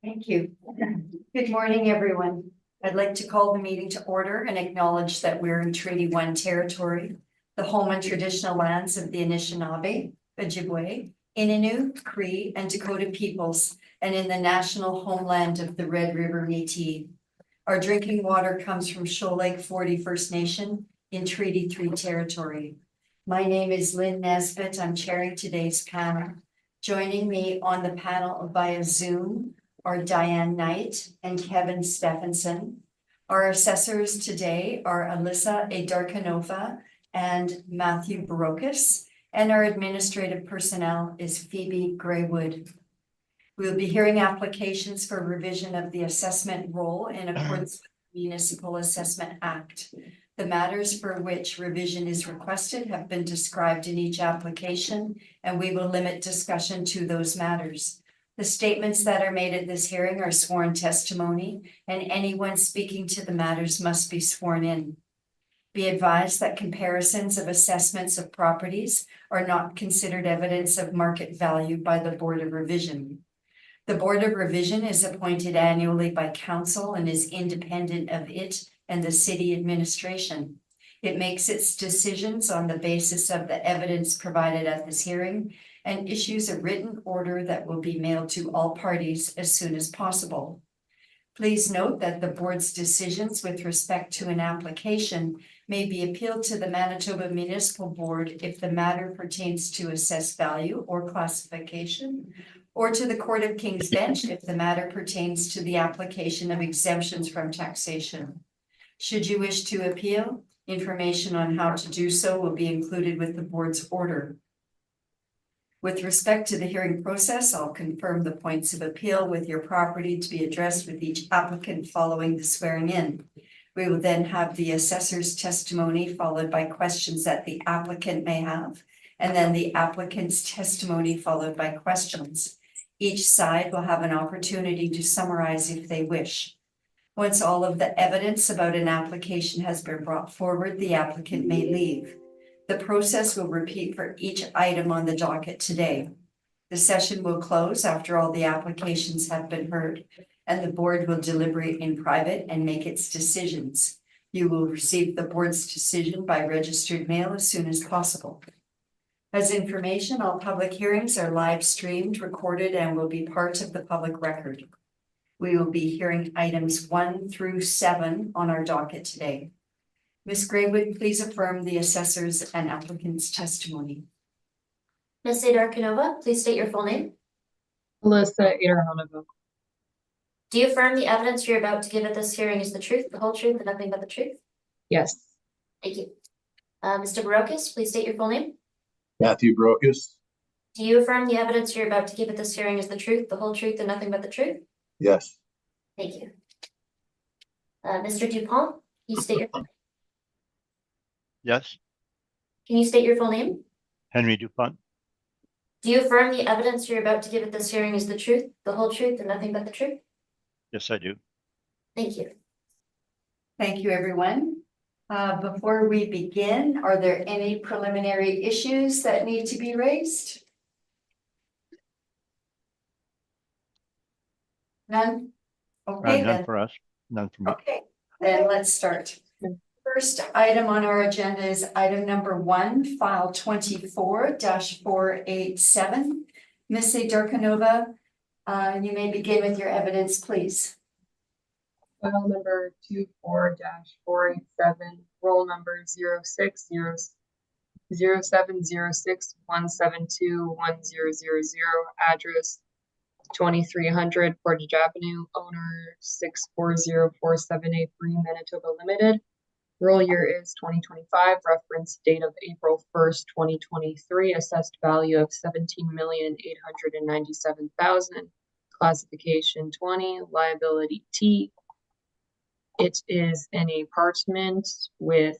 Thank you. Good morning, everyone. I'd like to call the meeting to order and acknowledge that we're in Treaty 1 territory, the home and traditional lands of the Anishinaabe, Ojibwe, Innu, Cree, and Dakota peoples, and in the national homeland of the Red River Métis. Our drinking water comes from Shoal Lake 40 First Nation in Treaty 3 territory. My name is Lynn Nesbitt. I'm chairing today's panel. Joining me on the panel via Zoom are Diane Knight and Kevin Stephenson. Our assessors today are Alyssa Adarkanova and Matthew Barocas, and our administrative personnel is Phoebe Graywood. We'll be hearing applications for revision of the assessment roll in accordance with the Municipal Assessment Act. The matters for which revision is requested have been described in each application, and we will limit discussion to those matters. The statements that are made at this hearing are sworn testimony, and anyone speaking to the matters must be sworn in. Be advised that comparisons of assessments of properties are not considered evidence of market value by the Board of Revision. The Board of Revision is appointed annually by council and is independent of it and the city administration. It makes its decisions on the basis of the evidence provided at this hearing and issues a written order that will be mailed to all parties as soon as possible. Please note that the board's decisions with respect to an application may be appealed to the Manitoba Municipal Board if the matter pertains to assessed value or classification, or to the Court of King's Bench if the matter pertains to the application of exemptions from taxation. Should you wish to appeal, information on how to do so will be included with the board's order. With respect to the hearing process, I'll confirm the points of appeal with your property to be addressed with each applicant following the swearing in. We will then have the assessor's testimony followed by questions that the applicant may have, and then the applicant's testimony followed by questions. Each side will have an opportunity to summarize if they wish. Once all of the evidence about an application has been brought forward, the applicant may leave. The process will repeat for each item on the docket today. The session will close after all the applications have been heard, and the board will deliberate in private and make its decisions. You will receive the board's decision by registered mail as soon as possible. As information, all public hearings are live streamed, recorded, and will be part of the public record. We will be hearing items 1 through 7 on our docket today. Ms. Graywood, please affirm the assessor's and applicant's testimony. Ms. Adarkanova, please state your full name. Alyssa Adarkanova. Do you affirm the evidence you're about to give at this hearing is the truth, the whole truth, and nothing but the truth? Yes. Thank you. Mr. Barocas, please state your full name. Matthew Barocas. Do you affirm the evidence you're about to give at this hearing is the truth, the whole truth, and nothing but the truth? Yes. Thank you. Mr. Dupont, can you state your full name? Yes. Can you state your full name? Henry Dupont. Do you affirm the evidence you're about to give at this hearing is the truth, the whole truth, and nothing but the truth? Yes, I do. Thank you. Thank you, everyone. Before we begin, are there any preliminary issues that need to be raised? None? Okay, None then. for us. None for me. Okay, then let's start. First item on our agenda is item number 1, file 24-487. Ms. Adarkanova, you may begin with your evidence, please. File number 24-487, roll number 060706172100, address 2300 Portage Avenue, owner 6404783 Manitoba Limited. Roll year is 2025, reference date of April 1st, 2023, assessed value of $17,897,000, classification 20, liability T. It is an apartment with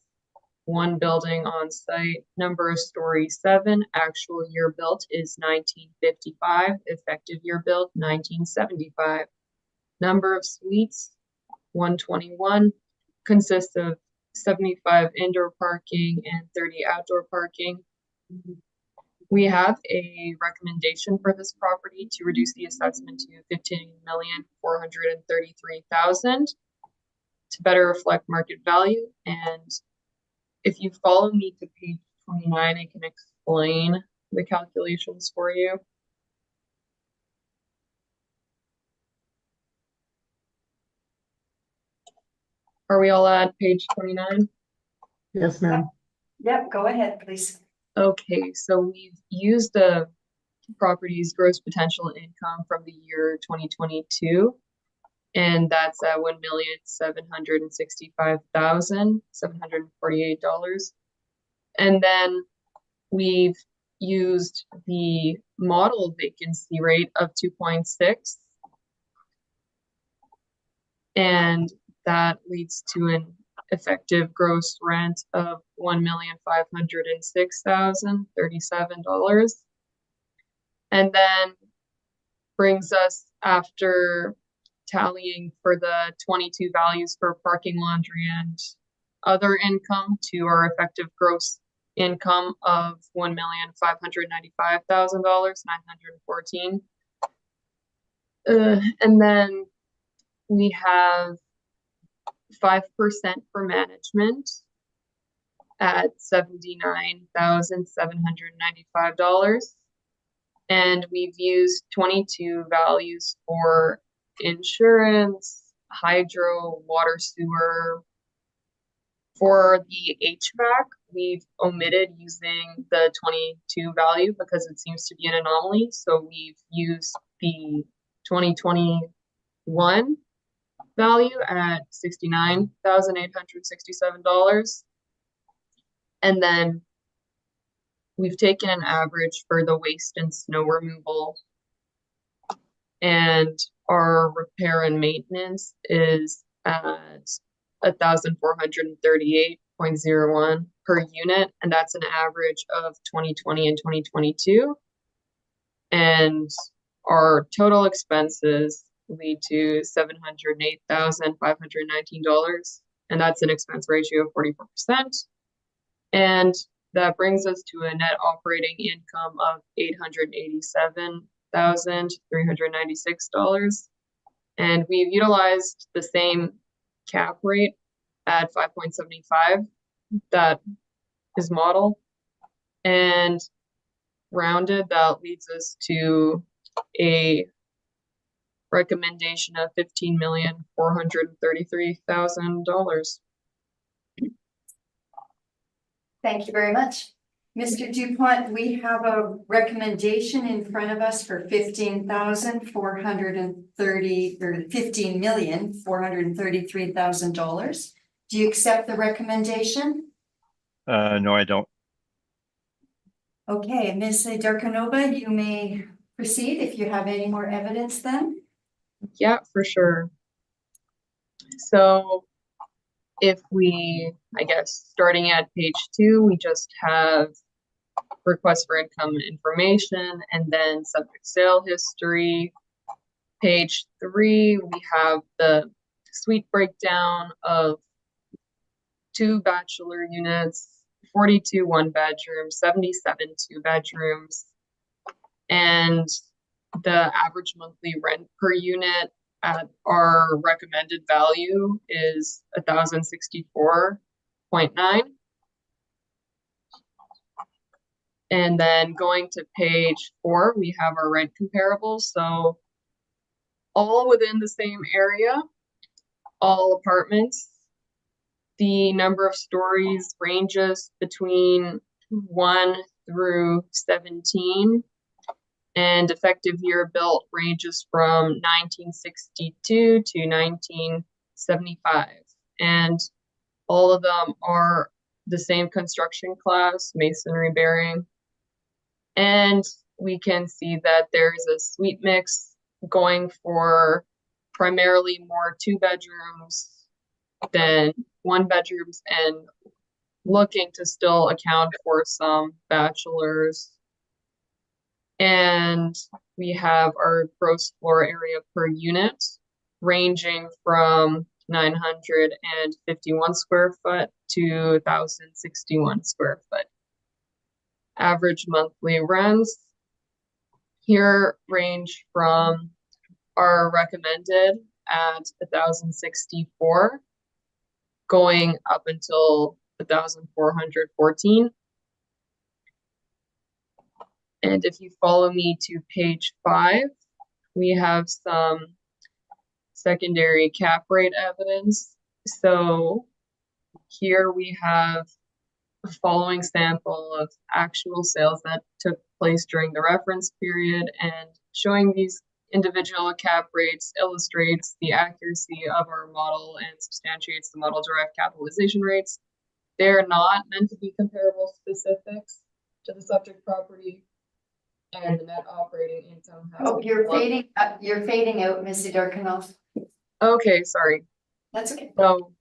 one building on site, number of story 7, actual year built is 1955, effective year built 1975. Number of suites 121, consists of 75 indoor parking and 30 outdoor parking. We have a recommendation for this property to reduce the assessment to 15,433,000 to better reflect market value. And if you follow me to page 29, I can explain the calculations for you. Are we all at page 29? Yes, ma'am. Yep, go ahead, please. Okay, so we've used the property's gross potential income from the year 2022, and that's at $1,765,748. And then we've used the model vacancy rate of 2.6, and that leads to an effective gross rent of $1,506,037, and then brings us, after tallying for the 22 values for parking, laundry, and other income, to our effective gross income of $1,595,914. And then we have 5% for management at $79,795. And we've used 22 values for insurance, hydro, water, sewer. For the HVAC, we've omitted using the 22 value because it seems to be an anomaly. So we've used the 2021 value at $69,867. And then we've taken an average for the waste and snow removal. And our repair and maintenance is at 1,438.01 per unit, and that's an average of 2020 and 2022. And our total expenses lead to $708,519, and that's an expense ratio of 44%. And that brings us to a net operating income of $887,396. And we've utilized the same cap rate at 5.75 that is model, and rounded, that leads us to a recommendation of $15,433,000. Thank you very much. Mr. Dupont, we have a recommendation in front of us for $15,433,000. Do you accept the recommendation? No, I don't. Okay, Ms. Darkanova, you may proceed if you have any more evidence then. Yeah, for sure. So if we, I guess, starting at page 2, we just have request for income information and then subject sale history. Page 3, we have the suite breakdown of 2 bachelor units, 42 1-bedrooms, 77 2-bedrooms, and the average monthly rent per unit at our recommended value is $1,064.9. And then going to page 4, we have our rent comparables. So all within the same area, all apartments. The number of stories ranges between 1 through 17. And effective year built ranges from 1962 to 1975. And all of them are the same construction class, masonry bearing. And we can see that there's a suite mix going for primarily more 2-bedrooms than 1-bedrooms, and looking to still account for some bachelors. And we have our gross floor area per unit ranging from 951 square foot to 1,061 square foot. Average monthly rents here range from our recommended at 1,064 going up until 1,414. And if you follow me to page 5, we have some secondary cap rate evidence. So here we have the following sample of actual sales that took place during the reference period, and showing these individual cap rates illustrates the accuracy of our model and substantiates the model derived capitalization rates. They're not meant to be comparable specifics to the subject property, and the net operating income has. Oh, you're fading out, Missy Darkinoff. Okay, sorry. That's okay. So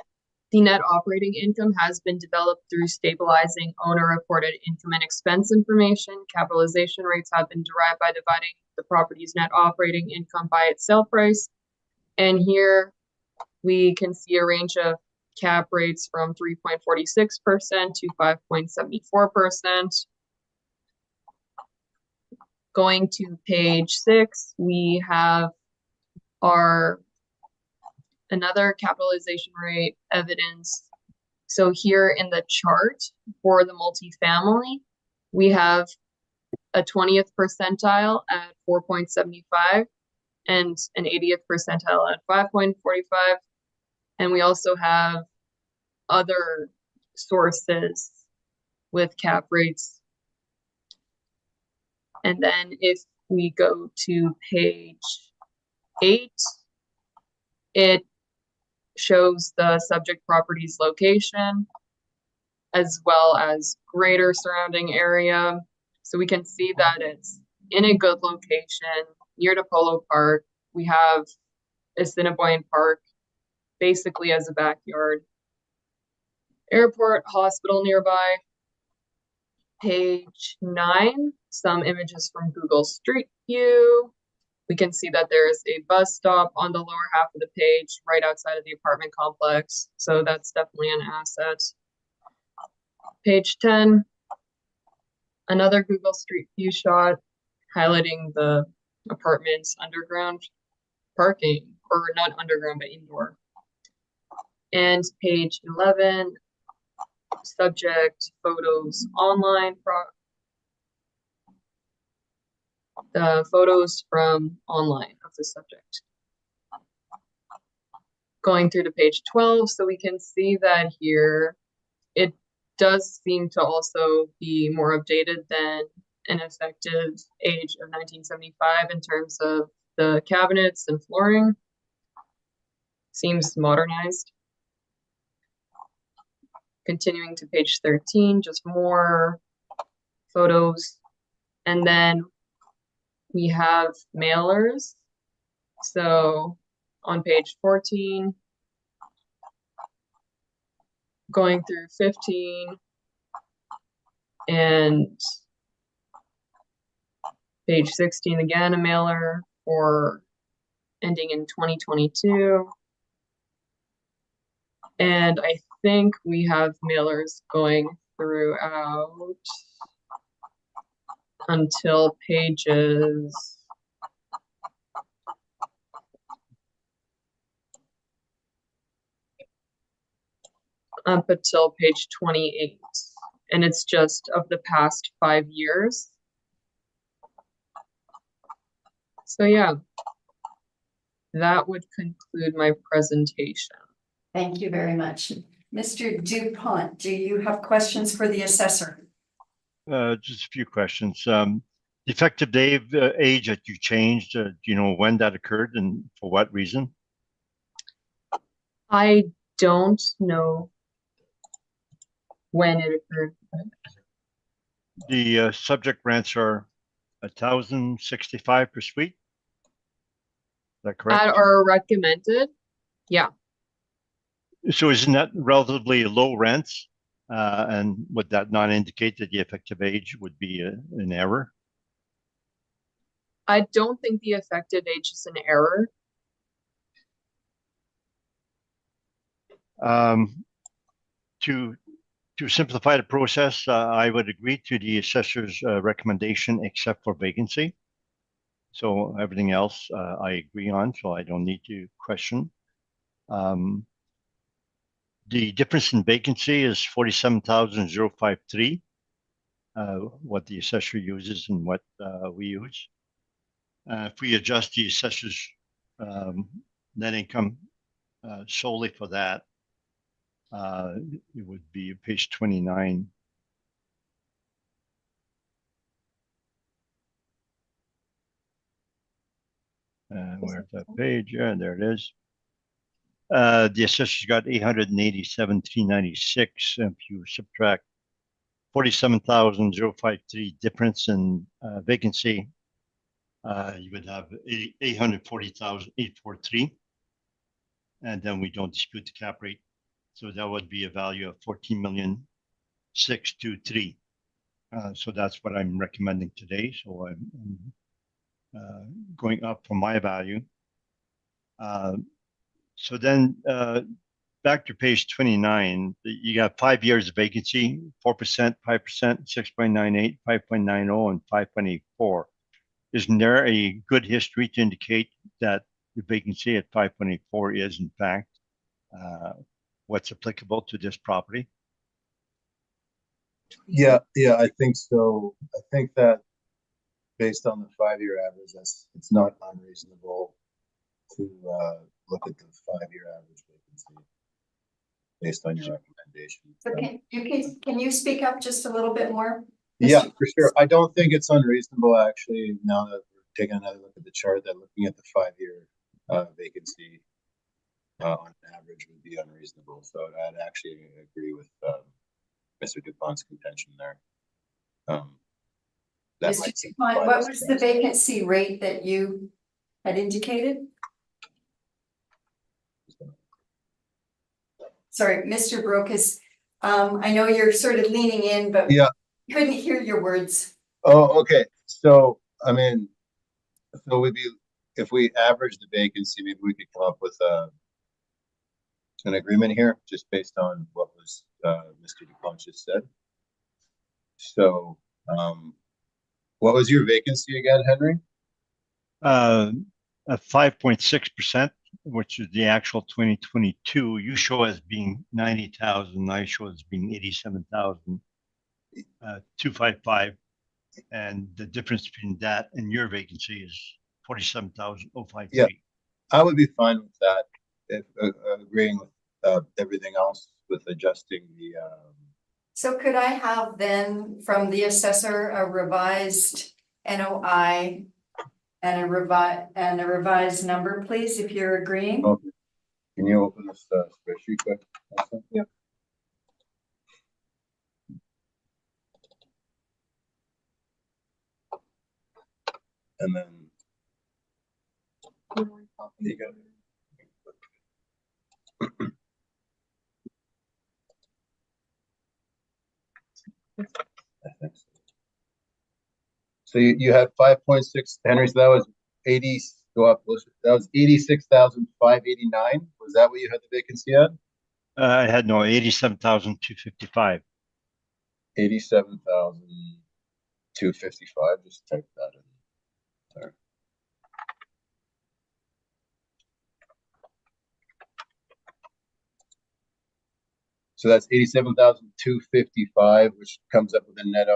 the net operating income has been developed through stabilizing owner-reported income and expense information. Capitalization rates have been derived by dividing the property's net operating income by its sale price. And here we can see a range of cap rates from 3.46% to 5.74%. Going to page 6, we have our another capitalization rate evidence. So here in the chart for the multifamily, we have a 20th percentile at 4.75 and an 80th percentile at 5.45. And we also have other sources with cap rates. And then if we go to page 8, it shows the subject property's location as well as greater surrounding area. So we can see that it's in a good location near to Polo Park. We have Assiniboine Park basically as a backyard. Airport, hospital nearby. Page 9, some images from Google Street View. We can see that there is a bus stop on the lower half of the page right outside of the apartment complex. So that's definitely an asset. Page 10, another Google Street View shot highlighting the apartment's underground parking, or not underground, but indoor. And page 11, subject photos online. The photos from online of the subject. Going through to page 12, so we can see that here it does seem to also be more updated than an effective age of 1975 in terms of the cabinets and flooring. Seems modernized. Continuing to page 13, just more photos. And then we have mailers. So on page 14, going through 15, and page 16 again, a mailer for ending in 2022. And I think we have mailers going throughout until pages up until page 28, and it's just of the past 5 years. So yeah, that would conclude my presentation. Thank you very much. Mr. Dupont, do you have questions for the assessor? Just a few questions. The effective age that you changed, do you know when that occurred and for what reason? I don't know when it occurred. The subject rents are 1,065 per suite. Is that correct? At our recommended, yeah. So isn't that relatively low rents? And would that not indicate that the effective age would be an error? I don't think the effective age is an error. To To simplify the process, I would agree to the assessor's recommendation except for vacancy. So everything else I agree on, so I don't need to question. The difference in vacancy is 47,053. What the assessor uses and what we use. If we adjust the assessor's net income solely for that, it would be page 29. Where's that page? Yeah, there it is. The assessor's got 887,396. If you subtract 47,053 difference in vacancy, you would have 840,843. And then we don't dispute the cap rate. So that would be a value of 14,623,000. So that's what I'm recommending today. So I'm going up from my value. So then back to page 29, you got 5 years of vacancy, 4%, 5%, 6.98, 5.90, and 5.84. Isn't there a good history to indicate that the vacancy at 5.84 is in fact what's applicable to this property? Yeah, I think so. I think that based on the 5-year average, it's not unreasonable to look at the 5-year average vacancy based on your recommendation. Okay, can you speak up just a little bit more? Yeah, for sure. I don't think it's unreasonable actually, now that we're taking another look at the chart, that looking at the 5-year vacancy on average would be unreasonable. So I'd actually agree with Mr. DuPont's contention there. That Mr. might be DuPont, what was the vacancy rate that you had indicated? Sorry, Mr. Brokus, I know you're sort of leaning in, but Yeah. couldn't hear your words. Oh, okay. So I mean, so we'd be, if we average the vacancy, maybe we could come up with an agreement here, just based on what was Mr. DuPont just said. So, what was your vacancy again, Henry? 5.6%, which is the actual 2022. You show as being 90,000. I show as being 87,255, and the difference between that and your vacancy is 47,053. Yeah. I would be fine with that, if agreeing with everything else, with adjusting the. So could I have then from the assessor a revised NOI and a revised number, please, if you're agreeing? Okay. Can you open this spreadsheet quick? Also? Yep. And then you got it. I think so. So you had 5.6, Henry, so that was 80, go up, that was 86,589. Was that what you had the vacancy at? I had 87,255. 87,255, just type that in there. So that's 87,255, which comes up with a net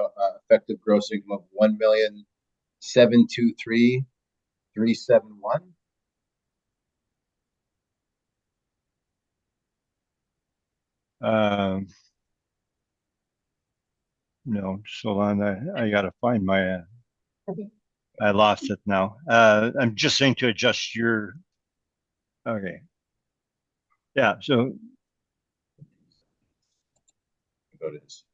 effective gross income of 1,723,371. No, so on. I gotta find my. I lost it now. I'm just saying to adjust your. Okay. Yeah. So. Go to his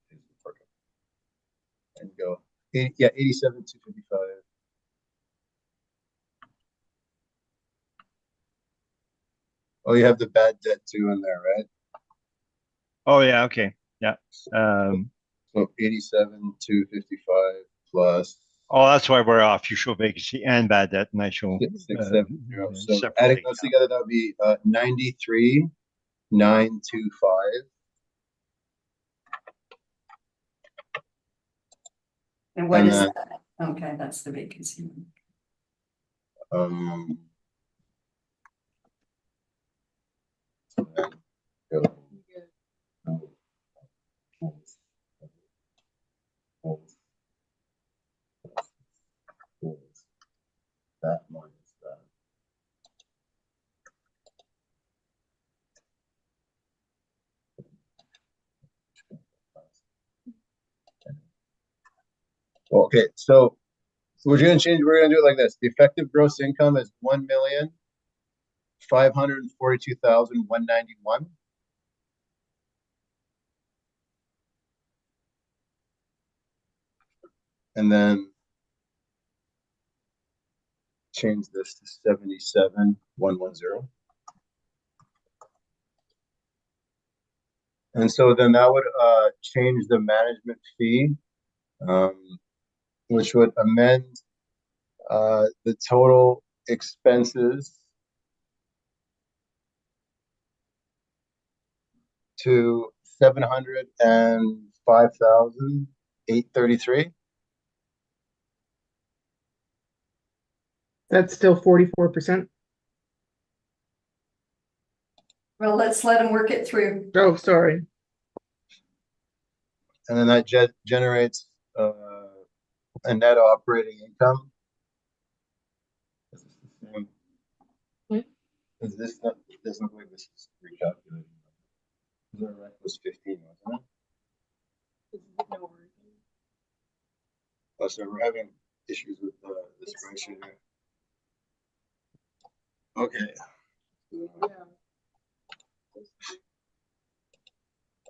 and go. Yeah, 87,255. Oh, you have the bad debt too in there, right? Oh yeah. Okay. Yeah. So 87,255 plus. Oh, that's why we're off. You show vacancy and bad debt, and I show 670. So separately. adding those together, that would be 93,925 And what And is then- that? Okay, that's the vacancy. Um. so then go- That minus that. Well, okay, so we're gonna do it like this. The effective gross income is 1,542,191. And then change this to 77,110. And so then that would change the management fee, which would amend the total expenses to 705,833. That's still 44%. Well, let's let him work it through. Oh, sorry. And then that generates a net operating income. Is this the same? Hmm? Is this not, it doesn't look like this is recalculating. The rec was 15, wasn't it? Oh, so we're having issues with the spreadsheet here. Okay.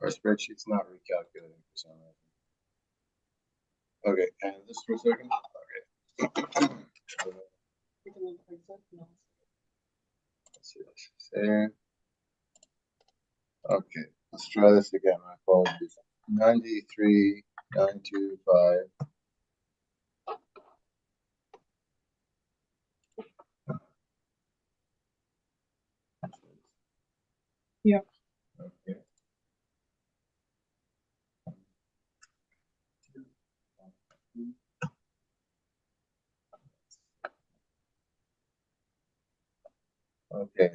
Our spreadsheet's not recalculating for some reason. Okay, and this for a second. Okay. Let's see what she's saying. Okay, let's try this again. My apologies. 93,925. Yeah. Okay. Okay.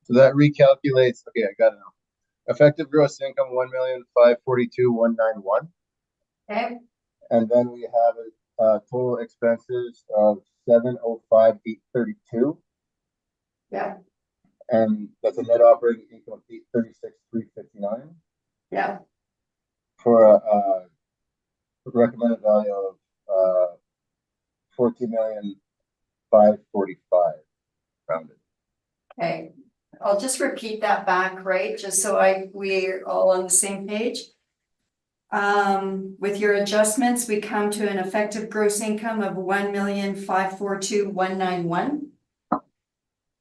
So that recalculates. Okay, I got it now. Effective gross income 1,542,191, Okay, and then we have total expenses of 705,832, yeah, and that's a net operating income of 836,359 yeah, for a recommended value of 14,545 rounded. okay. I'll just repeat that back, right, just so we're all on the same page. With your adjustments, we come to an effective gross income of 1,542,191.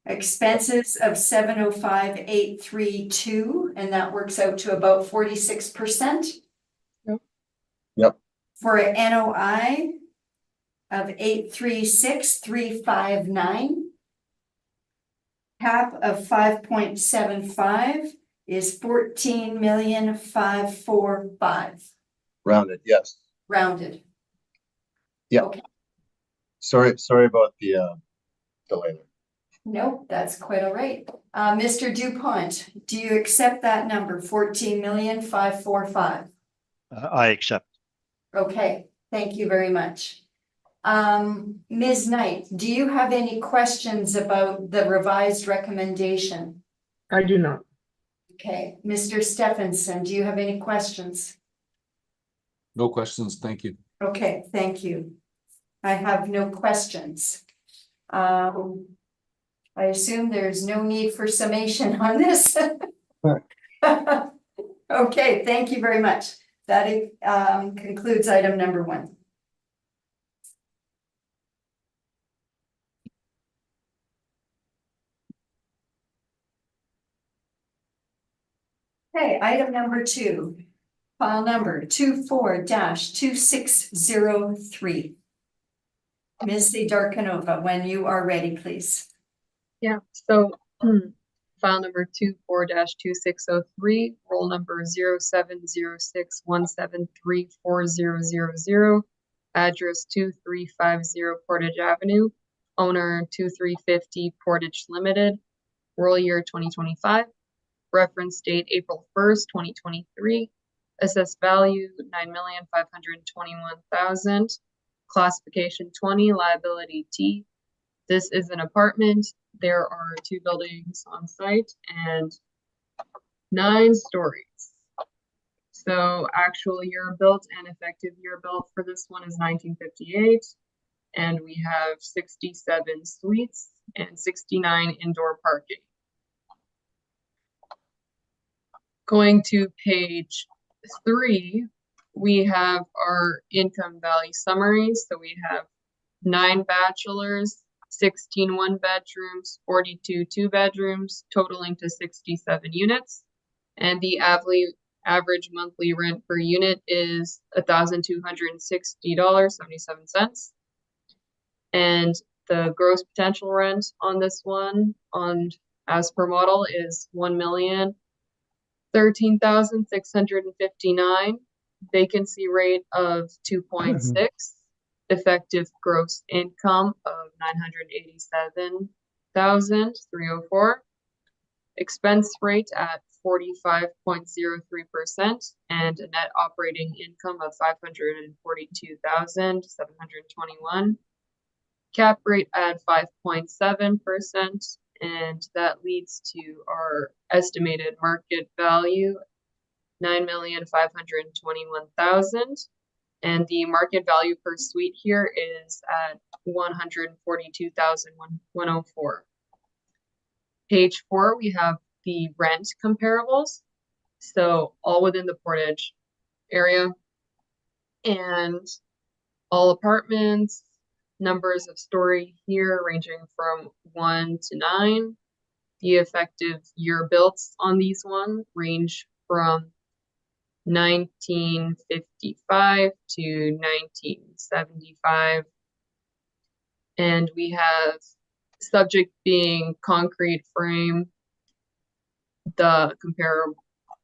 Expenses of 705,832, and that works out to about 46%. Yep. For an NOI of 836,359. Cap of 5.75 is 14,545 Rounded, yes. rounded. Sorry about the delay there. Nope, that's quite all right. Mr. Dupont, do you accept that number, 14,545? I accept. Okay, thank you very much. Ms. Knight, do you have any questions about the revised recommendation? I do not. Okay, Mr. Stephenson, do you have any questions? No questions, thank you. Okay, thank you. I have no questions. I assume there's no need for summation on this. Okay, thank you very much. That concludes item number 1. Okay, item number 2, file number 24-2603. Ms. Darkanova, when you are ready, please. Yeah, so File number 24-2603, roll number 070617340000, address 2350 Portage Avenue, owner 2350 Portage Limited, roll year 2025, reference date April 1st, 2023, assessed value 9,521,000, classification 20, liability T. This is an apartment. There are 2 buildings on site and 9 stories. So actual year built and effective year built for this one is 1958. And we have 67 suites and 69 indoor parking. Going to page 3, we have our income value summary. So we have 9 bachelors, 16 one-bedrooms, 42 two-bedrooms, totaling to 67 units. And the average monthly rent per unit is $1,260.77. And the gross potential rent on this one, as per model, is $1,013,659. Vacancy rate of 2.6. Effective gross income of $987,304. Expense rate at 45.03% and a net operating income of $542,721. Cap rate at 5.7%, and that leads to our estimated market value, $9,521,000. And the market value per suite here is at $142,104. Page 4, we have the rent comparables. So all within the Portage area. And all apartments, numbers of story here ranging from 1 to 9. The effective year built on these one range from 1955 to 1975. And we have subject being concrete frame, the comparable,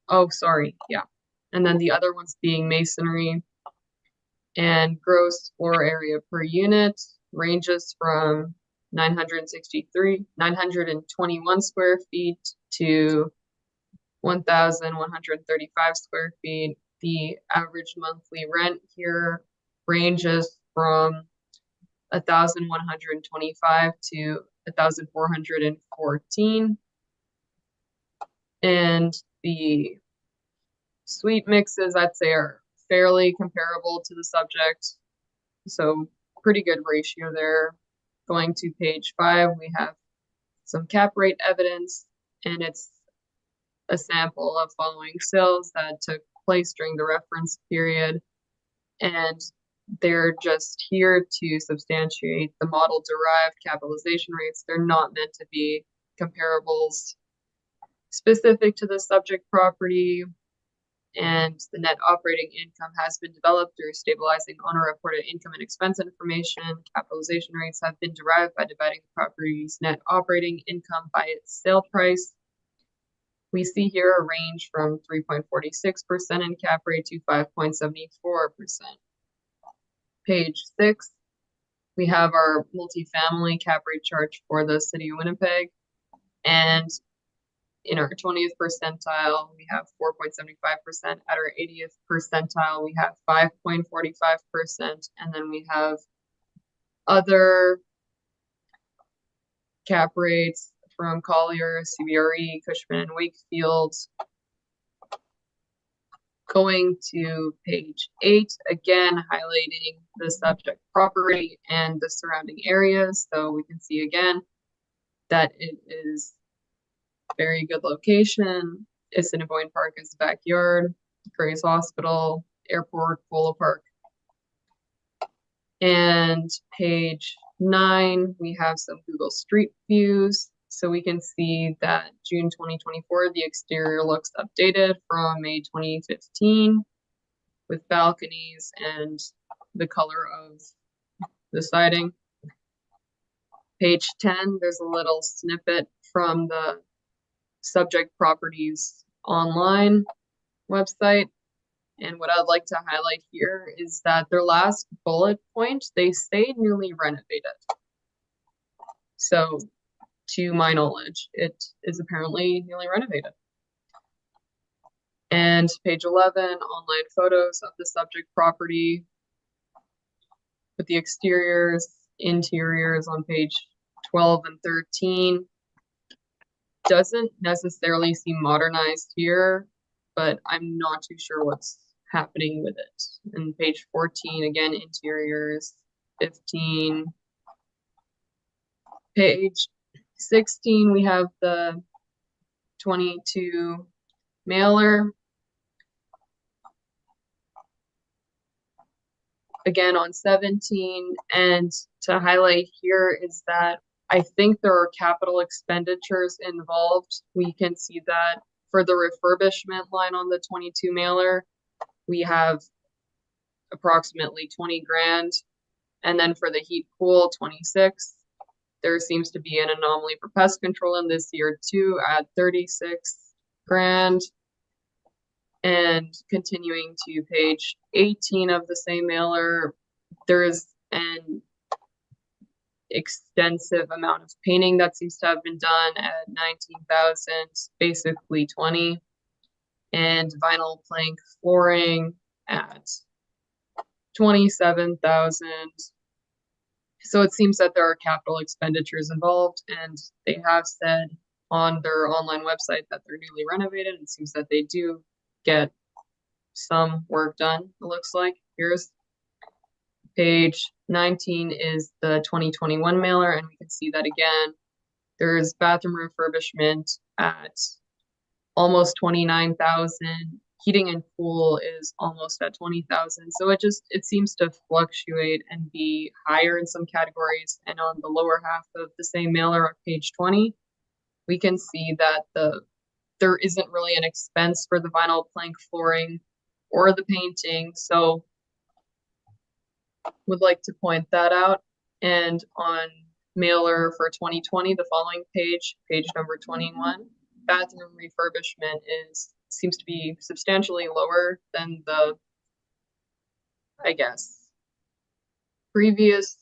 and then the other ones being masonry. And gross floor area per unit ranges from 921 square feet to 1,135 square feet. The average monthly rent here ranges from 1,125 to 1,414. And the suite mixes, I'd say, are fairly comparable to the subject. So pretty good ratio there. Going to page 5, we have some cap rate evidence, and it's a sample of following sales that took place during the reference period. And they're just here to substantiate the model derived capitalization rates. They're not meant to be comparables specific to the subject property. And the net operating income has been developed through stabilizing owner-reported income and expense information. Capitalization rates have been derived by dividing the property's net operating income by its sale price. We see here a range from 3.46% in cap rate to 5.74%. Page 6, we have our multifamily cap rate chart for the city of Winnipeg. And in our 20th percentile, we have 4.75%. At our 80th percentile, we have 5.45%. And then we have other cap rates from Collier, CBRE, Cushman and Wakefield. Going to page 8, again, highlighting the subject property and the surrounding areas. So we can see again that it is very good location. Assiniboine Park is the backyard, Gray's Hospital, Airport, Polo Park. And page 9, we have some Google Street Views. So we can see that June 2024, the exterior looks updated from May 2015 with balconies and the color of the siding. Page 10, there's a little snippet from the subject properties online website. And what I'd like to highlight here is that their last bullet point, they say newly renovated. So to my knowledge, it is apparently newly renovated. And page 11, online photos of the subject property with the exteriors, interiors on page 12 and 13. Doesn't necessarily seem modernized here, but I'm not too sure what's happening with it. And page 14, again, interiors, 15. Page 16, we have the 22 mailer. Again on 17, and to highlight here is that I think there are capital expenditures involved. We can see that for the refurbishment line on the 22 mailer, we have approximately 20 grand. And then for the heat pool, 26. There seems to be an anomaly for pest control in this year too at 36 grand. And continuing to page 18 of the same mailer, there is an extensive amount of painting that seems to have been done at 19,000, basically 20, and vinyl plank flooring at 27,000. So it seems that there are capital expenditures involved, and they have said on their online website that they're newly renovated. It seems that they do get some work done, it looks like. Here's page 19 is the 2021 mailer, and we can see that again. There's bathroom refurbishment at almost 29,000. Heating and pool is almost at 20,000. So it seems to fluctuate and be higher in some categories. And on the lower half of the same mailer on page 20, we can see that there isn't really an expense for the vinyl plank flooring or the painting. So would like to point that out. And on mailer for 2020, the following page number 21, bathroom refurbishment seems to be substantially lower than the, I guess, previous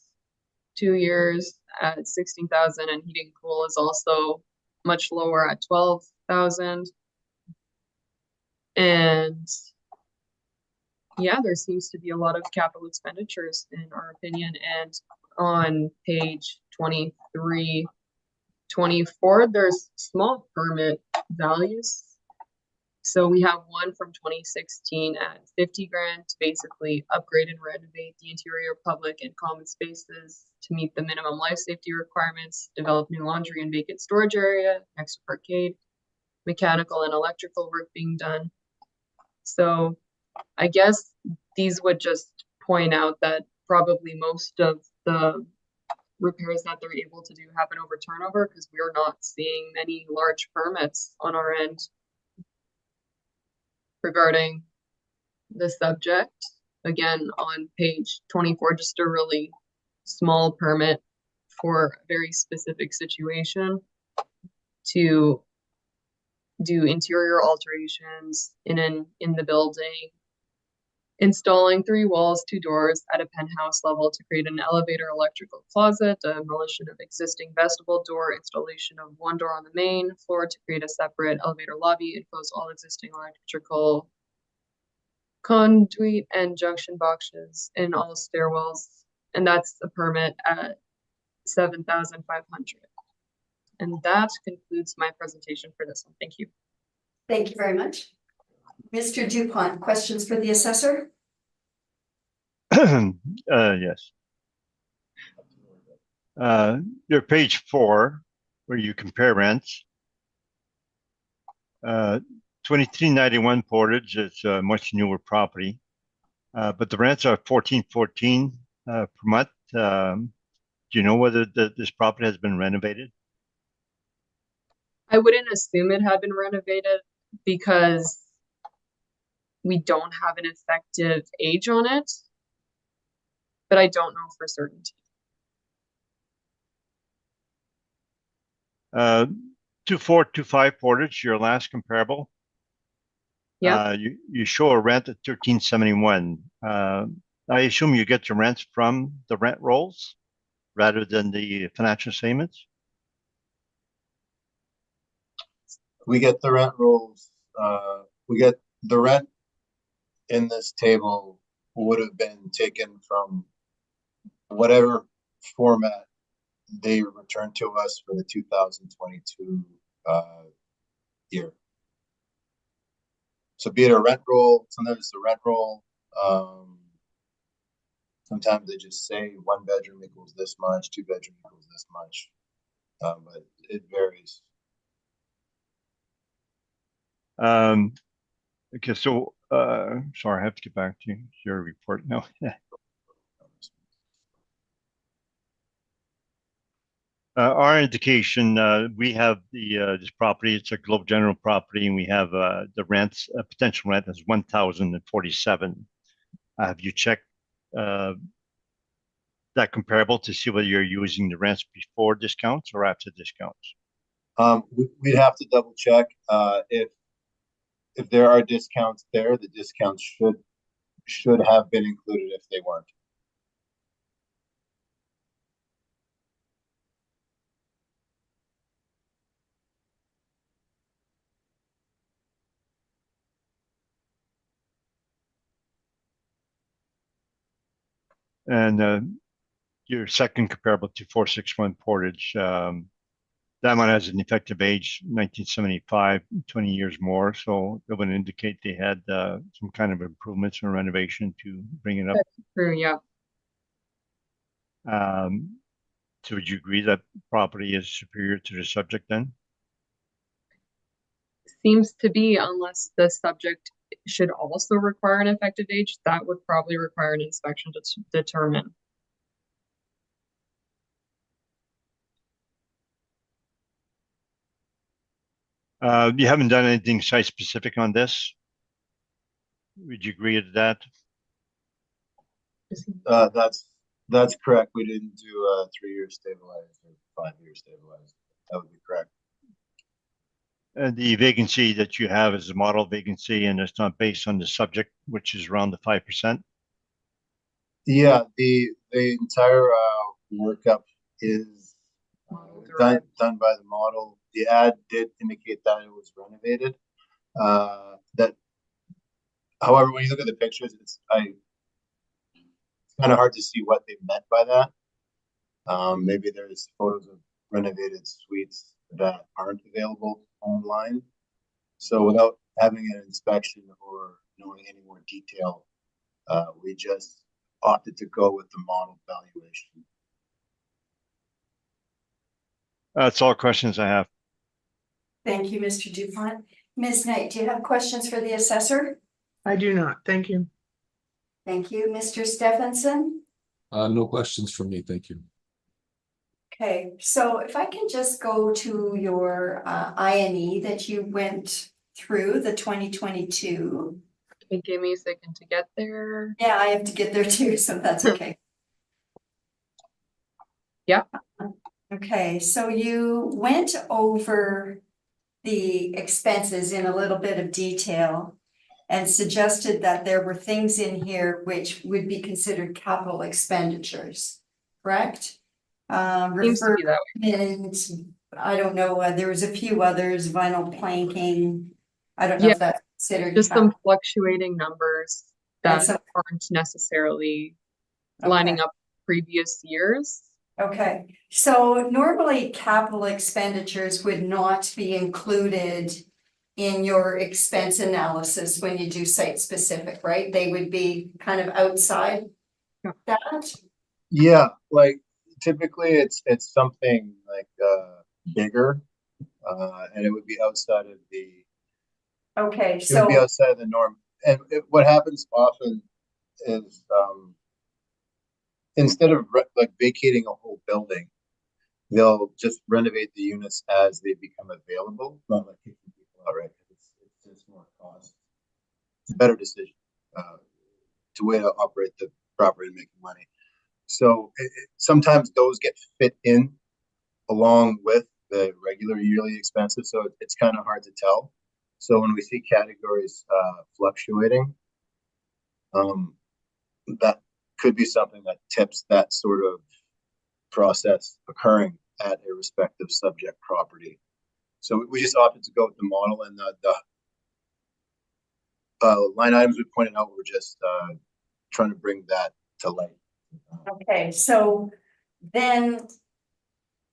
2 years at 16,000, and heating pool is also much lower at 12,000. And yeah, there seems to be a lot of capital expenditures in our opinion. And on page 23, 24, there's small permit values. So we have one from 2016 at 50 grand to basically upgrade and renovate the interior public and common spaces to meet the minimum life safety requirements, develop new laundry and vacant storage area next to parkade, mechanical and electrical work being done. So I guess these would just point out that probably most of the repairs that they're able to do happen over turnover, because we are not seeing many large permits on our end regarding the subject. Again, on page 24, just a really small permit for a very specific situation to do interior alterations in the building, installing 3 walls, 2 doors at a penthouse level to create an elevator, electrical closet, demolition of existing vestibule door, installation of 1 door on the main floor to create a separate elevator lobby, enclose all existing electrical conduit and junction boxes in all stairwells. And that's a permit at 7,500. And that concludes my presentation for this one. Thank you. Thank you very much. Mr. Dupont, questions for the assessor? Yes. Your page 4, where you compare rents. 2391 Portage is a much newer property, but the rents are $14.14 per month. Do you know whether this property has been renovated? I wouldn't assume it had been renovated because we don't have an effective age on it, but I don't know for certainty. 2425 Portage, your last comparable. Yeah. You show a rent at 1371. I assume you get your rents from the rent rolls rather than the financial statements. We get the rent rolls, we get the rent in this table would have been taken from whatever format they returned to us for the 2022 year. So be it a rent roll, sometimes it's a rent roll. Sometimes they just say 1 bedroom equals this much, 2 bedroom equals this much, but it varies. Okay, so sorry, I have to get back to your report now. Our indication, we have this property. It's a Globe General property, and we have the rents, potential rent is 1,047. Have you checked that comparable to see whether you're using the rents before discounts or after discounts? We'd have to double check if there are discounts there. The discounts should have been included if they weren't. And your second comparable to 461 Portage, that one has an effective age 1975, 20 years more. So it would indicate they had some kind of improvements or renovation to bring it up. True, yeah. So would you agree that property is superior to the subject then? Seems to be, unless the subject should also require an effective age, that would probably require an inspection to determine. You haven't done anything site specific on this? Would you agree to that? That's correct. We didn't do a 3-year stabilized or 5-year stabilized. That would be correct. And the vacancy that you have is a model vacancy, and it's not based on the subject, which is around the 5%. Yeah, the entire workup is done by the model. The ad did indicate that it was renovated. That, however, when you look at the pictures, it's kind of hard to see what they meant by that. Maybe there's photos of renovated suites that aren't available online. So without having an inspection or knowing any more detail, we just opted to go with the model valuation. That's all questions I have. Thank you, Mr. Dupont. Ms. Knight, do you have questions for the assessor? I do not. Thank you. Thank you, Mr. Stephenson. No questions from me, thank you. Okay, so if I can just go to your INE that you went through, the 2022. Okay, give me a second to get there. Yeah, I have to get there too, so that's okay. Yeah. Okay, so you went over the expenses in a little bit of detail and suggested that there were things in here which would be considered capital expenditures, correct? Seems to be that way. And I don't know, there was a few others, vinyl planking. I don't know if that's considered. Just some fluctuating numbers that some- aren't necessarily lining up previous years. Okay, so normally capital expenditures would not be included in your expense analysis when you do site specific, right? They would be kind of outside that? Yeah, like typically it's something like bigger, and it would be outside of the. Okay, It would be so, outside of the norm. And what happens often is instead of like vacating a whole building, they'll just renovate the units as they become available, not like kicking people out, right? It's just more cost. It's a better decision to way to operate the property and making money. So sometimes those get fit in along with the regular yearly expenses, so it's kind of hard to tell. So when we see categories fluctuating, that could be something that tips that sort of process occurring at a respective subject property. So we just opted to go with the model, and the line items we pointed out were just trying to bring that to light. Okay, so then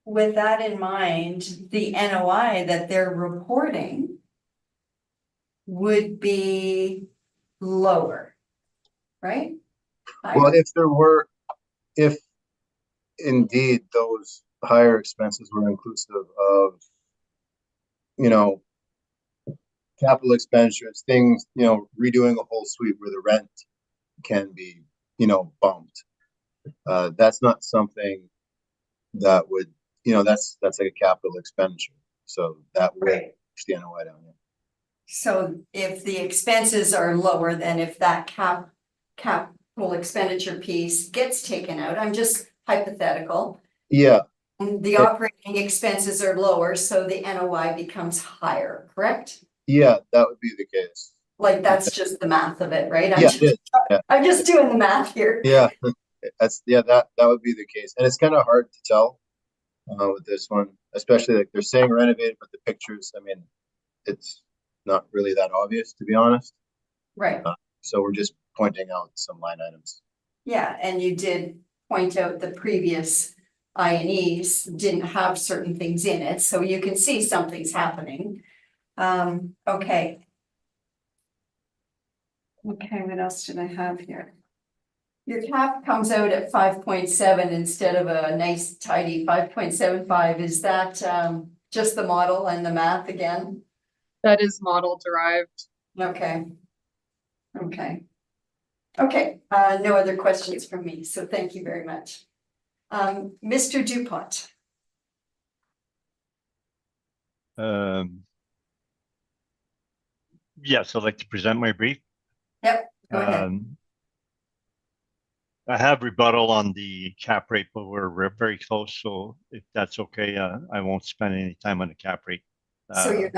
with that in mind, the NOI that they're reporting would be lower, right? Well, if indeed those higher expenses were inclusive of, you know, capital expenditures, things, you know, redoing a whole suite where the rent can be, you know, bumped. That's not something that would, you know, that's like a capital expenditure. So that would Right. push the NOI down. Yeah. So if the expenses are lower than if that capital expenditure piece gets taken out, I'm just hypothetical. Yeah, And the operating expenses are lower, so the NOI becomes higher, correct? yeah, that would be the case. Like, that's just the math of it, right? Yeah, it is. Yeah. I'm just doing the math here. Yeah, that would be the case, and it's kind of hard to tell with this one, especially like they're saying renovated, but the pictures, I mean, it's not really that obvious, to be honest. Right, So we're just pointing out some line items. yeah, and you did point out the previous I&Es didn't have certain things in it, so you can see something's happening. Okay. Okay, what else did I have here? Your cap comes out at 5.7 instead of a nice tidy 5.75. Is that just the model and the math again? That is model derived. Okay. Okay. Okay, no other questions from me, so thank you very much. Mr. Dupont. Yes, I'd like to present my brief. Yep, go ahead. I have rebuttal on the cap rate, but we're very close, so if that's okay, I won't spend any time on the cap rate. So you're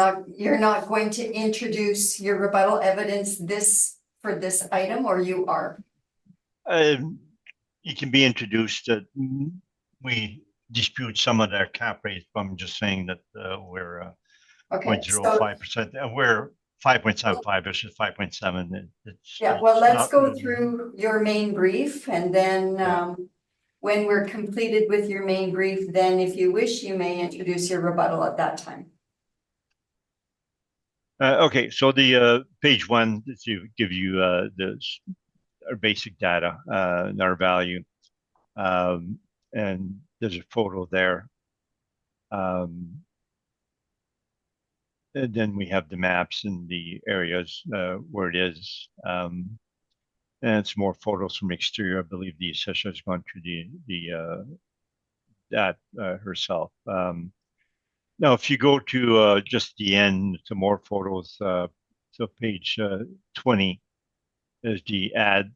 not going to introduce your rebuttal evidence for this item, or you are? It can be introduced that we dispute some of their cap rates, but I'm just saying that we're Okay, so 0.05%. We're 5.75 versus 5.7. yeah, well, it's let's not go really- through your main brief, and then Yeah. when we're completed with your main brief, then if you wish, you may introduce your rebuttal at that time. Okay, so the page one is to give you our basic data, and our value, and there's a photo there. And then we have the maps and the areas where it is. And it's more photos from exterior. I believe the assessor has gone through that herself. Now, if you go to just the end, to more photos, so page 20 is the ad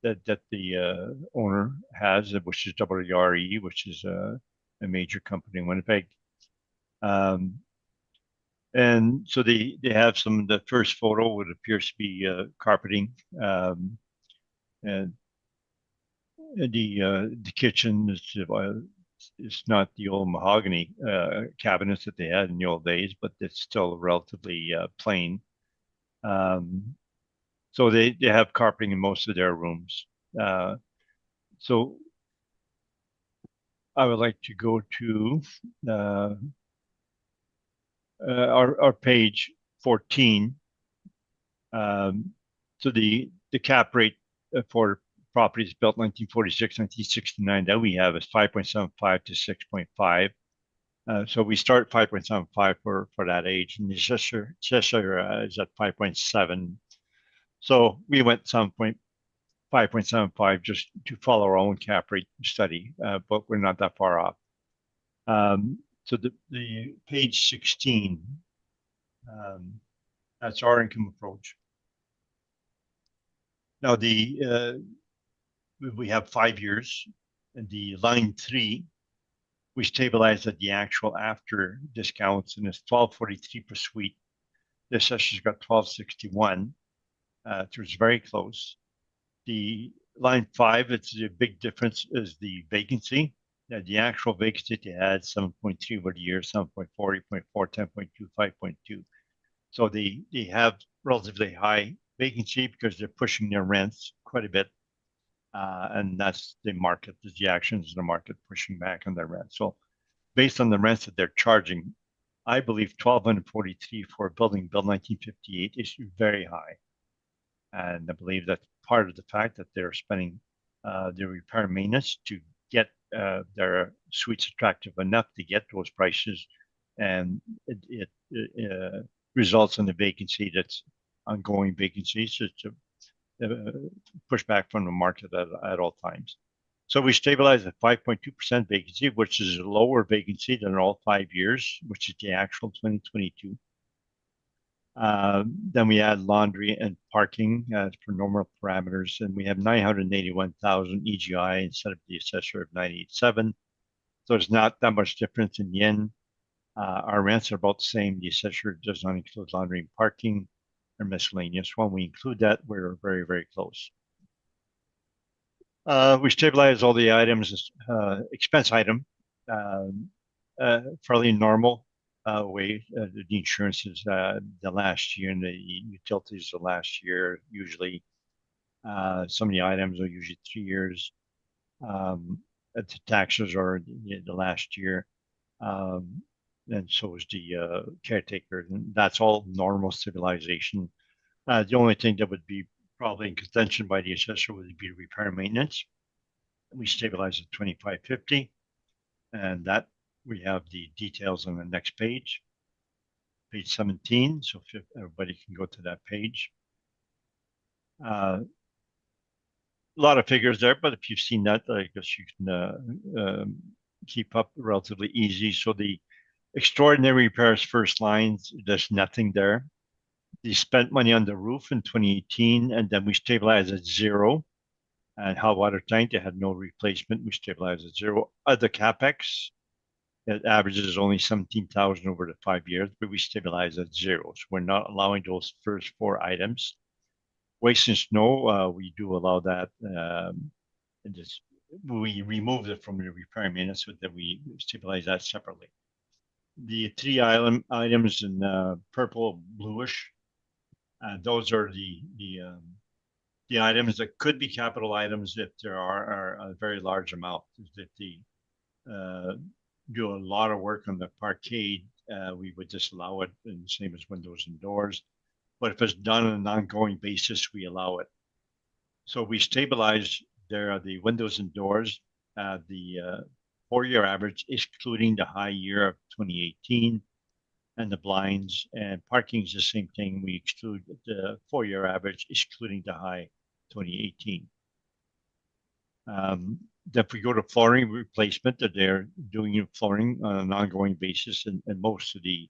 that the owner has, which is WRE, which is a major company in Winnipeg. And so they have the first photo would appears to be carpeting, and the kitchen is not the old mahogany cabinets that they had in the old days, but it's still relatively plain. So they have carpeting in most of their rooms. So I would like to go to our page 14. So the cap rate for properties built 1946, 1969 that we have is 5.75 to 6.5. So we start 5.75 for that age, and the Cheshire is at 5.7. So we went 5.75 just to follow our own cap rate study, but we're not that far off. So the page 16, that's our income approach. Now we have 5 years, and the line 3 We stabilized at the actual after discounts, and it's 12.43 per suite. The assessor's got 12.61, so it's very close. The line 5, it's a big difference is the vacancy. The actual vacancy they had 7.3 over the year, 7.4, 8.4, 10.2, 5.2. So they have relatively high vacancy because they're pushing their rents quite a bit. And that's the market, the actions of the market pushing back on their rent. So based on the rents that they're charging, I believe 1,243 for a building built 1958 is very high. And I believe that's part of the fact that they're spending their repair and maintenance to get their suites attractive enough to get those prices. And it results in a vacancy that's ongoing vacancy. So it's pushback from the market at all times. So we stabilized at 5.2% vacancy, which is a lower vacancy than all 5 years, which is the actual 2022. Then we add laundry and parking for normal parameters, and we have 981,000 EGI instead of the assessor of 987. So it's not that much difference in the end. Our rents are about the same. The assessor does not include laundry and parking or miscellaneous. When we include that, we're very, very close. We stabilize all the items, expense item, fairly normal way. The insurance is the last year, and the utilities the last year. Usually, some of the items are usually 3 years. The taxes are the last year, and so is the caretaker. And that's all normal civilization. The only thing that would be probably in contention by the assessor would be repair and maintenance. We stabilize at 2550, and that we have the details on the next page, page 17. So if everybody can go to that page. A lot of figures there, but if you've seen that, I guess you can keep up relatively easy. So the extraordinary repairs first lines, there's nothing there. They spent money on the roof in 2018, and then we stabilized at 0. And hot water tank, they had no replacement. We stabilized at 0. Other capex, it averages only 17,000 over the 5 years, but we stabilized at 0. So we're not allowing those first 4 items. Waste and snow, we do allow that. And just we removed it from the repair and maintenance, so that we stabilize that separately. The 3 items in purple, bluish, those are the items that could be capital items if there are a very large amount. If they do a lot of work on the parkade, we would disallow it, and the same as windows and doors. But if it's done on an ongoing basis, we allow it. So we stabilize there the windows and doors, the 4-year average, excluding the high year of 2018, and the blinds and parking is the same thing. We exclude the 4-year average, excluding the high 2018. If we go to flooring replacement, that they're doing flooring on an ongoing basis, and most of the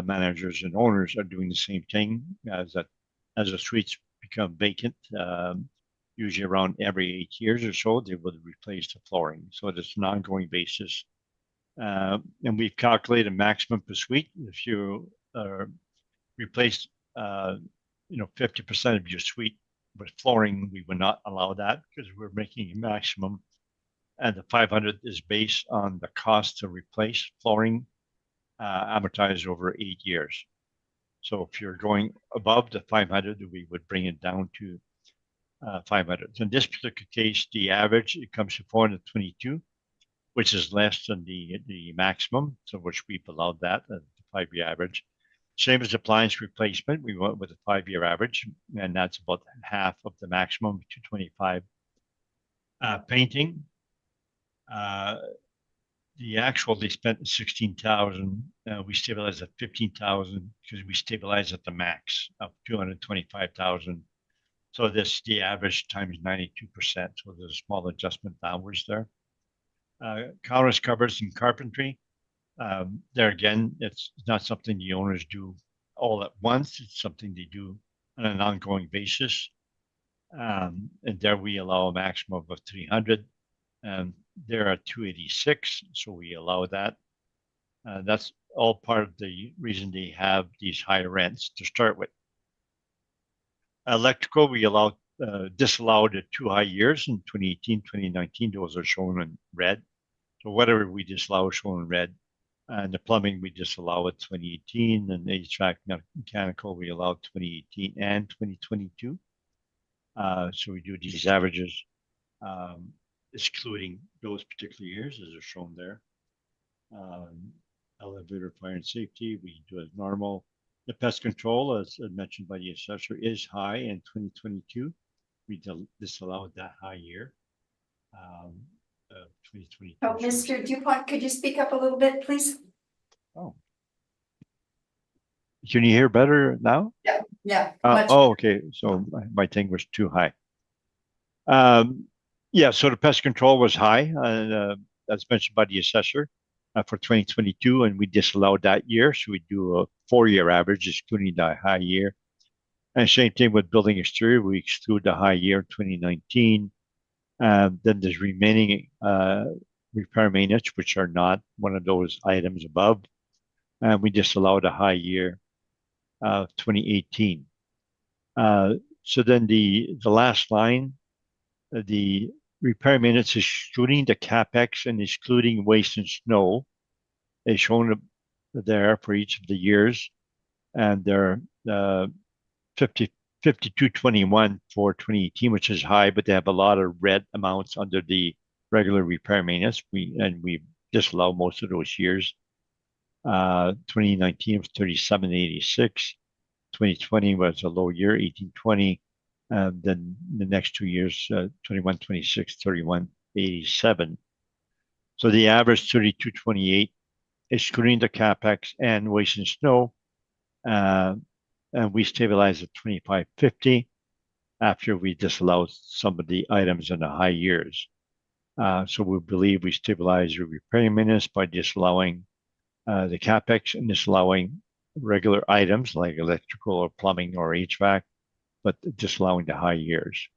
managers and owners are doing the same thing as the suites become vacant. Usually around every 8 years or so, they will replace the flooring. So it's an ongoing basis. And we've calculated maximum per suite. If you replace 50% of your suite with flooring, we would not allow that because we're making a maximum. And the 500 is based on the cost to replace flooring amortized over 8 years. So if you're going above the 500, we would bring it down to 500. So in this particular case, the average, it comes to 422, which is less than the maximum, so which we've allowed that at the 5-year average. Same as appliance replacement, we went with a 5-year average, and that's about half of the maximum, 225. Painting, the actual, they spent 16,000. We stabilized at 15,000 because we stabilized at the max of 225,000. So this, the average times 92%. So there's a small adjustment downwards there. Counters, cupboards, and carpentry. There again, it's not something the owners do all at once. It's something they do on an ongoing basis. And there we allow a maximum of 300. They're at 286, so we allow that. That's all part of the reason they have these high rents to start with. Electrical, we disallowed at 2 high years in 2018, 2019. Those are shown in red. So whatever we disallow is shown in red. And the plumbing, we disallow at 2018, and HVAC mechanical, we allow 2018 and 2022. So we do these averages, excluding those particular years as are shown there. Elevator, fire and safety, we do as normal. The pest control, as mentioned by the assessor, is high in 2022. We disallowed that high year. 2022. Oh, Mr. Dupont, could you speak up a little bit, please? Oh. Can you hear better now? Yeah. Much Okay. So my thing was too high. Yeah, so the pest control was high, as mentioned by the assessor, for 2022, and we disallowed that year. So we do a 4-year average, excluding the high year. And same thing with building exterior, we exclude the high year 2019. Then there's remaining repair maintenance, which are not one of those items above. And we disallowed a high year 2018. So then the last line, the repair maintenance excluding the CapEx and excluding waste and snow is shown there for each of the years. And they're 5221 for 2018, which is high, but they have a lot of red amounts under the regular repair maintenance. We disallow most of those years. 2019 was 3786. 2020 was a low year, 1820. Then the next 2 years, 21, 26, 31, 87. So the average 3228, excluding the CapEx and waste and snow. And we stabilize at 2550 after we disallow some of the items in the high years. So we believe we stabilize the repair maintenance by disallowing the CapEx and disallowing regular items like electrical or plumbing or HVAC, but disallowing the high years.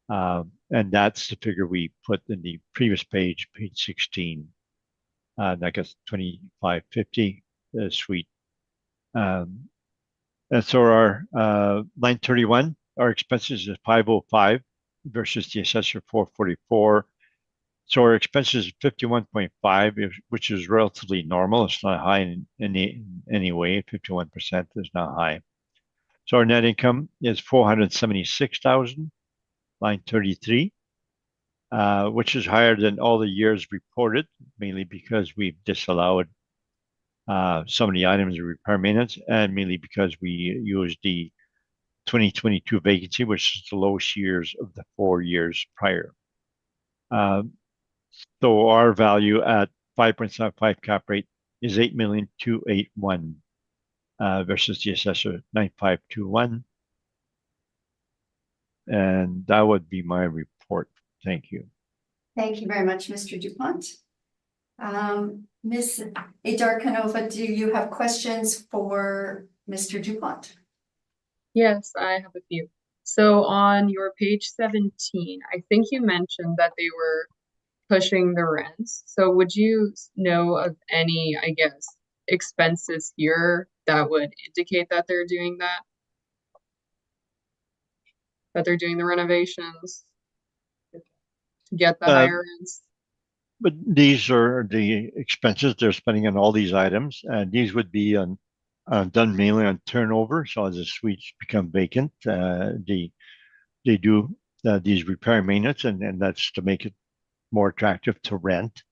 And that's the figure we put in the previous page 16. That gets 2550 suite. And so our line 31, our expenses is 505 versus the assessor 444. So our expenses is 51.5, which is relatively normal. It's not high in any way. 51% is not high. So our net income is 476,000, line 33, which is higher than all the years reported, mainly because we've disallowed some of the items of repair maintenance, and mainly because we used the 2022 vacancy, which is the lowest years of the 4 years prior. So our value at 5.75 cap rate is 8,281,000 versus the assessor 9,521. And that would be my report. Thank you. Thank you very much, Mr. Dupont. Ms. Adarkanova, do you have questions for Mr. Dupont? Yes, I have a few. So on your page 17, I think you mentioned that they were pushing the rents. So would you know of any, I guess, expenses here that would indicate that they're doing that? That they're doing the renovations to get the higher rents? But these are the expenses they're spending on all these items, and these would be done mainly on turnover. So as the suites become vacant, they do these repair maintenance, and that's to make it more attractive to rent.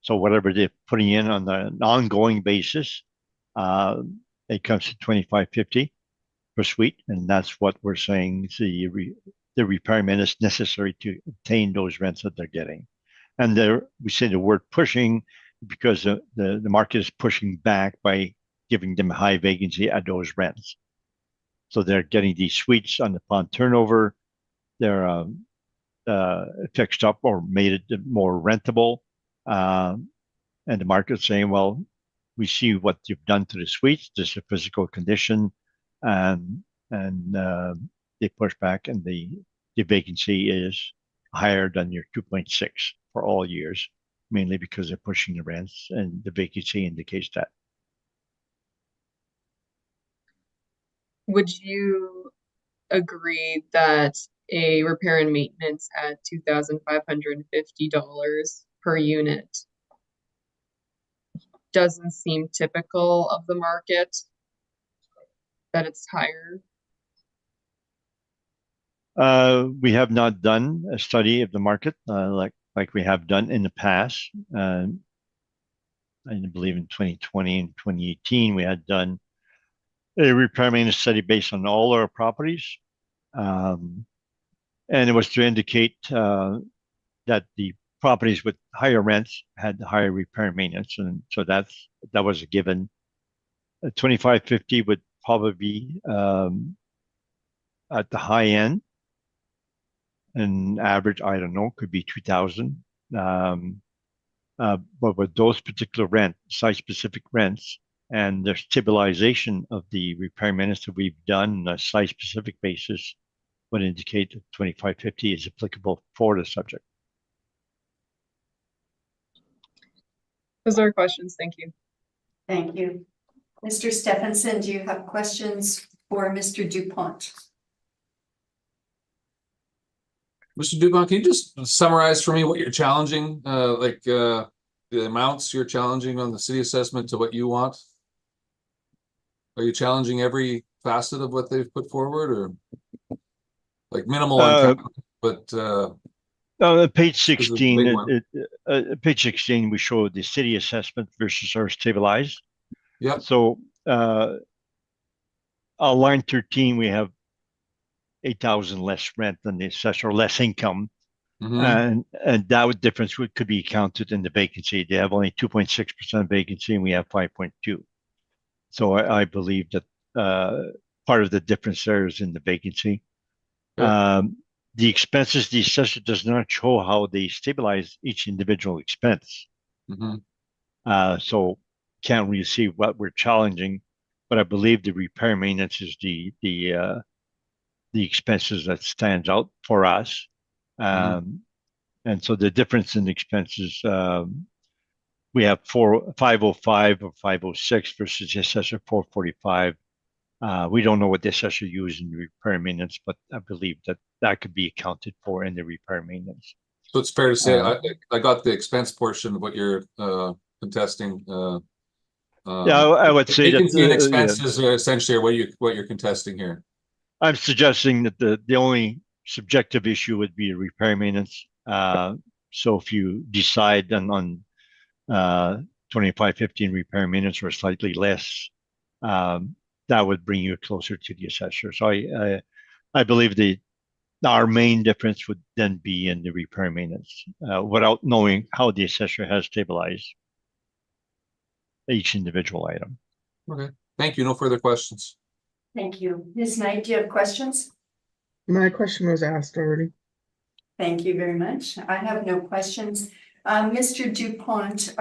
So whatever they're putting in on an ongoing basis, it comes to 2550 per suite, and that's what we're saying the repair maintenance necessary to obtain those rents that they're getting. And there, we say the word pushing because the market is pushing back by giving them high vacancy at those rents. So they're getting these suites upon turnover. They're fixed up or made it more rentable. And the market's saying, well, we see what you've done to the suites. This is a physical condition. And they push back, and the vacancy is higher than your 2.6. for all years, mainly because they're pushing the rents and the vacancy indicates that. Would you agree that a repair and maintenance at $2,550 per unit doesn't seem typical of the market? That it's higher? We have not done a study of the market like we have done in the past. I believe in 2020 and 2018 we had done a repair maintenance study based on all our properties, and it was to indicate that the properties with higher rents had higher repair maintenance, and so that was a given. 2550 would probably be at the high end. An average, I don't know, could be 2,000. But with those particular site-specific rents and the stabilization of the repair maintenance that we've done on a site-specific basis would indicate that 2550 is applicable for the subject. Those are our questions. Thank you. Thank you. Mr. Stephenson, do you have questions for Mr. Dupont? Mr. Dupont, can you just summarize for me what you're challenging, the amounts you're challenging on the city assessment to what you want? Are you challenging every facet of what they've put forward, or like minimal on capital, but Page this is a big 16, one. page 16, we show the city assessment versus our stabilized. Yep. So line 13, we have 8,000 less rent than the assessor, less income. Mhm. And that difference could be counted in the vacancy. They have only 2.6% vacancy and we have 5.2. So I believe that part of the difference there is in the vacancy. Yeah. The expenses, the assessor does not show how they stabilize each individual expense. Mhm. So can't really see what we're challenging, but I believe the repair maintenance is the expenses that stands out for us. And so the difference in expenses, we have 505 or 506 versus the assessor 445. We don't know what the assessor used in the repair maintenance, but I believe that could be accounted for in the repair maintenance. So it's fair to say I got the expense portion of what you're contesting. Yeah, I would say that vacancy and expenses are essentially what you're contesting here. I'm suggesting that the only subjective issue would be repair maintenance. So if you decide on 2515 repair maintenance or slightly less, that would bring you closer to the assessor. So I believe our main difference would then be in the repair maintenance, without knowing how the assessor has stabilized each individual item. Okay, thank you. No further questions. Thank you. Ms. Knight, do you have questions? My question was asked already. Thank you very much. I have no questions. Mr. Dupont,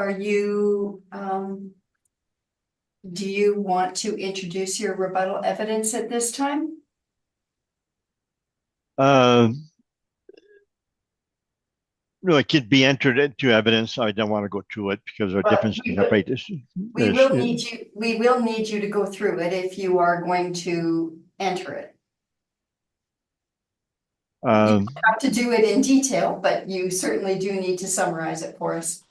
do you want to introduce your rebuttal evidence at this time? No, it could be entered into evidence. I don't want to go through it because our difference in We will need you to go through it if you are going to enter it. You don't have to do it in detail, but you certainly do need to summarize it for us.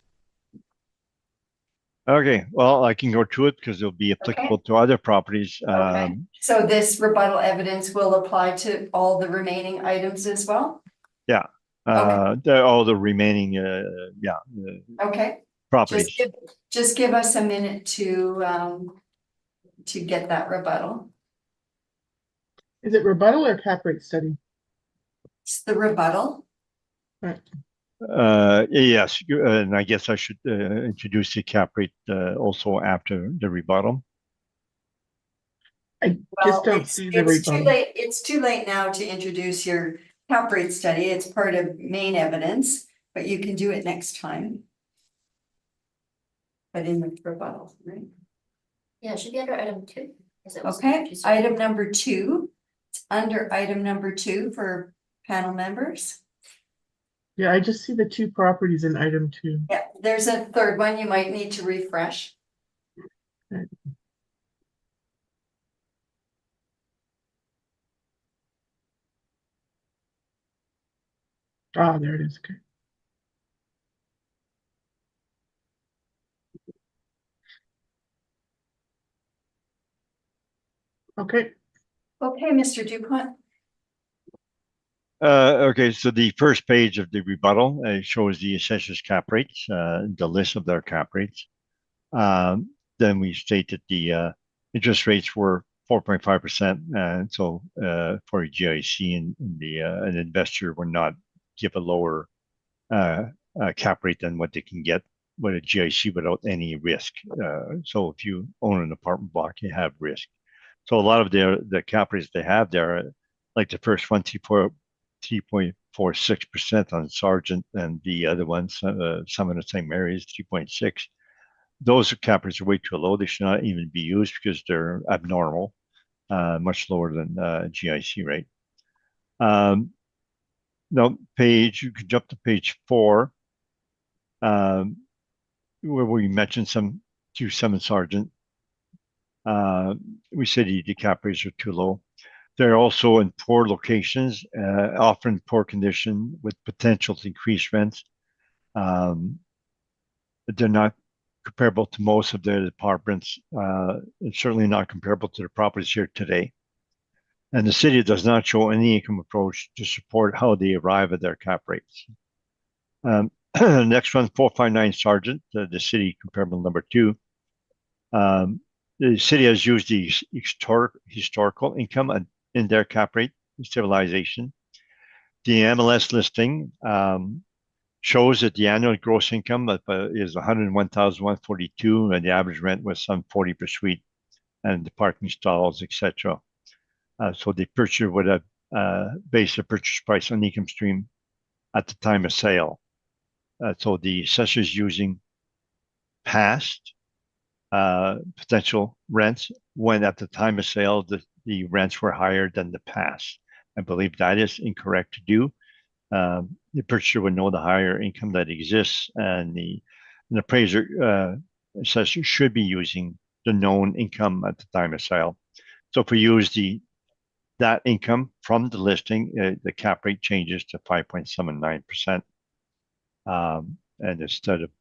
Okay, well, I can go through it because it'll be applicable to other properties. Okay. So this rebuttal evidence will apply to all the remaining items as well? Yeah. All the remaining, Okay. properties. Just give us a minute to get that rebuttal. Is it rebuttal or cap rate study? It's the rebuttal. Yes, and I guess I should introduce the cap rate also after the rebuttal. I just don't see the rebuttal. It's too late now to introduce your cap rate study. It's part of main evidence, but you can do it next time. But in the rebuttal, right? Yeah, it should be under item 2. Okay, item number 2. It's under item number 2 for panel members. Yeah, I just see the two properties in item 2. Yeah, there's a third one you might need to refresh. Ah, there it is. Okay. Okay. Okay, Mr. Dupont. Okay, so the first page of the rebuttal shows the assessor's cap rates, the list of their cap rates. Then we state that the interest rates were 4.5%, and so for a GIC and an investor would not give a lower cap rate than what they can get with a GIC without any risk. So if you own an apartment block, you have risk. So a lot of the cap rates they have there, like the first one, 3.46% on Sargent, and the other ones, some of the St. Mary's, 3.6. Those cap rates are way too low. They should not even be used because they're abnormal, much lower than GIC rate. Now, you could jump to page 4, where we mentioned some Q7 Sargent. We said the cap rates are too low. They're also in poor locations, often poor condition with potential to increase rents. They're not comparable to most of their apartments, and certainly not comparable to the properties here today. And the city does not show any income approach to support how they arrive at their cap rates. Next one, 459 Sargent, the city comparable number 2. The city has used the historical income in their cap rate stabilization. The MLS listing shows that the annual gross income is 101,142, and the average rent was some 40 per suite, and the parking stalls, etc. So the purchaser would have based the purchase price on income stream at the time of sale. So the assessor is using past potential rents when at the time of sale the rents were higher than the past. I believe that is incorrect to do. The purchaser would know the higher income that exists, and the appraiser assessor should be using the known income at the time of sale. So if we use that income from the listing, the cap rate changes to 5.79%. And instead of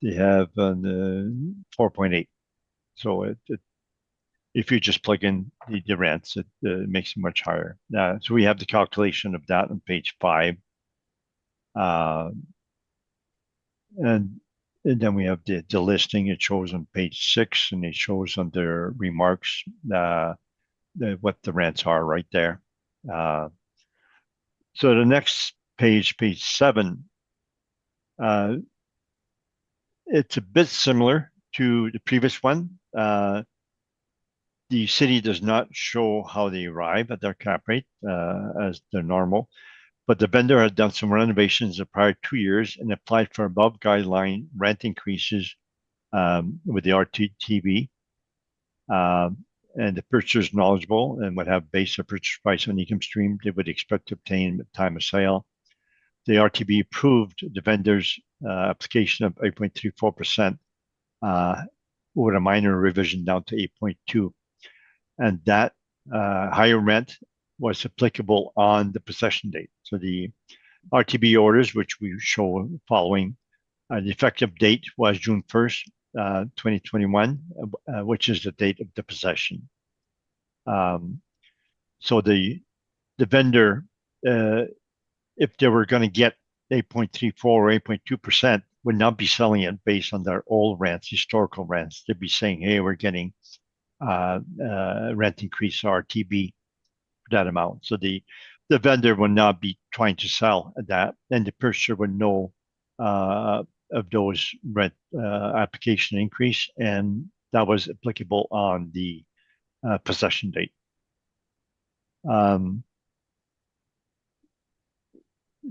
they have 4.8. So if you just plug in the rents, it makes it much higher. So we have the calculation of that on page 5. And then we have the listing. It shows on page 6, and it shows under remarks what the rents are right there. So the next page 7, it's a bit similar to the previous one. The city does not show how they arrive at their cap rate as they're normal, but the vendor had done some renovations the prior 2 years and applied for above guideline rent increases with the RTB. And the purchaser is knowledgeable and would have based their purchase price on income stream they would expect to obtain at the time of sale. The RTB approved the vendor's application of 8.34% with a minor revision down to 8.2%. And that higher rent was applicable on the possession date. So the RTB orders, which we show following, the effective date was June 1st, 2021, which is the date of the possession. So the vendor, if they were going to get 8.34 or 8.2%, would not be selling it based on their old rents, historical rents. They'd be saying, hey, we're getting rent increase RTB for that amount. So the vendor would not be trying to sell at that, and the purchaser would know of those rent application increase, and that was applicable on the possession date.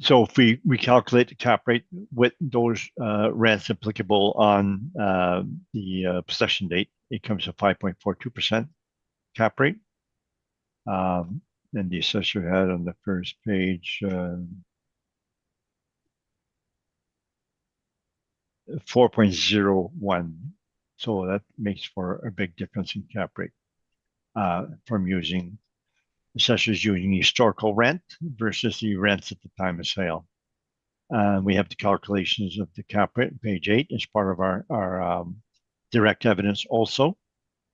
So if we calculate the cap rate with those rents applicable on the possession date, it comes to 5.42% cap rate. And the assessor had on the first page 4.01. So that makes for a big difference in cap rate from using assessors using historical rent versus the rents at the time of sale. We have the calculations of the cap rate on page 8 as part of our direct evidence also.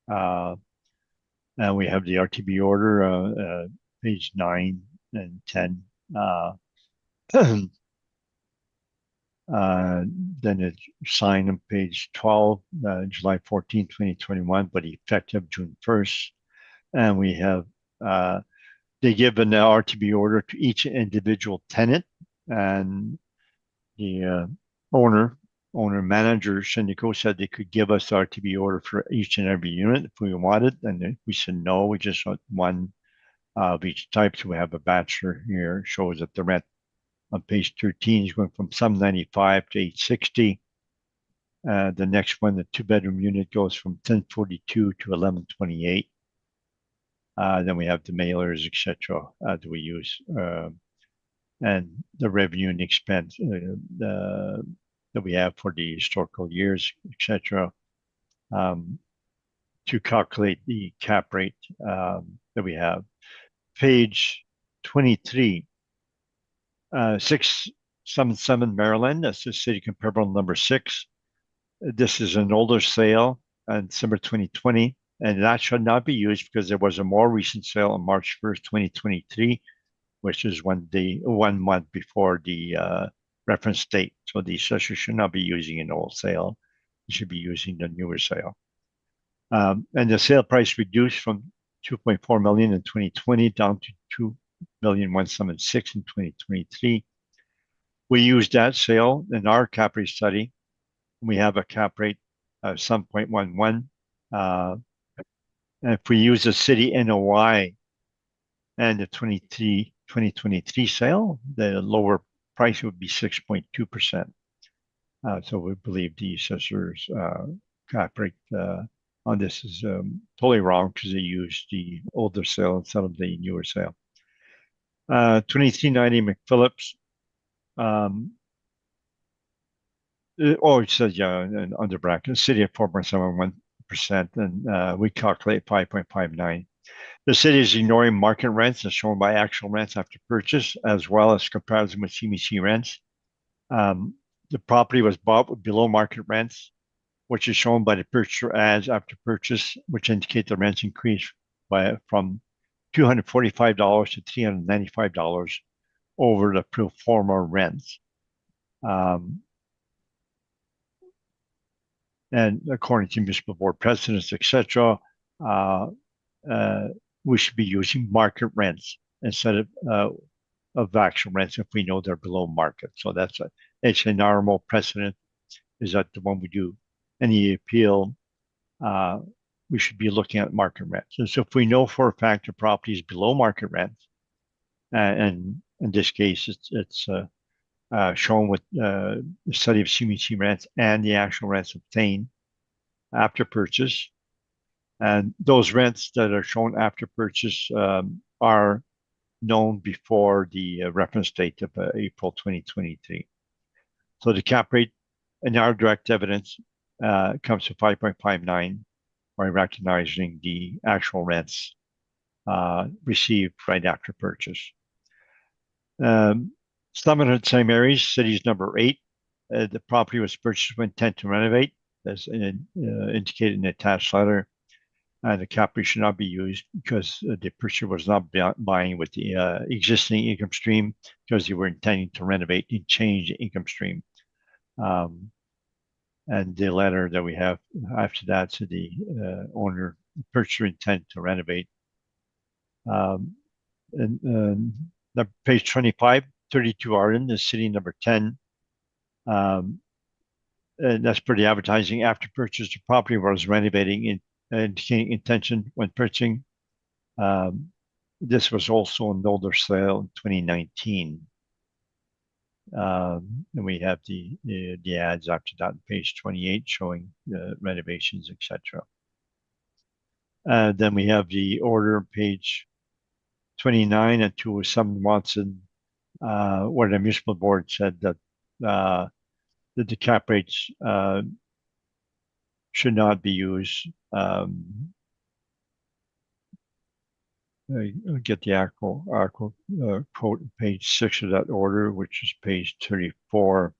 And we have the RTB order, page 9 and 10. Then it's signed on page 12, July 14, 2021, but effective June 1st. And we have, they give an RTB order to each individual tenant, and the owner manager Syndico said they could give us the RTB order for each and every unit if we wanted, and we said no, we just want one of each type. So we have a bachelor here, shows that the rent on page 13 is going from $795 to $860. The next one, the 2-bedroom unit, goes from $1042 to $1128. Then we have the mailers, etc. That we use, and the revenue and expense that we have for the historical years, etc. To calculate the cap rate that we have. Page 23, 677 Maryland, that's the city comparable number 6. This is an older sale on December 2020, and that should not be used because there was a more recent sale on March 1st, 2023, which is 1 month before the reference date. So the assessor should not be using an old sale. You should be using the newer sale. And the sale price reduced from 2.4 million in 2020 down to 2,176,000 in 2023. We used that sale in our cap rate study. We have a cap rate of 7.11. And if we use the city NOI and the 2023 sale, the lower price would be 6.2%. So we believe the assessor's cap rate on this is totally wrong because they used the older sale instead of the newer sale. 2390 McPhillips. It says, yeah, under bracket, city at 4.71%, and we calculate 5.59. The city is ignoring market rents as shown by actual rents after purchase, as well as comparison with CMHC rents. The property was bought with below market rents, which is shown by the purchaser ads after purchase, which indicate the rents increased from $245 to $395 over the pro forma rents. And according to municipal board precedents, etc., we should be using market rents instead of actual rents if we know they're below market. So it's a normal precedent, is that the one we do any appeal, we should be looking at market rents. And so if we know for a fact the property is below market rents, and in this case, it's shown with the study of CMHC rents and the actual rents obtained after purchase. And those rents that are shown after purchase are known before the reference date of April 2023. So the cap rate in our direct evidence comes to 5.59 by recognizing the actual rents received right after purchase. 700 St. Mary's, city's number 8. The property was purchased with intent to renovate, as indicated in the attached letter. The cap rate should not be used because the purchaser was not buying with the existing income stream because they were intending to renovate and change the income stream. And the letter that we have after that to the owner, purchaser intent to renovate. Page 25, 32 Arden, the city number 10. And that's for the advertising. After purchase, the property was renovating in indicating intention when purchasing. This was also an older sale in 2019. And we have the ads after that on page 28 showing the renovations, etc. Then we have the order on page 29 and 207 Watson, where the municipal board said that that the cap rates, should not be used. I'll get the actual quote, page 6 of that order, which is page 34.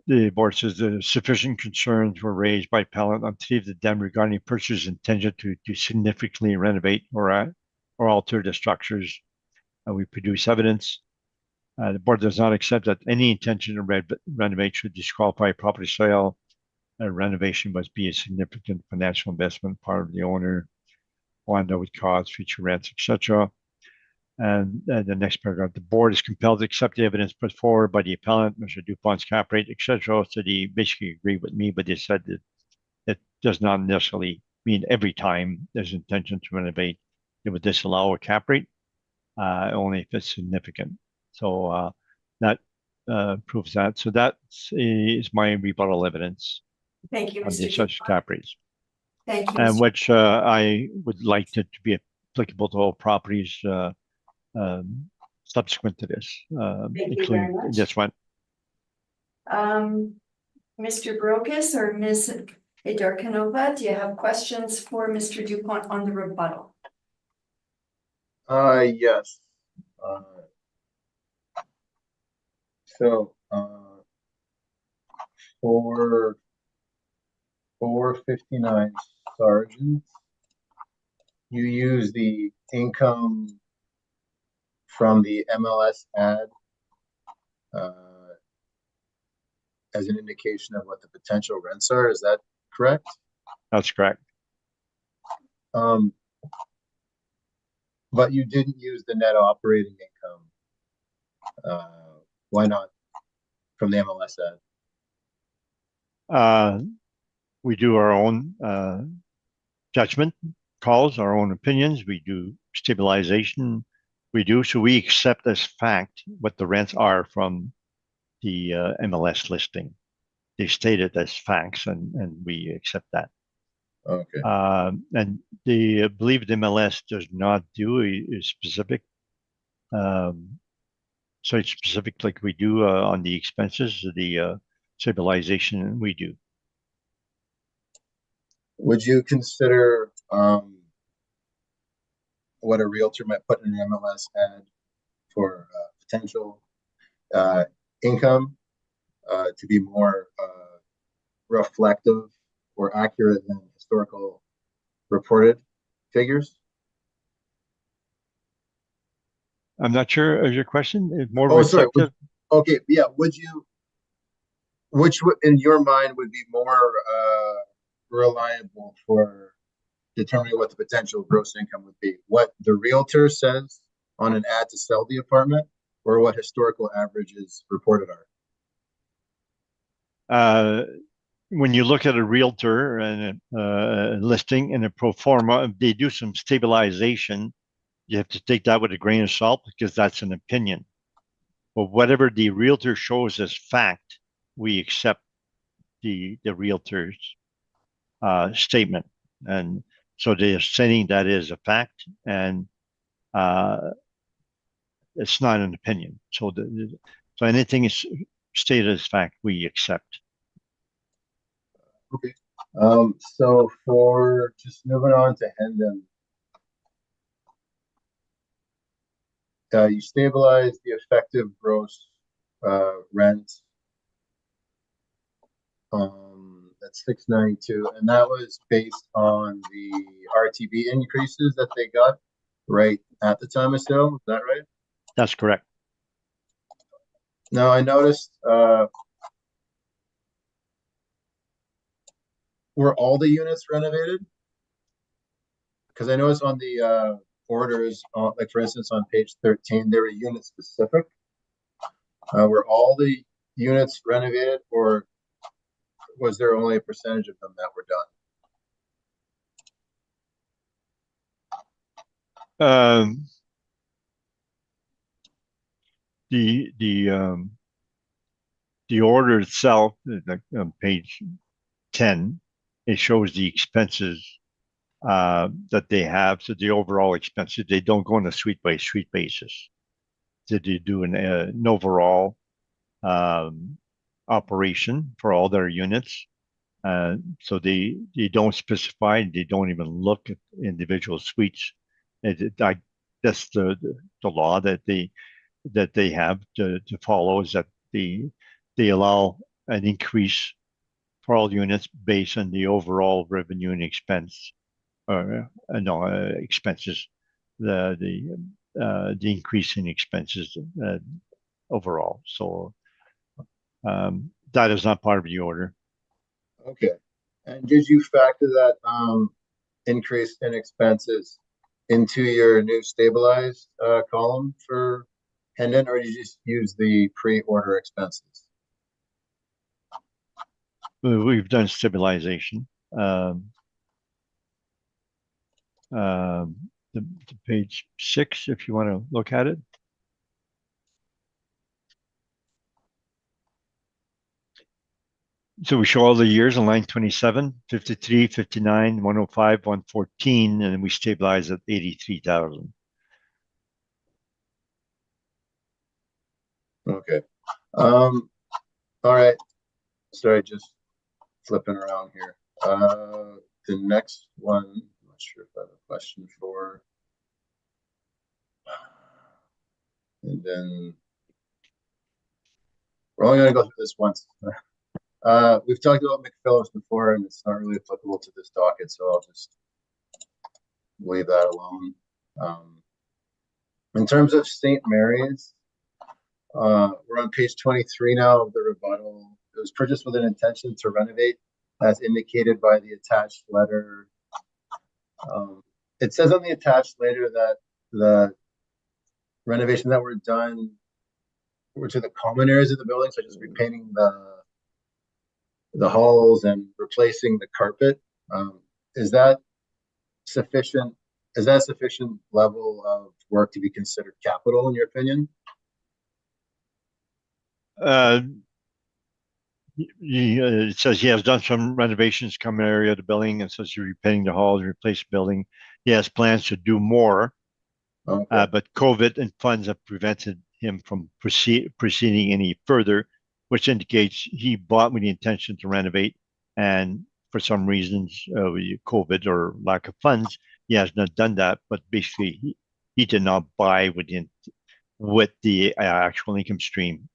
The board says the sufficient concerns were raised by appellant on three of the them regarding purchase intended to significantly renovate or alter the structures. We produce evidence. The board does not accept that any intention to renovate should disqualify property sale. Renovation must be a significant financial investment part of the owner, one that would cause future rents, etc. And the next paragraph, the board is compelled to accept the evidence put forward by the appellant, Mr. Dupont's cap rate, etc. So they basically agree with me, but they said that it does not necessarily mean every time there's intention to renovate, it would disallow a cap rate, only if it's significant. So that proves that. So that is my rebuttal evidence Thank you, on the Mr. assessed Dupont. cap rates, Thank you, and Mr. which I would like to be applicable to all properties subsequent to this, Thank you very including much. this one. Mr. Brokus or Ms. Edarkanova, do you have questions for Mr. Dupont on the rebuttal? Yes. So, for 459 Sergeant, you use the income from the MLS ad as an indication of what the potential rents are. Is that correct? That's correct. But you didn't use the net operating income. Why not from the MLS ad? We do our own judgment calls, our own opinions. We do stabilization. So we accept as fact what the rents are from the MLS listing. They state it as facts, and we accept that. Okay. And I believe the MLS does not do a specific site specific like we do on the expenses, the stabilization we do. Would you consider what a realtor might put in an MLS ad for potential income to be more reflective or accurate than historical reported figures? I'm not sure of your question. It's more sorry. reflective. Okay, yeah. Which in your mind would be more reliable for determining what the potential gross income would be? What the realtor says on an ad to sell the apartment, or what historical averages reported are? When you look at a realtor and a listing and a pro forma, if they do some stabilization, you have to take that with a grain of salt because that's an opinion. But whatever the realtor shows as fact, we accept the realtor's statement. And so they're saying that is a fact, and it's not an opinion. So so anything is stated as fact, we accept. Okay. So for just moving on to Hendon, you stabilize the effective gross rent. That's 692, and that was based on the RTB increases that they got right at the time of sale. Is that right? That's correct. Now I noticed were all the units renovated? Because I noticed on the orders, like for instance on page 13, they were unit specific. Were all the units renovated, or was there only a percentage of them that were done? The order itself, like on page 10, it shows the expenses that they have. So the overall expenses, they don't go on a suite by suite basis. So they do an overall operation for all their units. So they don't specify, they don't even look at individual suites. That's the law that they have to follow, is that they allow an increase for all units based on the overall revenue and expense, or expenses, the increase in expenses overall. So that is not part of the order. Okay. And did you factor that increase in expenses into your new stabilized column for Hendon, or did you just use the pre-order expenses? We've done stabilization. The page 6, if you want to look at it. So we show all the years on line 27, 53, 59, 105, 114, and then we stabilize at 83,000. Okay. All right. Sorry, just flipping around here. The next one, I'm not sure if I have a question for. And then we're only going to go through this once. We've talked about McPhillips before, and it's not really applicable to this docket, so I'll just leave that alone. In terms of St. Mary's, we're on page 23 now of the rebuttal. It was purchased with an intention to renovate, as indicated by the attached letter. It says on the attached letter that the renovations that were done were to the common areas of the building, such as repainting the halls and replacing the carpet. Is that sufficient? Is that a sufficient level of work to be considered capital, in your opinion? It says he has done some renovations common area of the building, and says you're repainting the halls, replace the building. He has plans to do more, Okay. but COVID and funds have prevented him from proceeding any further, which indicates he bought with the intention to renovate, and for some reasons, COVID or lack of funds, he has not done that. But basically, he did not buy with the actual income stream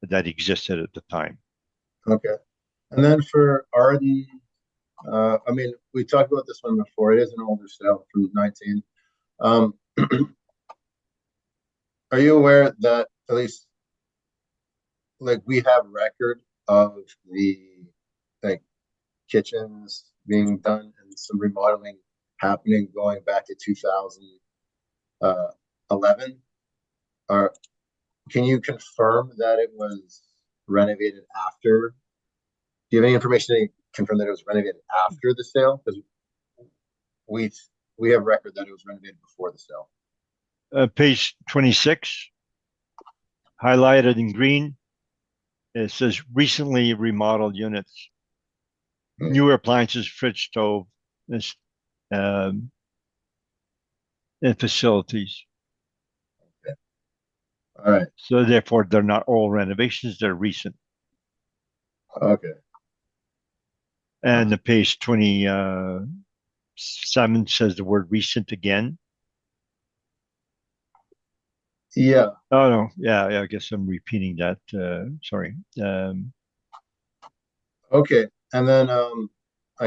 that existed at the time. Okay. And then for Arden, I mean, we talked about this one before. It is an older sale from 19. Are you aware that at least, like, we have record of the like kitchens being done and some remodeling happening going back to 2011? Or can you confirm that it was renovated after? Do you have any information to confirm that it was renovated after the sale? Because we have record that it was renovated before the sale. Page 26, highlighted in green, it says recently remodeled units, newer appliances, fridge, stove, and facilities. Okay. All right. So therefore, they're not all renovations, they're recent. Okay. And the page 27 says the word recent again. Yeah. Oh, no. Yeah, I guess I'm repeating that. Sorry. Okay. And then I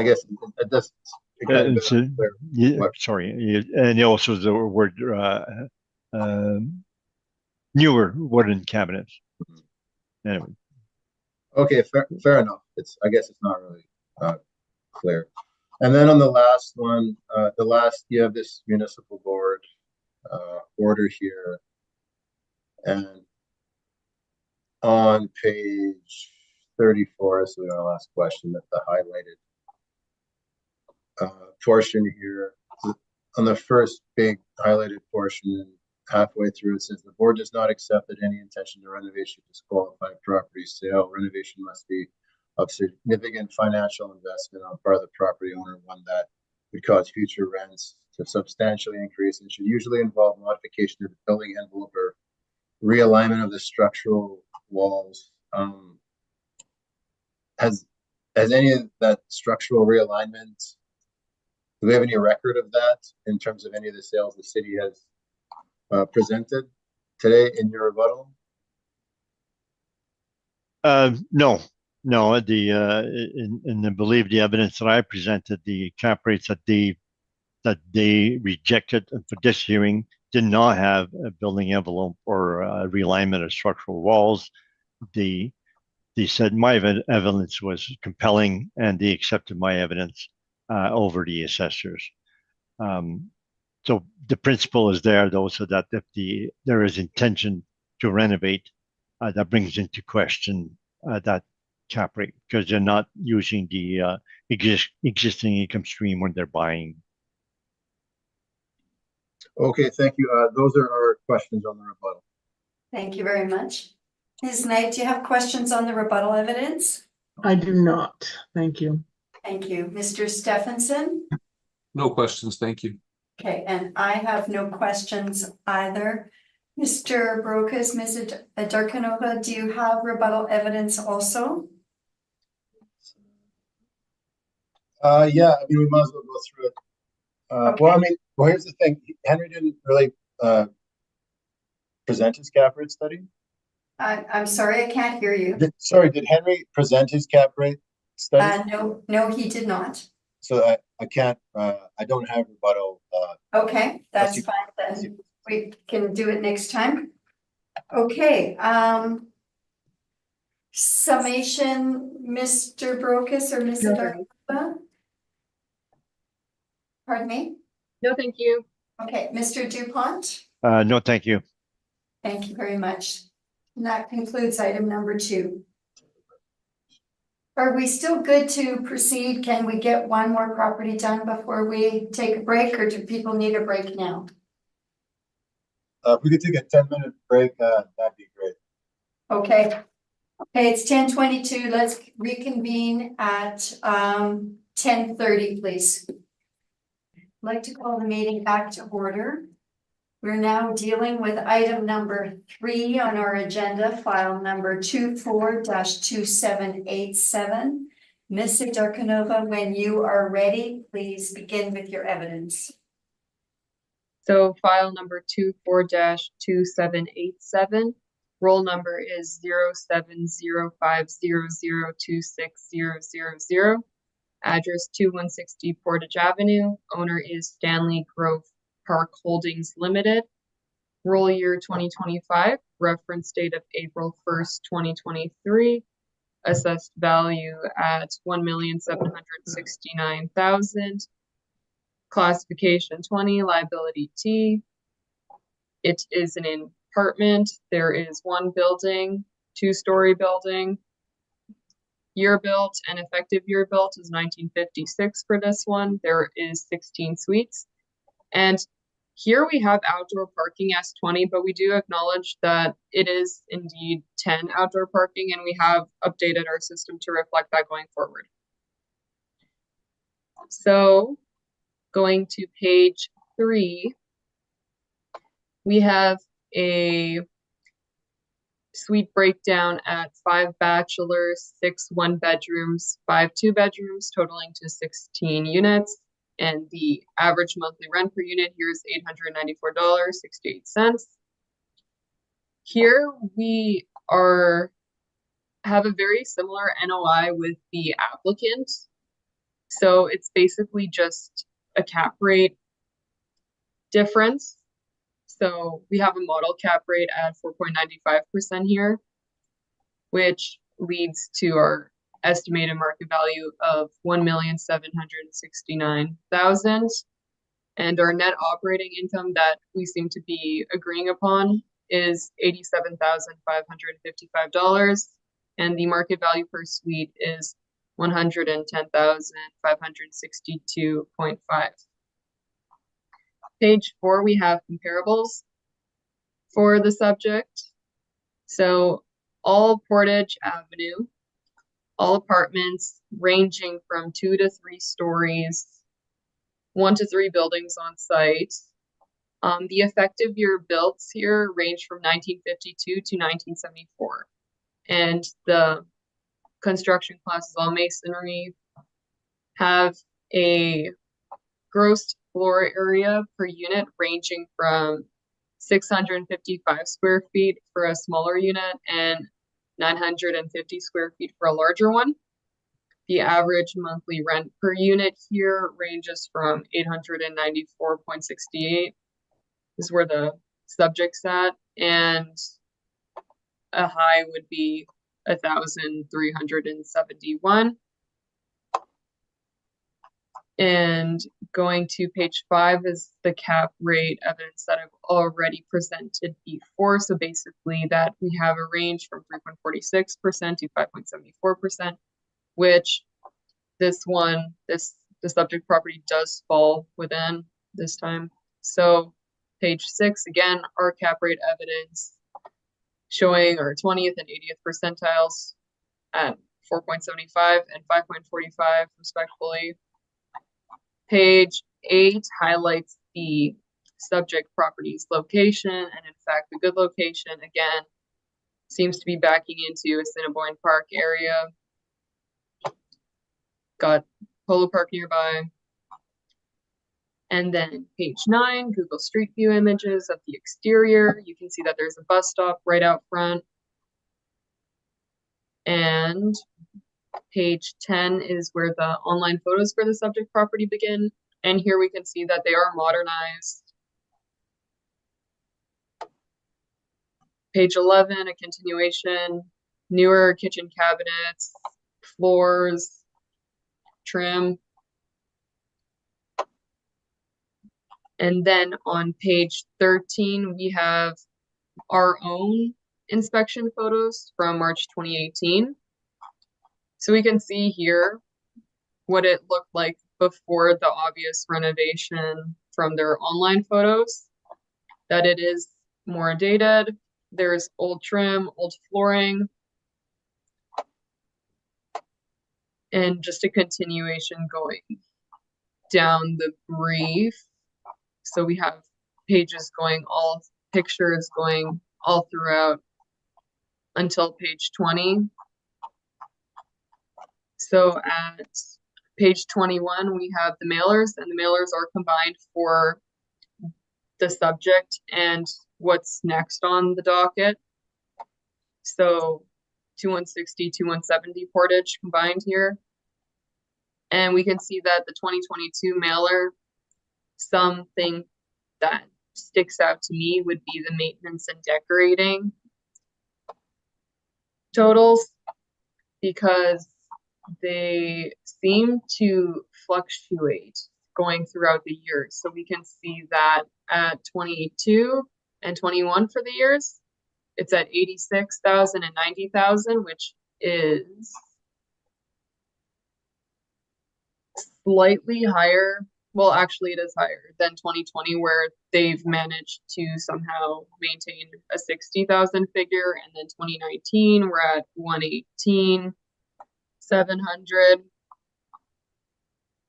guess it does. It kind of sorry. And also the word newer wooden cabinets. Anyway. Okay, fair enough. I guess it's not really clear. And then on the last one, you have this municipal board order here, and on page 34, so our last question, that the highlighted portion here, on the first big highlighted portion, halfway through, it says the board does not accept that any intention to renovation disqualify property sale. Renovation must be of significant financial investment on part of the property owner, one that would cause future rents to substantially increase, and should usually involve modification of the building envelope or realignment of the structural walls Has any of that structural realignment, do we have any record of that in terms of any of the sales the city has presented today in your rebuttal? No, no, I believe the evidence that I presented, the cap rates that they rejected for this hearing did not have a building envelope or realignment of structural walls. They said my evidence was compelling, and they accepted my evidence over the assessors. So the principle is there, though, so that if there is intention to renovate, that brings into question that cap rate, because they're not using the existing income stream when they're buying. Okay, thank you. Those are our questions on the rebuttal. Thank you very much. Ms. Knight, do you have questions on the rebuttal evidence? I do not. Thank you. Thank you. Mr. Stephenson? No questions, thank you. Okay, and I have no questions either. Mr. Brokus, Ms. Darkanova, do you have rebuttal evidence also? Yeah, I mean, we might as well go through it. Well, I mean, well, here's the thing. Henry didn't really present his cap rate study. I'm sorry, I can't hear you. Did Henry present his cap rate study? No, he did not. So I can't, I don't have rebuttal. Okay, that's you- fine then. We can do it next time. Okay, summation, Mr. Brokus or Ms. No, Darkanova? Pardon me? No, thank you. Okay, Mr. Dupont? No, thank you. Thank you very much. And that concludes item number 2. Are we still good to proceed? Can we get one more property done before we take a break, or do people need a break now? If we could take a 10-minute break, that'd be great. Okay. Okay, it's 10:22. Let's reconvene at 10:30, please. I'd like to call the meeting back to order. We're now dealing with item number 3 on our agenda, file number 24-2787. Ms. Darkanova, when you are ready, please begin with your evidence. So file number 24-2787. Roll number is 070500260000. Address 2160 Portage Avenue. Owner is Stanley Grove Park Holdings Limited. Roll year 2025. Reference date of April 1st, 2023. Assessed value at $1,769,000. Classification 20, liability T. It is an apartment. There is 1 building, 2-story building. Year built and effective year built is 1956 for this one. There is 16 suites. And here we have outdoor parking as 20, but we do acknowledge that it is indeed 10 outdoor parking, and we have updated our system to reflect that going forward. So going to page 3, we have a suite breakdown at 5 bachelors, 6 1-bedrooms, 5 2-bedrooms, totaling to 16 units. And the average monthly rent per unit here is $894.68. Here we have a very similar NOI with the applicant. So it's basically just a cap rate difference. So we have a model cap rate at 4.95% here, which leads to our estimated market value of $1,769,000. And our net operating income that we seem to be agreeing upon is $87,555. And the market value per suite is $110,562.5. Page 4, we have comparables for the subject. So all Portage Avenue, all apartments ranging from 2 to 3 stories, 1 to 3 buildings on site. The effective year built here range from 1952 to 1974. and the construction classes all masonry have a gross floor area per unit ranging from 655 square feet for a smaller unit and 950 square feet for a larger one. The average monthly rent per unit here ranges from 894.68 is where the subject's at, and a high would be 1,371. And going to page 5 is the cap rate evidence that I've already presented before. So basically that we have a range from 3.46% to 5.74%, which this one, the subject property does fall within this time. So page 6, again, our cap rate evidence showing our 20th and 80th percentiles at 4.75 and 5.45 respectively. Page 8 highlights the subject property's location, and in fact, the good location, again, seems to be backing into Assiniboine Park area. Got Polo Park nearby. And then page 9, Google Street View images of the exterior. You can see that there's a bus stop right out front. And page 10 is where the online photos for the subject property begin. And here we can see that they are modernized. Page 11, a continuation, newer kitchen cabinets, floors, trim. And then on page 13, we have our own inspection photos from March 2018. So we can see here what it looked like before the obvious renovation from their online photos, that it is more dated. There's old trim, old flooring, and just a continuation going down the brief. So we have pages going all, pictures going all throughout until page 20. So at page 21, we have the mailers, and the mailers are combined for the subject and what's next on the docket. So 2160, 2170 portage combined here. And we can see that the 2022 mailer, something that sticks out to me would be the maintenance and decorating totals, because they seem to fluctuate going throughout the years. So we can see that at 22 and 21 for the years, it's at 86,000 and 90,000, which is slightly higher. Well, actually it is higher than 2020, where they've managed to somehow maintain a 60,000 figure. And then 2019, we're at 118,700.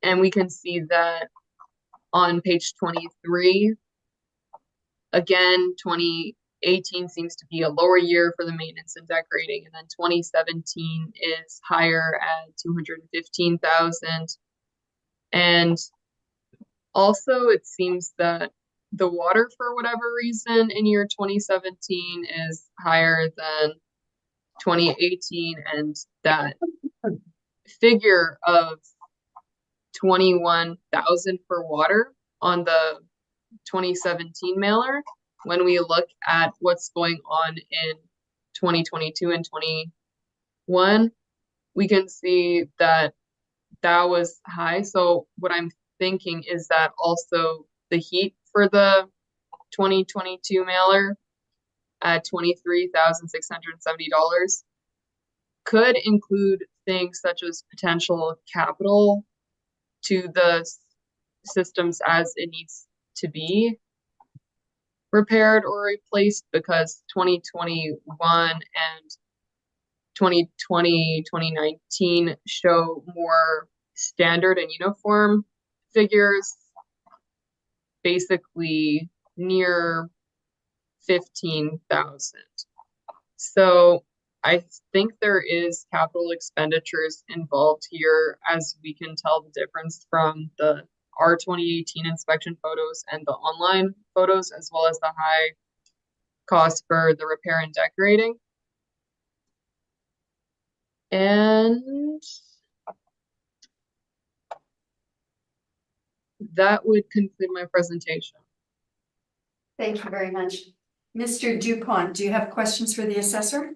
And we can see that on page 23, again, 2018 seems to be a lower year for the maintenance and decorating. And then 2017 is higher at 215,000. And also, it seems that the water, for whatever reason, in year 2017 is higher than 2018, and that figure of 21,000 for water on the 2017 mailer, when we look at what's going on in 2022 and 21, we can see that that was high. So what I'm thinking is that also the heat for the 2022 mailer at $23,670 could include things such as potential capital to the systems as it needs to be repaired or replaced, because 2021 and 2020, 2019 show more standard and uniform figures, basically near 15,000. So I think there is capital expenditures involved here, as we can tell the difference from the our 2018 inspection photos and the online photos, as well as the high cost for the repair and decorating. And that would conclude my presentation. Thank you very much. Mr. Dupont, do you have questions for the assessor?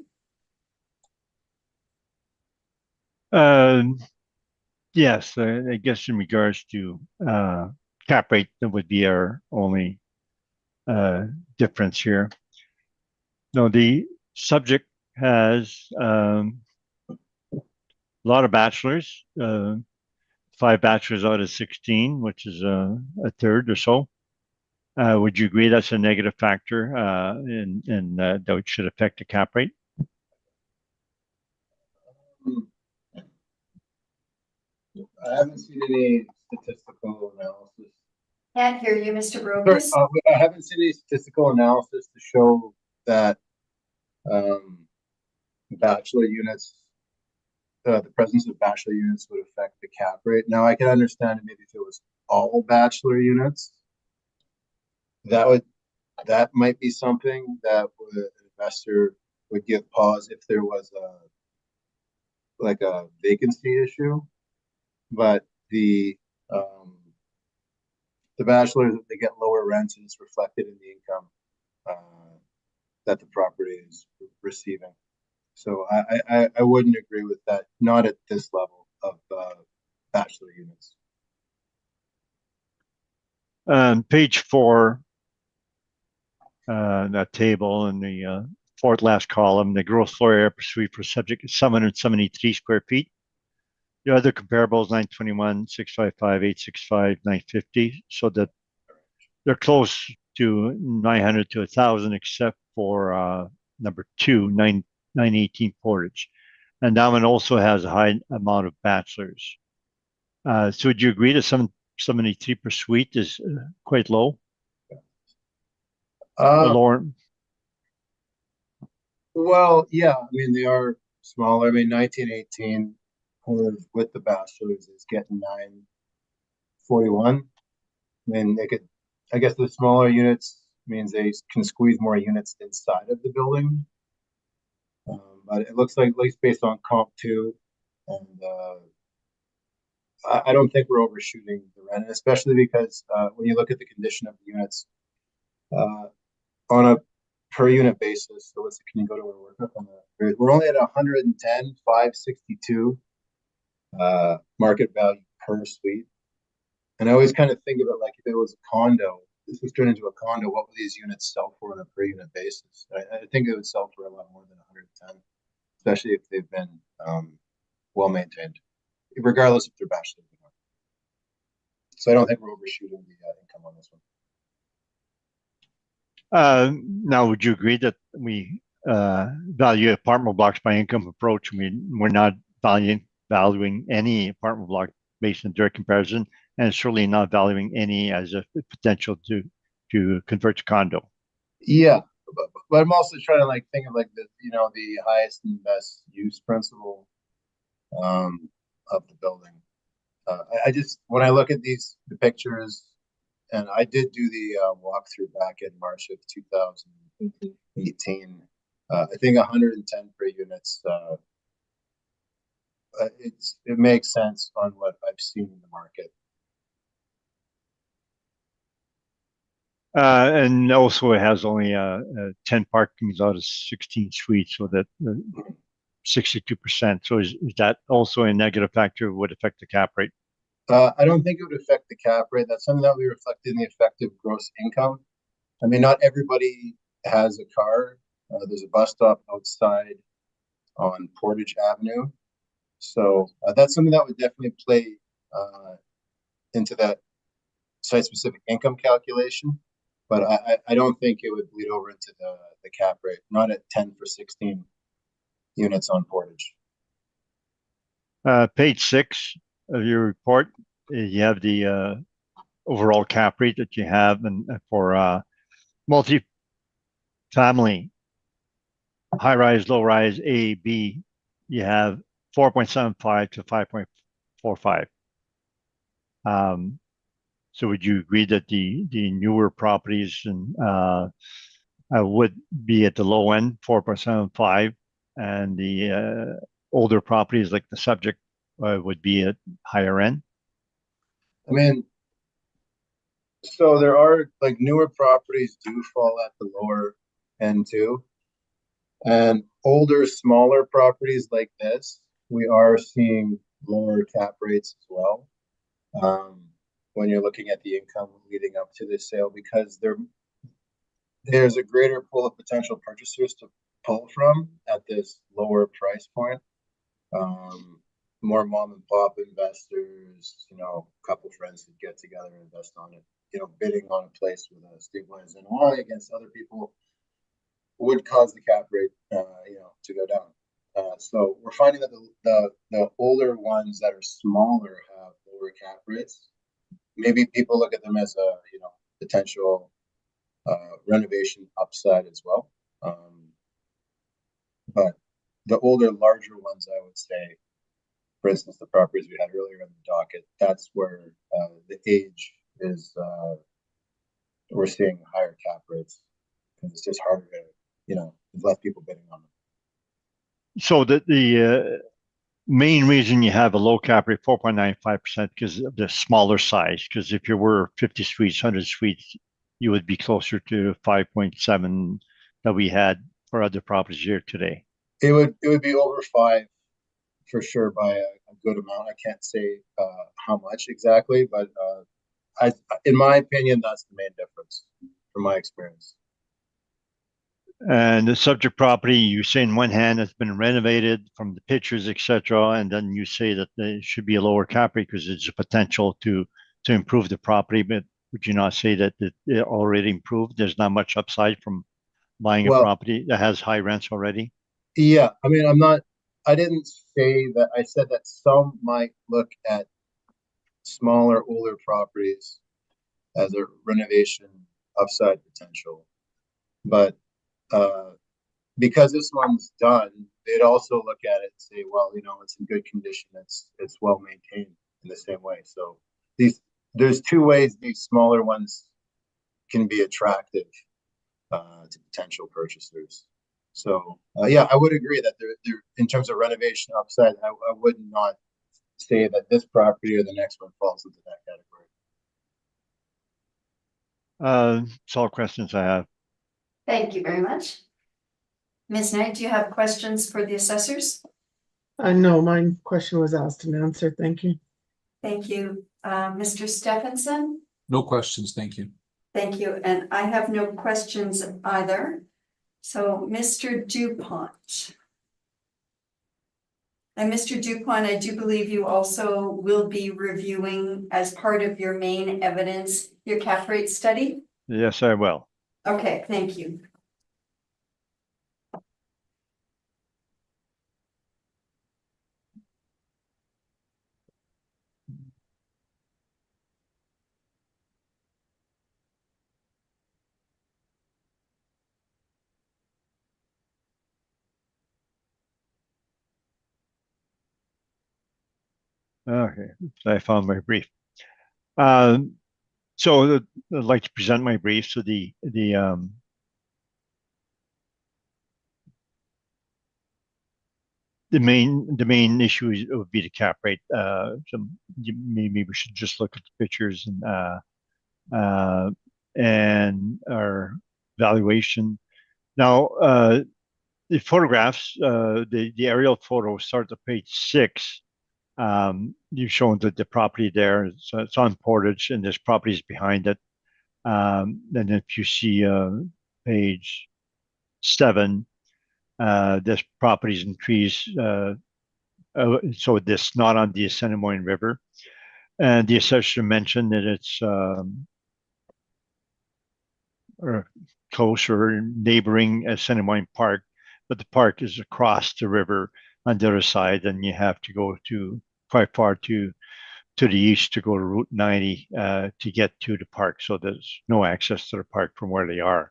Yes, I guess in regards to cap rate, that would be our only difference here. No, the subject has a lot of bachelors, 5 bachelors out of 16, which is a third or so. Would you agree that's a negative factor and that should affect the cap rate? I haven't seen any statistical analysis. Can't hear you, Mr. Sorry, Brokers. I haven't seen any statistical analysis to show that bachelor units, the presence of bachelor units would affect the cap rate. Now, I can understand maybe if it was all bachelor units, that might be something that an investor would give pause if there was a vacancy issue. But the bachelors, they get lower rents and it's reflected in the income that the property is receiving. So I wouldn't agree with that, not at this level of bachelor units. Page 4, that table in the fourth last column, the gross floor area per suite for subject is 773 square feet. The other comparables, 921, 655, 865, 950, so that they're close to 900 to 1,000, except for number 2, 918 Portage. And that one also has a high amount of bachelors. So would you agree that 773 per suite is quite low? Lower? Well, yeah, I mean, they are smaller. I mean, 1918 with the bachelors is getting 941. I mean, I guess the smaller units means they can squeeze more units inside of the building. But it looks like, at least based on comp 2, and I don't think we're overshooting the rent, especially because when you look at the condition of the units on a per unit basis. So can you go to our workup on that? We're only at 110,562 market value per suite. And I always kind of think of it like if it was a condo, this was turned into a condo, what would these units sell for on a per unit basis? I think it would sell for a lot more than 110, especially if they've been well maintained, regardless if they're bachelors or not. So I don't think we're overshooting the income on this one. Now, would you agree that we value apartment blocks by income approach? I mean, we're not valuing any apartment block based on direct comparison, and certainly not valuing any as a potential to convert to condo. Yeah, but I'm also trying to think of the highest and best use principle of the building. I just, when I look at the pictures, and I did do the walkthrough back in March of 2018. I think 110 per units. It makes sense on what I've seen in the market. And also, it has only 10 parkings out of 16 suites, so that 62%. So is that also a negative factor would affect the cap rate? I don't think it would affect the cap rate. That's something that we reflect in the effective gross income. I mean, not everybody has a car. There's a bus stop outside on Portage Avenue. So that's something that would definitely play into that site-specific income calculation. But I don't think it would bleed over into the cap rate, not at 10 for 16 units on Portage. Page 6 of your report, you have the overall cap rate that you have, and for multi-family high rise, low rise, A, B, you have 4.75 to 5.45. So would you agree that the newer properties and would be at the low end, 4.75, and the older properties like the subject would be at higher end? I mean, so there are like newer properties do fall at the lower end too. And older, smaller properties like this, we are seeing lower cap rates as well. When you're looking at the income leading up to this sale, because there's a greater pool of potential purchasers to pull from at this lower price point. More mom and pop investors, you know, a couple friends who get together and invest on it, you know, bidding on a place with a stabilized NOI against other people would cause the cap rate, you know, to go down. So we're finding that the older ones that are smaller have lower cap rates. Maybe people look at them as a, you know, potential renovation upside as well. But the older, larger ones, I would say, for instance, the properties we had earlier in the docket, that's where the age is, we're seeing higher cap rates because it's just harder to, you know, there's less people bidding on them. So the main reason you have a low cap rate, 4.95%, because of the smaller size. Because if you were 50 suites, 100 suites, you would be closer to 5.7 that we had for other properties here today. It would be over 5 for sure by a good amount. I can't say how much exactly, but in my opinion, that's the main difference from my experience. And the subject property, you say in one hand it's been renovated from the pictures, etc., and then you say that there should be a lower cap rate because there's a potential to improve the property. But would you not say that it already improved? There's not much upside from buying a property that has high rents already? Yeah, I mean, I didn't say that. I said that some might look at smaller, older properties as a renovation upside potential. But because this one's done, they'd also look at it and say, well, you know, it's in good condition. It's well maintained in the same way. So there's two ways these smaller ones can be attractive to potential purchasers. So yeah, I would agree that they're in terms of renovation upside, I would not say that this property or the next one falls into that category. That's all questions I have. Thank you very much. Ms. Knight, do you have questions for the assessors? No, my question was asked and answered. Thank you. Thank you. Mr. Stephenson? No questions, thank you. Thank you, and I have no questions either. So, Mr. Dupont. And Mr. Dupont, I do believe you also will be reviewing as part of your main evidence, your cap rate study? Yes, I will. Okay, thank you. Okay, I found my brief. So I'd like to present my brief. So the main issue would be the cap rate. So maybe we should just look at the pictures and our valuation. Now, the photographs, the aerial photos start at page 6. You've shown the property there. So it's on Portage, and there's properties behind it. And if you see page 7, there's properties and trees. So this not on the Assiniboine River. And the assessor mentioned that it's close or neighboring Assiniboine Park, but the park is across the river on the other side, and you have to go to quite far to the east to go to Route 90 to get to the park. So there's no access to the park from where they are.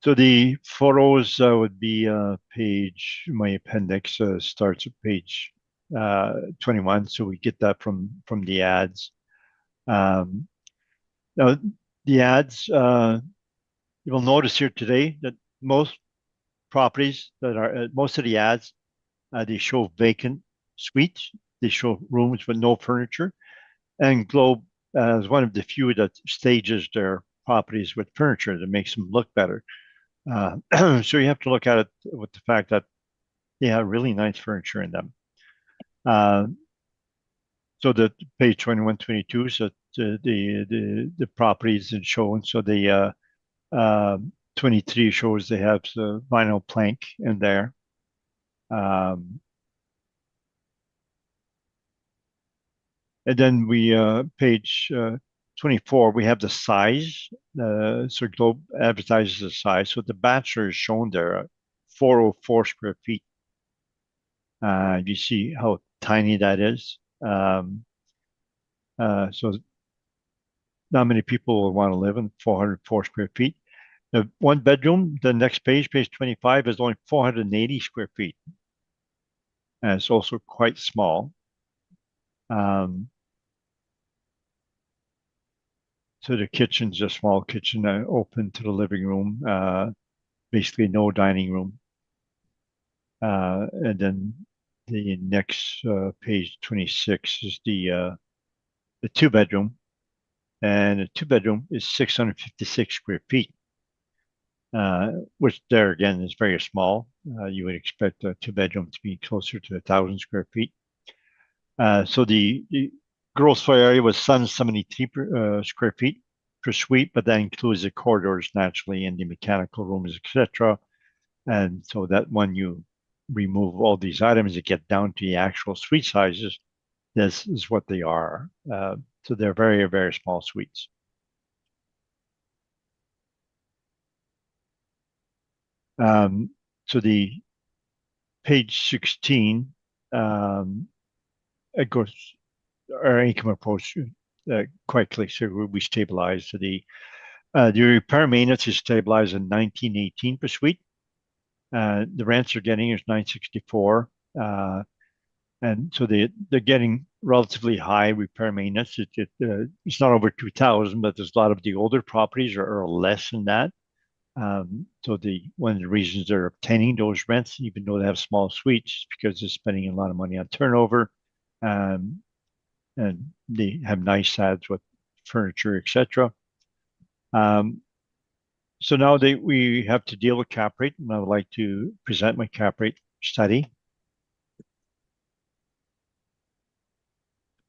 So the photos would be page, my appendix starts at page 21. So we get that from the ads. Now the ads, you will notice here today that most properties that are most of the ads, they show vacant suites. They show rooms with no furniture, and Globe is one of the few that stages their properties with furniture that makes them look better. So you have to look at it with the fact that they have really nice furniture in them. So the page 21, 22, so the properties is shown. So the 23 shows they have the vinyl plank in there. And then we page 24, we have the size. So Globe advertises the size. So the bachelor is shown there, 404 square feet. You see how tiny that is. So not many people will want to live in 404 square feet. The one bedroom, the next page, page 25, is only 480 square feet. And it's also quite small. So the kitchen's a small kitchen open to the living room, basically no dining room. And then the next page 26 is the two bedroom, and the two bedroom is 656 square feet, which there again is very small. You would expect a two bedroom to be closer to 1,000 square feet. So the gross floor area was 773 square feet per suite, but that includes the corridors naturally and the mechanical rooms, etc. And so that when you remove all these items and get down to the actual suite sizes, this is what they are. So they're very, very small suites. So the page 16, it goes our income approach quite clear. So we stabilized the repair maintenance is stabilized at 1918 per suite. The rents they're getting is 964. And so they're getting relatively high repair maintenance. It's not over 2,000, but there's a lot of the older properties are less than that. So one of the reasons they're obtaining those rents, even though they have small suites, is because they're spending a lot of money on turnover, and they have nice ads with furniture, etc. So now we have to deal with cap rate, and I would like to present my cap rate study.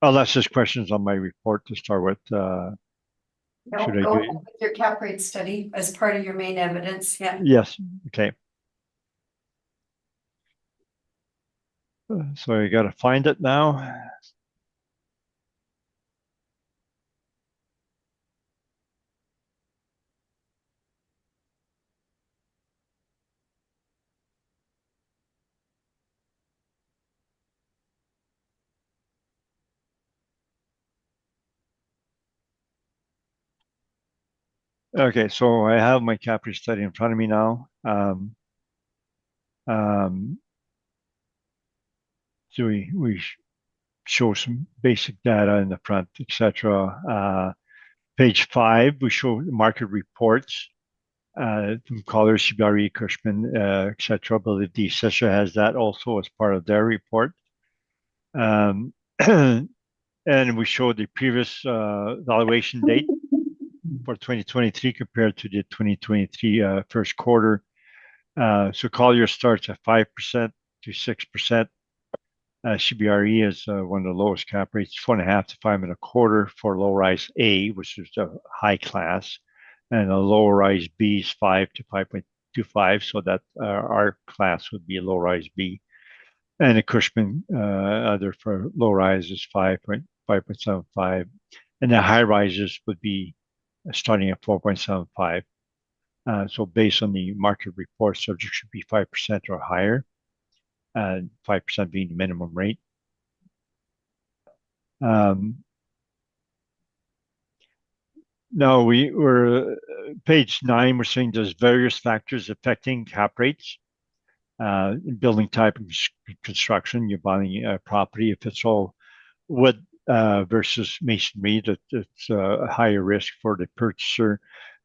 I'll ask these questions on my report to start with. No, Should I go do ahead with your cap rate study as part of your main evidence, yeah. Yes, okay. So I got to find it now. Okay, so I have my cap rate study in front of me now. So we show some basic data in the front, etc. Page 5, we show market reports from Colliers, CBRE, Cushman, etc. I believe the assessor has that also as part of their report. And we show the previous valuation date for 2023 compared to the 2023 first quarter. So Colliers starts at 5% to 6%. CBRE is one of the lowest cap rates, 4.5 to 5.25 for low rise A, which is a high class, and a low rise B is 5 to 5.25. So that our class would be a low rise B, and a Cushman other for low rise is 5.75, and the high rises would be starting at 4.75. So based on the market report, subject should be 5% or higher, 5% being the minimum rate. No, we're page 9, we're saying there's various factors affecting cap rates. Building type and construction, you're buying a property. If it's all wood versus masonry, it's a higher risk for the purchaser.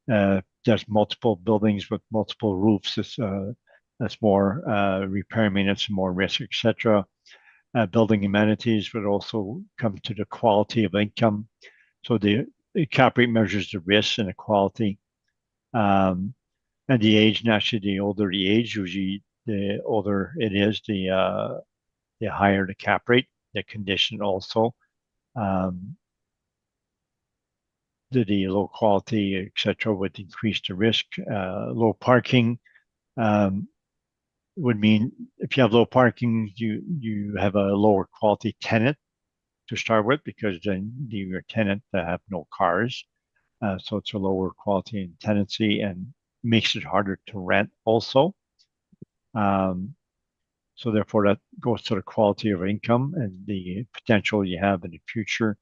There's multiple buildings with multiple roofs. That's more repair maintenance, more risk, etc. Building amenities would also come to the quality of income. So the cap rate measures the risk and the quality. And the age, naturally, the older the age, usually the older it is, the higher the cap rate. The condition also. The low quality, etc., would increase the risk. Low parking would mean if you have low parking, you have a lower quality tenant to start with, because then your tenant have no cars. So it's a lower quality in tenancy and makes it harder to rent also. So therefore that goes to the quality of income and the potential you have in the future.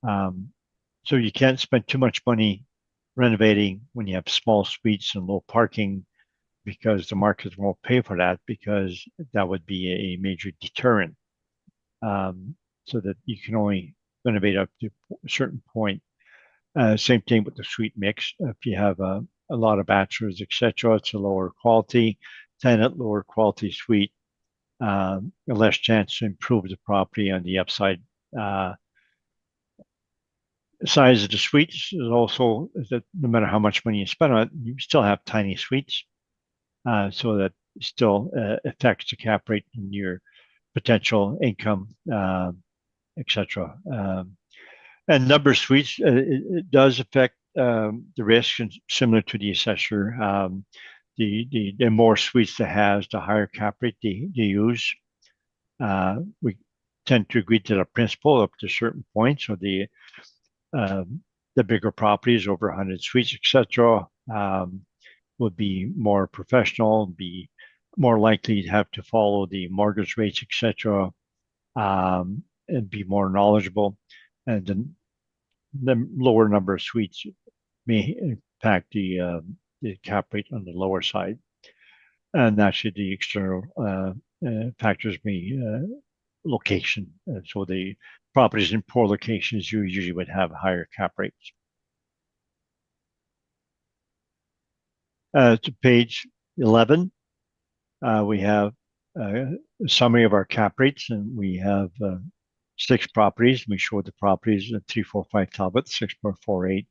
So you can't spend too much money renovating when you have small suites and low parking, because the market won't pay for that, because that would be a major deterrent. So that you can only renovate up to a certain point. Same thing with the suite mix. If you have a lot of bachelors, etc., it's a lower quality tenant, lower quality suite, less chance to improve the property on the upside. Size of the suites is also that no matter how much money you spend on it, you still have tiny suites, so that still affects the cap rate and your potential income, etc. And number of suites, it does affect the risk, and similar to the assessor. The more suites it has, the higher cap rate they use. We tend to agree to the principle up to a certain point. So the bigger properties over 100 suites, etc., would be more professional, be more likely to have to follow the mortgage rates, etc., and be more knowledgeable. And the lower number of suites may impact the cap rate on the lower side. And actually the external factors may location. So the properties in poor locations usually would have higher cap rates. To page 11, we have a summary of our cap rates, and we have 6 properties. We show the properties at 345 Talbot, 6.48.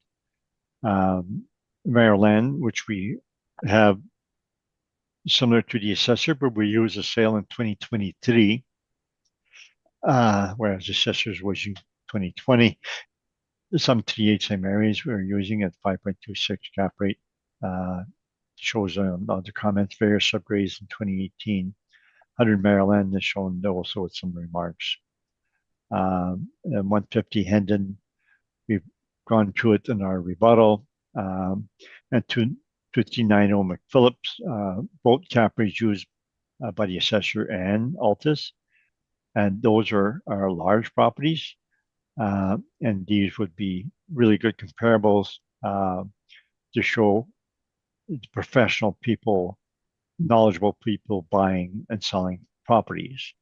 Maryland, which we have similar to the assessor, but we use a sale in 2023, whereas the assessors was in 2020. Some 3/8 same areas we're using at 5.26 cap rate. Shows on the comments, various subgrades in 2018. 100 Maryland is shown also with some remarks. And 150 Hendon, we've gone through it in our rebuttal. And 259 McPhillips, both cap rates used by the assessor and Altus. And those are large properties. And these would be really good comparables to show professional people, knowledgeable people buying and selling properties.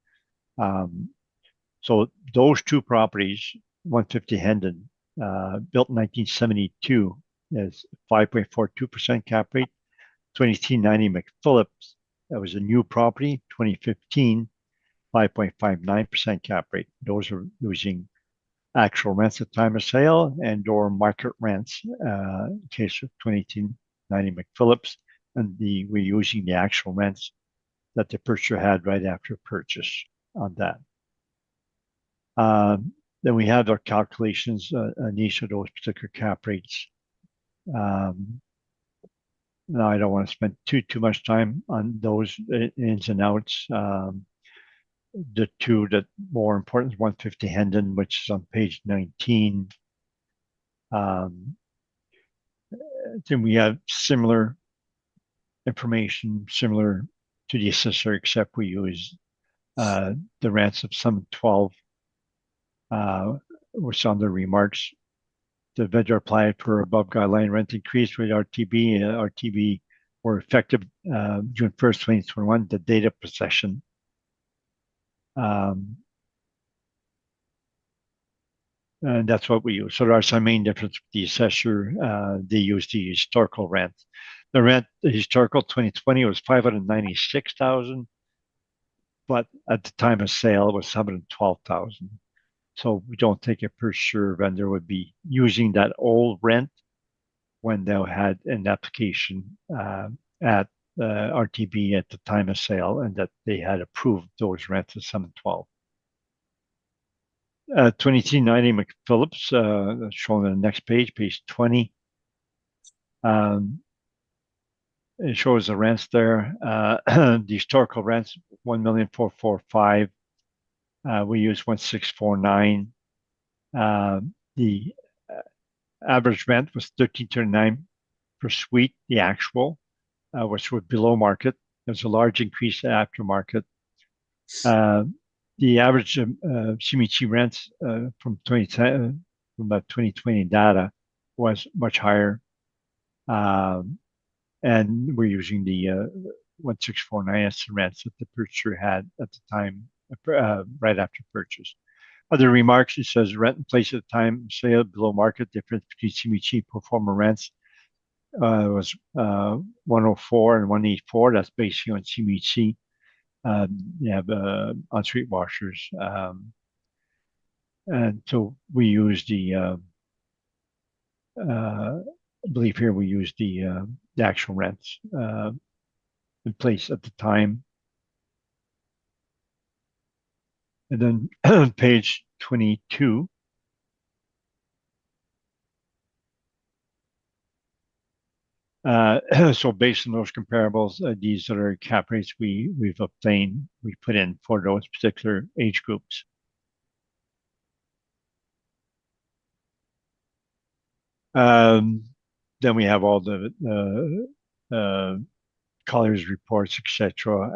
So those 2 properties, 150 Hendon, built in 1972, is 5.42% cap rate. 2390 McPhillips, that was a new property, 2015, 5.59% cap rate. Those are using actual rents at time of sale and or market rents, in case of 2290 McPhillips, and we're using the actual rents that the purchaser had right after purchase on that. Then we have our calculations on each of those particular cap rates. Now I don't want to spend too much time on those ins and outs. The 2 that more important is 150 Hendon, which is on page 19. Then we have similar information, similar to the assessor, except we use the rents of some 12, which on the remarks the vendor applied for above guideline rent increase with RTB. RTB were effective June 1st, 2021, the date of possession. And that's what we use. So there's our main difference with the assessor. They use the historical rent. The historical 2020 was 596,000, but at the time of sale it was 712,000. So we don't think a per sure vendor would be using that old rent when they had an application at RTB at the time of sale, and that they had approved those rents at 712. 2390 McPhillips, shown on the next page, page 20. It shows the rents there. The historical rents, 1,445,000. We use 1,649. The average rent was 1339 per suite, the actual, which was below market. There's a large increase after market. The average Shimichi rents from 2010, from about 2020 data was much higher. And we're using the 1,649 as the rents that the purchaser had at the time, right after purchase. Other remarks, it says rent in place at the time sale below market. Difference between Shimichi pro forma rents was 104 and 184. That's basically on Shimichi. You have ensuite washers. And so we use the, I believe here we use the actual rents in place at the time. And then page 22. So based on those comparables, these are cap rates we've obtained, we put in for those particular age groups. Then we have all the Colliers reports, etc.,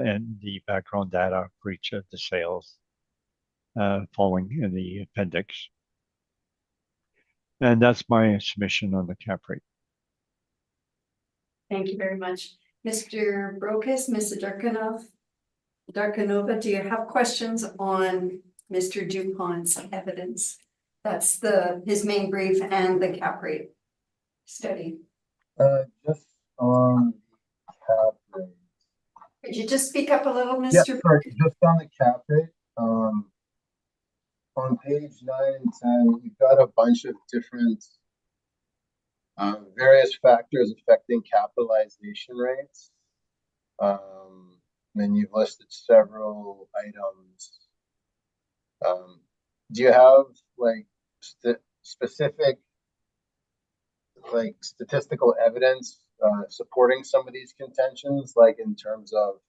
and the background data for each of the sales following in the appendix. And that's my submission on the cap rate. Thank you very much. Mr. Brokus, Mr. Darkanova, do you have questions on Mr. DuPont's evidence? That's his main brief and the cap rate study. Just on cap rate. Could you just speak up a little, Yeah, Mr. sorry, just on the cap rate. On page 9 and 10, you've got a bunch of different various factors affecting capitalization rates. And you've listed several items. Do you have like specific like statistical evidence supporting some of these contentions, like in terms of,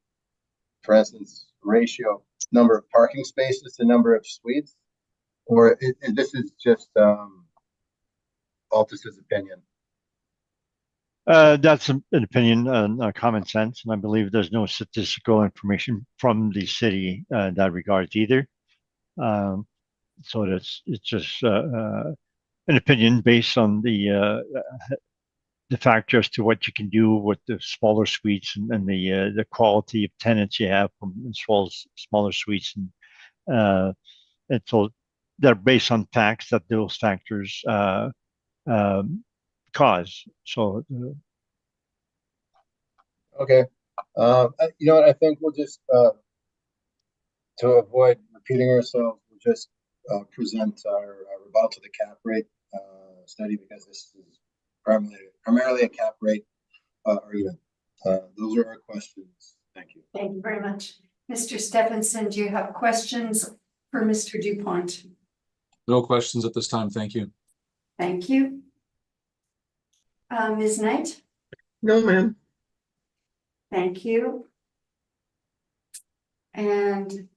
for instance, ratio number of parking spaces to number of suites, or this is just Altus's opinion? That's an opinion, common sense, and I believe there's no statistical information from the city in that regard either. So it's just an opinion based on the factor as to what you can do with the smaller suites and the quality of tenants you have from smaller suites, and so they're based on facts that those factors cause. So okay, you know what? I think we'll just to avoid repeating ourselves, we'll just present our rebuttal to the cap rate study, because this is primarily a cap rate argument. Those are our questions. Thank you. Thank you very much. Mr. Stephenson, do you have questions for Mr. DuPont? No questions at this time. Thank you. Thank you. Ms. Knight? No, ma'am. Thank you. And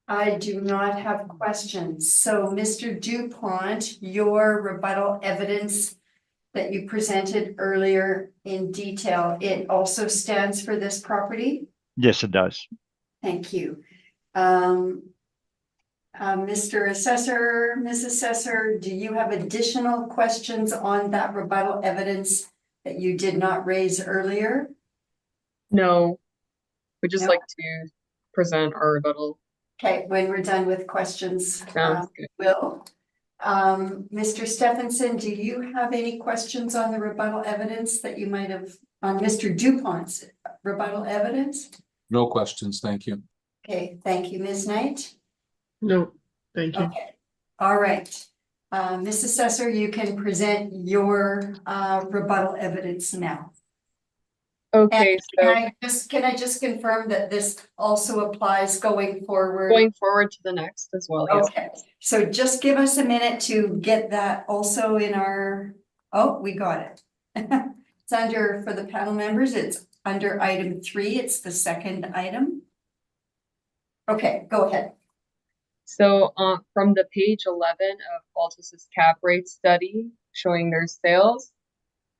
I do not have questions. So Mr. DuPont, your rebuttal evidence that you presented earlier in detail, it also stands for this property? yes, it does. Thank you. Mr. Assessor, Ms. Assessor, do you have additional questions on that rebuttal evidence that you did not raise earlier? No, we'd just No. like to present our rebuttal. Okay, when we're done with questions, Sounds good. Will. Mr. Stephenson, do you have any questions on the rebuttal evidence that you might have, on Mr. Dupont's rebuttal evidence? No questions, thank you. Okay, thank you, Ms. Knight. No, thank you. Okay, all right. Ms. Assessor, you can present your rebuttal evidence now. Okay, so Can I just confirm that this also applies going forward? going forward to the next as well, yes. Okay, so just give us a minute to get that also in our, oh, we got it. It's under, for the panel members, it's under item 3, it's the second item. Okay, go ahead. So from the page 11 of Altus's cap rate study showing their sales,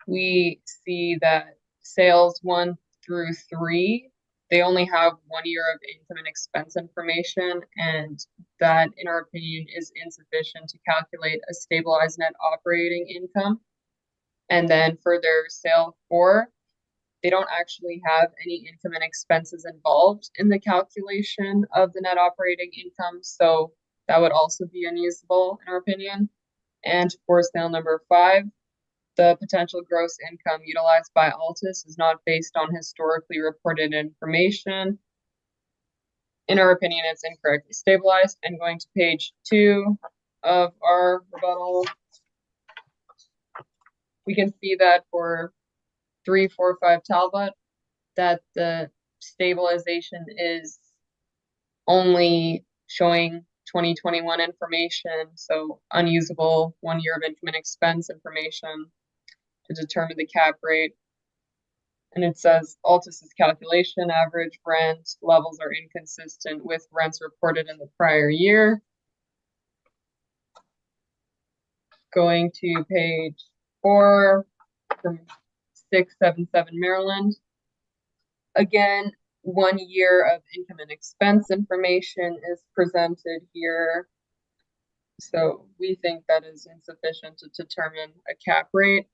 we see that sales 1 through 3, they only have 1 year of income and expense information, and that, in our opinion, is insufficient to calculate a stabilized net operating income. And then for their sale 4, they don't actually have any income and expenses involved in the calculation of the net operating income, so that would also be unusable in our opinion. And for sale number 5, the potential gross income utilized by Altus is not based on historically reported information. In our opinion, it's incorrectly stabilized. And going to page 2 of our rebuttal, we can see that for 345 Talbot, that the stabilization is only showing 2021 information, so unusable 1 year of income and expense information to determine the cap rate. And it says Altus's calculation average rent levels are inconsistent with rents reported in the prior year. Going to page 4 from 677 Maryland. Again, 1 year of income and expense information is presented here. So we think that is insufficient to determine a cap rate.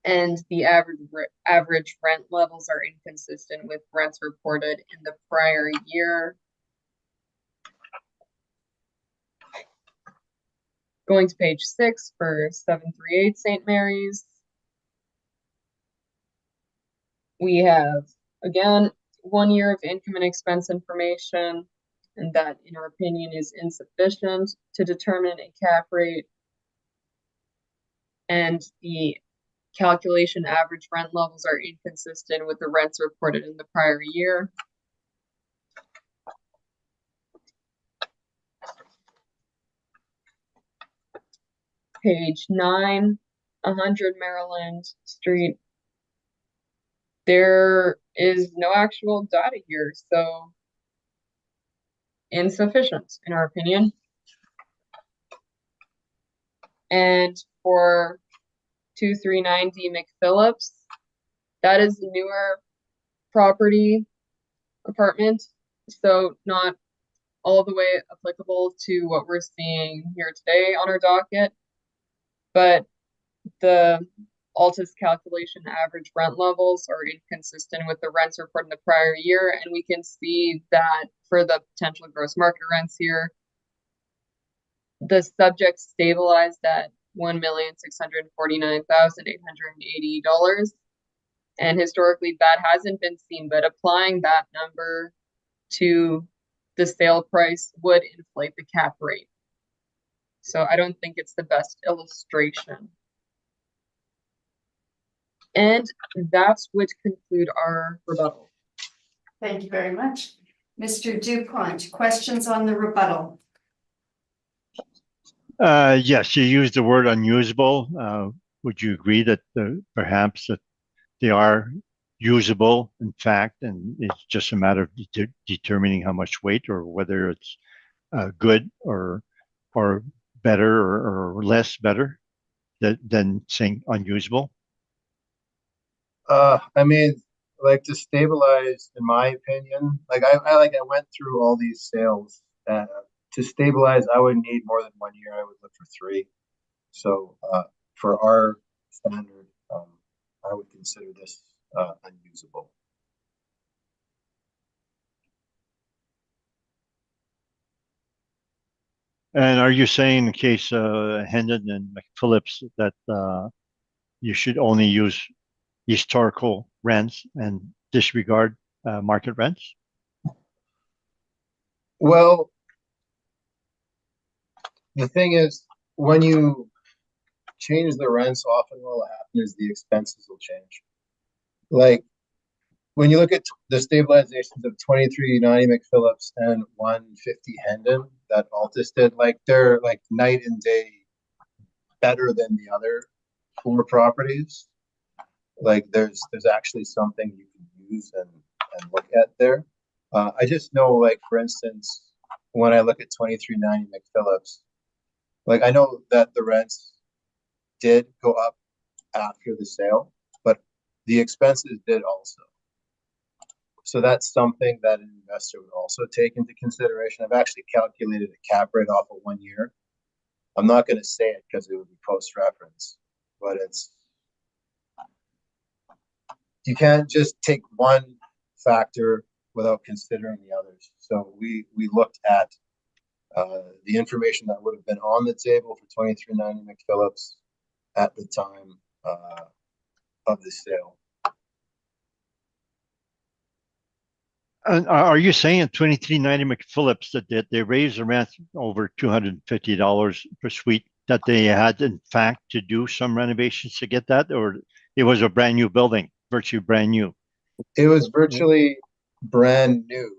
And the average rent levels are inconsistent with rents reported in the prior year. Going to page 6 for 738 St. Mary's. We have, again, 1 year of income and expense information, and that, in our opinion, is insufficient to determine a cap rate. And the calculation average rent levels are inconsistent with the rents reported in the prior year. Page 9, 100 Maryland Street. There is no actual data here, so insufficient in our opinion. And for 239D McPhillips, that is the newer property apartment, so not all the way applicable to what we're seeing here today on our docket, but the Altus calculation average rent levels are inconsistent with the rents reported in the prior year, and we can see that for the potential gross market rents here, the subject stabilized at $1,649,880, and historically that hasn't been seen, but applying that number to the sale price would inflate the cap rate. So I don't think it's the best illustration. And that would conclude our rebuttal. Thank you very much. Mr. Dupont, questions on the rebuttal? Yes, you used the word unusable. Would you agree that perhaps that they are usable, in fact, and it's just a matter of determining how much weight or whether it's good or better or less better than saying unusable? I mean, like to stabilize, in my opinion, like I went through all these sales. To stabilize, I would need more than 1 year. I would look for 3. So for our standard, I would consider this unusable. And are you saying in case Hendon and McPhillips that you should only use historical rents and disregard market rents? Well, the thing is, when you change the rents, often what will happen is the expenses will change. Like when you look at the stabilizations of 2390 McPhillips and 150 Hendon that Altus did, like they're like night and day better than the other 4 properties. Like there's actually something you can use and look at there. I just know, like for instance, when I look at 2390 McPhillips, like I know that the rents did go up after the sale, but the expenses did also. So that's something that an investor would also take into consideration. I've actually calculated a cap rate off of 1 year. I'm not going to say it because it would be post-reference, but you can't just take one factor without considering the others. So we looked at the information that would have been on the table for 2390 McPhillips at the time of the sale. And are you saying in 2390 McPhillips that they raised the rent over $250 per suite, that they had in fact to do some renovations to get that, or it was a brand new building, virtually brand new? It was virtually brand new.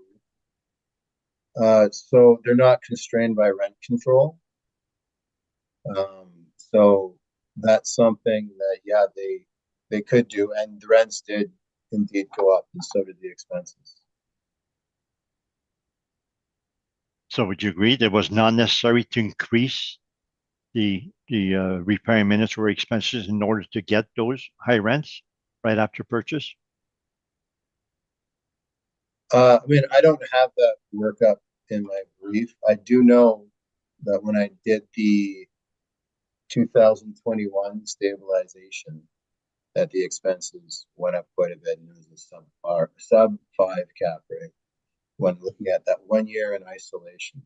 So they're not constrained by rent control. So that's something that, yeah, they could do, and the rents did indeed go up, and so did the expenses. So would you agree that it was not necessary to increase the repair and mandatory expenses in order to get those high rents right after purchase? I mean, I don't have that workup in my brief. I do know that when I did the 2021 stabilization, that the expenses went up quite a bit, and it was a sub 5 cap rate when looking at that 1 year in isolation.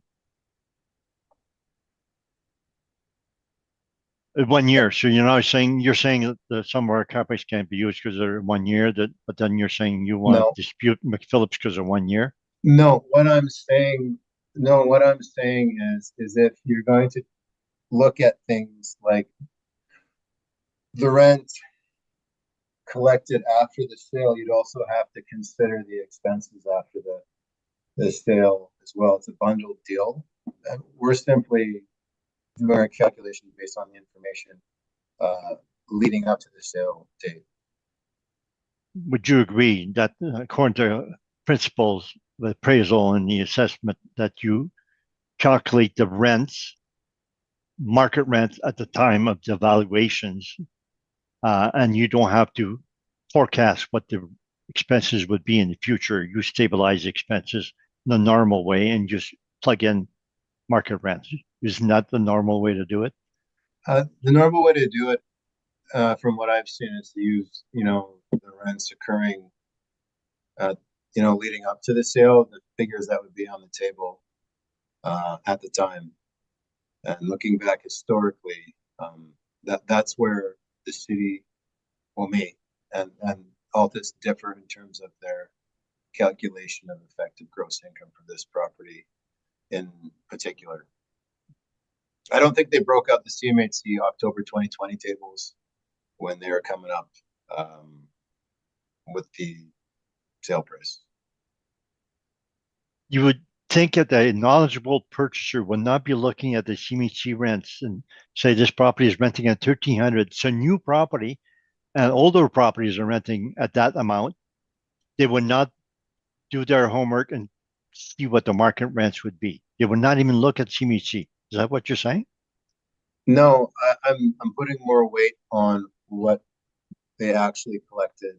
1 year. So you're saying that some of our cap rates can't be used because they're 1 year. But then you're saying you want to dispute McPhillips because of 1 year. No, what I'm saying is if you're going to look at things like the rent collected after the sale, you'd also have to consider the expenses after the sale as well. It's a bundled deal. And we're simply doing our calculations based on the information leading up to the sale date. Would you agree that according to principles, the appraisal and the assessment, that you calculate the rents, market rents at the time of the valuations, and you don't have to forecast what the expenses would be in the future? You stabilize expenses in the normal way and just plug in market rents. Isn't that the normal way to do it? The normal way to do it, from what I've seen, is to use, the rents occurring, leading up to the sale, the figures that would be on the table at the time. And looking back historically, that's where the city, me and Altus differ in terms of their calculation of effective gross income for this property in particular. I don't think they broke out the CMHC October 2020 tables when they were coming up with the sale price. You would think that a knowledgeable purchaser would not be looking at the CMHC rents and say this property is renting at 1,300. It's a new property, and older properties are renting at that amount. They would not do their homework and see what the market rents would be. They would not even look at CMHC. Is that what you're saying? No, I'm putting more weight on what they actually collected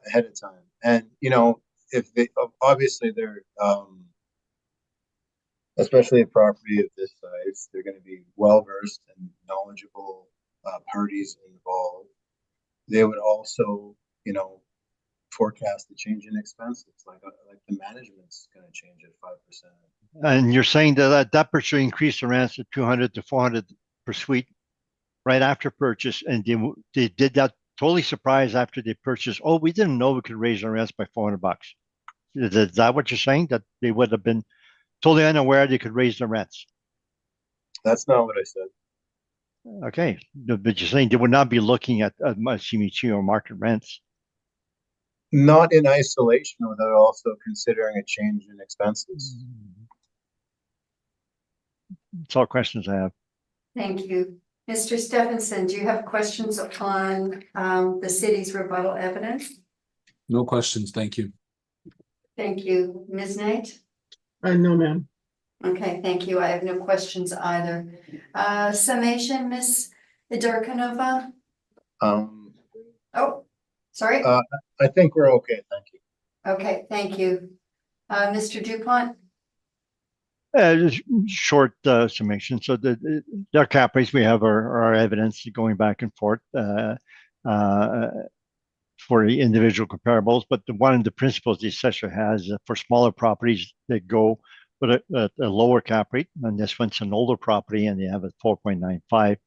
ahead of time. And, you know, if they, obviously they're, especially a property of this size, they're gonna be well-versed and knowledgeable, parties involved. They would also, you know, forecast the change in expenses, like the management's gonna change at 5%. And you're saying that that should increase the rents to 200 to 400 per suite right after purchase, and they did that totally surprised after they purchased. Oh, we didn't know we could raise our rents by $400. Is that what you're saying? That they would have been totally unaware they could raise the rents? That's not what I said. Okay, but you're saying they would not be looking at CMHC or market rents. Not in isolation without also considering a change in expenses. That's all questions I have. Thank you. Mr. Stephenson, do you have questions on the city's rebuttal evidence? No questions, thank you. Thank you. Ms. Knight? No, ma'am. Okay, thank you. I have no questions either. Summation, Ms. Idarkanova? Oh, sorry. I think we're okay, thank you. Okay, thank you. Mr. Dupont? Just short summation. So their cap rates, we have our evidence going back and forth for the individual comparables. But one of the principles the assessor has for smaller properties that go with a lower cap rate, and this one's an older property, and they have a 4.95,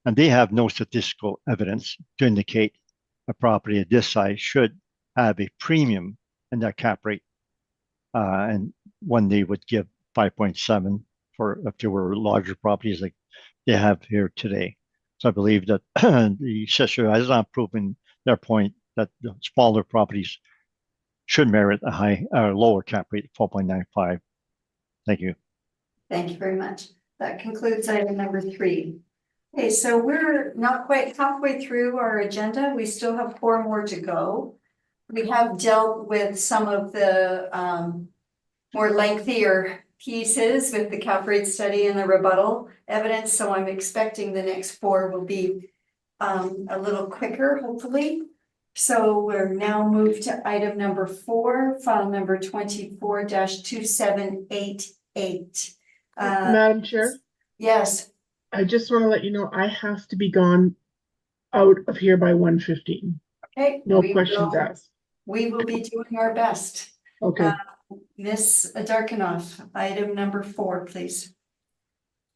and they have no statistical evidence to indicate a property of this size should have a premium in that cap rate, and one they would give 5.7 for if there were larger properties like they have here today. So I believe that the assessor has not proven their point that the smaller properties should merit a lower cap rate of 4.95. Thank you. Thank you very much. That concludes item number 3. Okay, so we're not quite halfway through our agenda. We still have 4 more to go. We have dealt with some of the more lengthier pieces with the cap rate study and the rebuttal evidence. So I'm expecting the next 4 will be a little quicker, hopefully. So we're now moved to item number 4, file number 24-2788. Madam Chair, Yes, I just want to let you know I have to be gone out of here by 1:15. okay. No questions asked. We will be doing our best. Okay. Ms. Darkinoff, item number 4, please.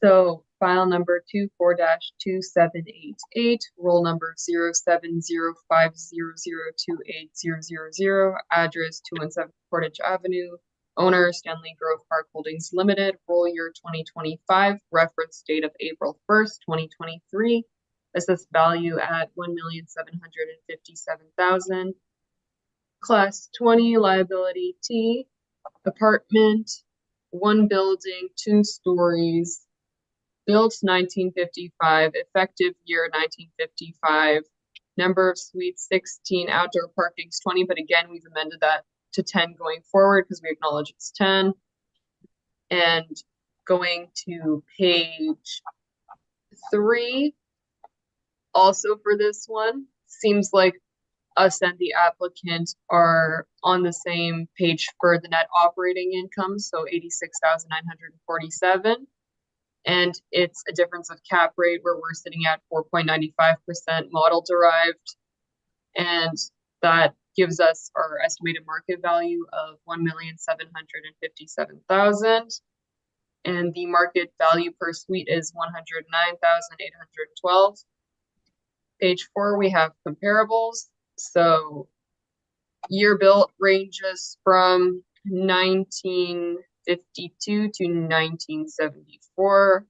So file number 24-2788, roll number 0705002800, address 217 Portage Avenue, owner Stanley Grove Park Holdings Limited, roll year 2025, reference date of April 1st, 2023, assessed value at $1,757,000, class 20, liability T, apartment, 1 building, 2 stories, built 1955, effective year 1955, number of suites 16, outdoor parking's 20, but again, we've amended that to 10 going forward because we acknowledge it's 10. And going to page 3, also for this one, seems like us and the applicant are on the same page for the net operating income, so 86,947. And it's a difference of cap rate where we're sitting at 4.95% model derived. And that gives us our estimated market value of $1,757,000. And the market value per suite is $109,812. Page 4, we have comparables. So year built ranges from 1952 to 1974.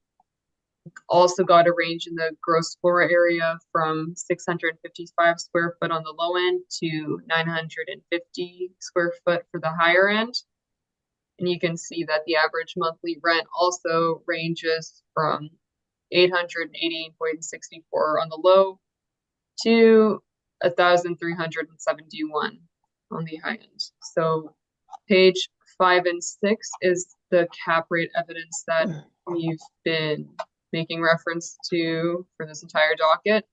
Also got a range in the gross floor area from 655 square foot on the low end to 950 square foot for the higher end. And you can see that the average monthly rent also ranges from $888.64 on the low to 1,371 on the high end. So page 5 and 6 is the cap rate evidence that we've been making reference to for this entire docket.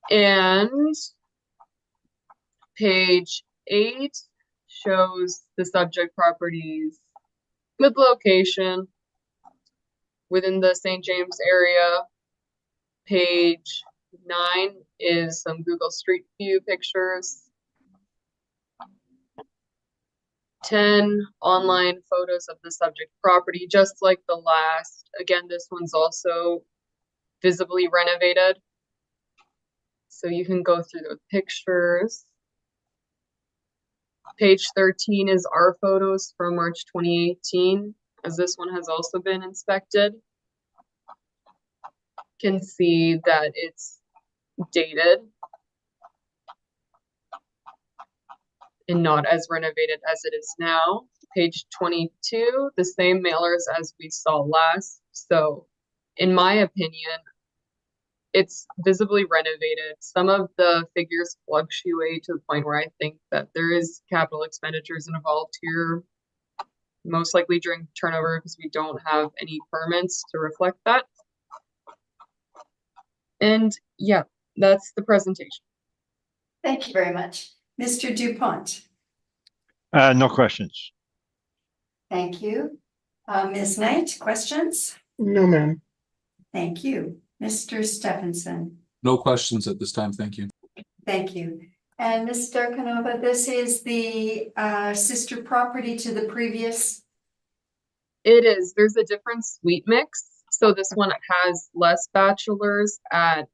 And Page 8 shows the subject properties with location within the St. James area. Page 9 is some Google Street View pictures. 10 online photos of the subject property, just like the last. Again, this one's also visibly renovated. So you can go through the pictures. Page 13 is our photos from March 2018, as this one has also been inspected. You can see that it's dated and not as renovated as it is now. Page 22, the same mailers as we saw last. So in my opinion, it's visibly renovated. Some of the figures fluctuate to the point where I think that there is capital expenditures involved here, most likely during turnover because we don't have any permits to reflect that. And yeah, that's the presentation. Thank you very much. Mr. Dupont, No questions. thank you. Ms. Knight, questions? No, ma'am. Thank you. Mr. Stephenson, No questions at this time, thank you. thank you. And Ms. Darkanova, this is the sister property to the previous. It is. There's a different suite mix. So this one has less bachelors at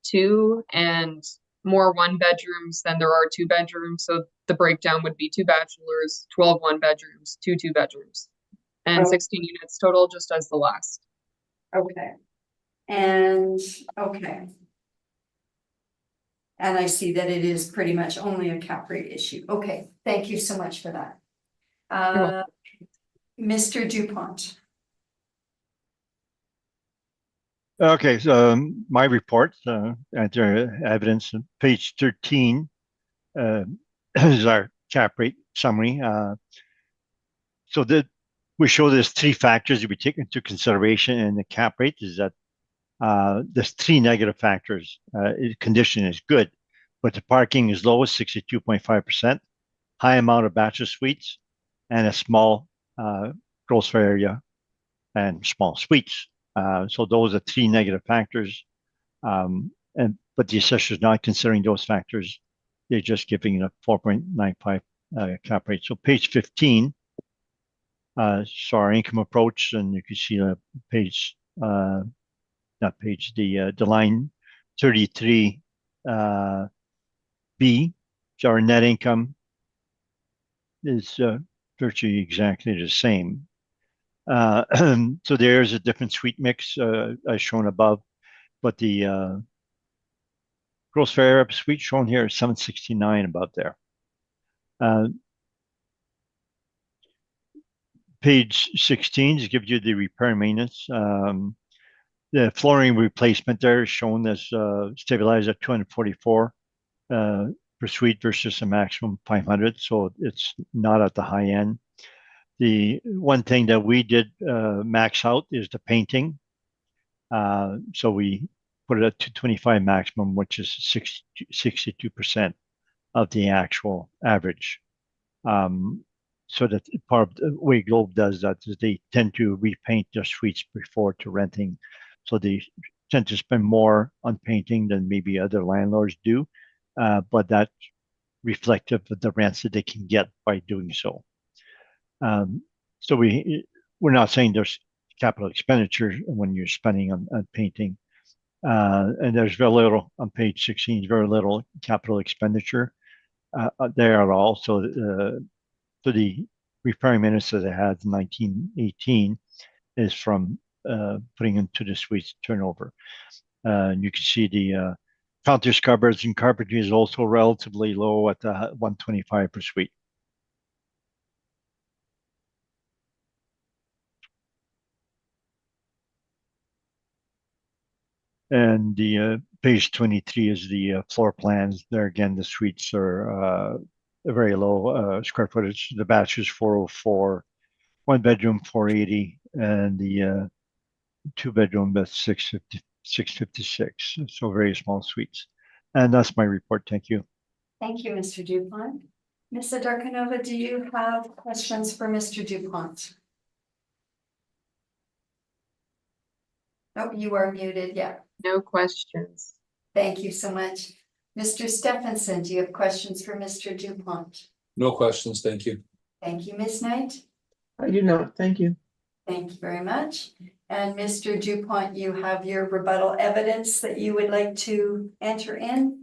2 and more 1-bedrooms than there are 2-bedrooms. So the breakdown would be 2 bachelors, 12 1-bedrooms, 2 2-bedrooms, and Oh. 16 units total, just as the last. Okay. And, okay. And I see that it is pretty much only a cap rate issue. Okay, thank you so much for that. You're Mr. Dupont, Okay, so my report, enter evidence, on page 13 is our cap rate summary. So we show there's 3 factors that we take into consideration in the cap rate is that there's 3 negative factors. Condition is good, but the parking is low, 62.5%, high amount of bachelor suites, and a small gross floor area and small suites. So those are 3 negative factors. But the assessor is not considering those factors. They're just giving a 4.95 cap rate. So page 15, so our income approach, and you can see the page, not page, the line 33 B. So our net income is virtually exactly the same. So there's a different suite mix as shown above, but the gross floor area per suite shown here is 769 about there. Page 16 just gives you the repair and maintenance. The flooring replacement there is shown as stabilized at 244 per suite versus a maximum 500, so it's not at the high end. The one thing that we did max out is the painting. So we put it at 225 maximum, which is 62% of the actual average. So that part of the way Globe does that is they tend to repaint their suites before to renting. So they tend to spend more on painting than maybe other landlords do. But that's reflective of the rents that they can get by doing so. So we're not saying there's capital expenditure when you're spending on painting. And there's very little on page 16, very little capital expenditure there at all. So the repair maintenance that it had in 1918 is from putting into the suites turnover. And you can see the counters, cupboards, and carpentry is also relatively low at 125 per suite. And the page 23 is the floor plans. There again, the suites are very low square footage. The bachelor's 404, 1-bedroom 480, and the 2-bedroom that's 656. So very small suites. And that's my report. Thank you. Thank you, Mr. Dupont. Ms. Adarkanova, do you have questions for Mr. Dupont? Oh, you are muted, yeah. No questions. Thank you so much. Mr. Stephenson, do you have questions for Mr. Dupont? No questions, thank you. Thank you, Ms. Knight. I do not, thank you. Thank you very much. And Mr. Dupont, you have your rebuttal evidence that you would like to enter in?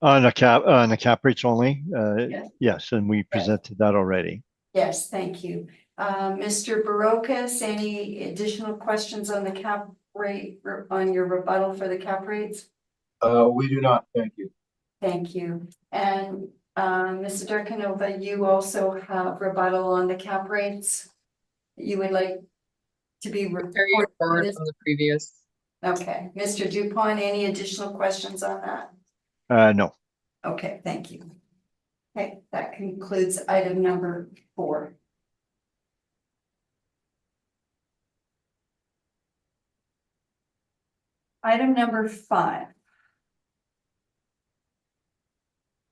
On the cap rates only, Yes. yes, and we presented that already. Yes, thank you. Mr. Barocas, any additional questions on the cap rate or on your rebuttal for the cap rates? We do not, thank you. Thank you. And Mr. Darkanova, you also have rebuttal on the cap rates that you would like to be Carry it forward reported? from the previous. Okay, Mr. Dupont, any additional questions on that? No. Okay, thank you. Okay, that concludes item number 4. Item number 5.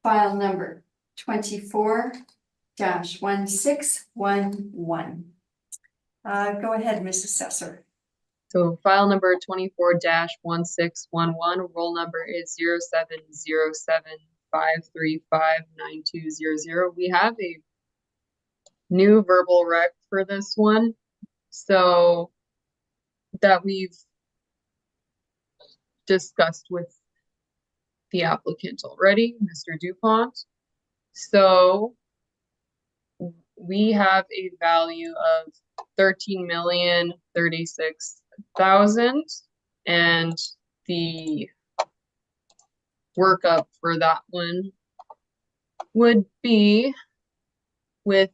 File number 24-1611. Go ahead, Ms. Assessor. So file number 24-1611, roll number is 0707-535-9200. We have a new verbal rec for this one, so that we've discussed with the applicant already, Mr. Dupont. So we have a value of 13,036,000, and the workup for that one would be with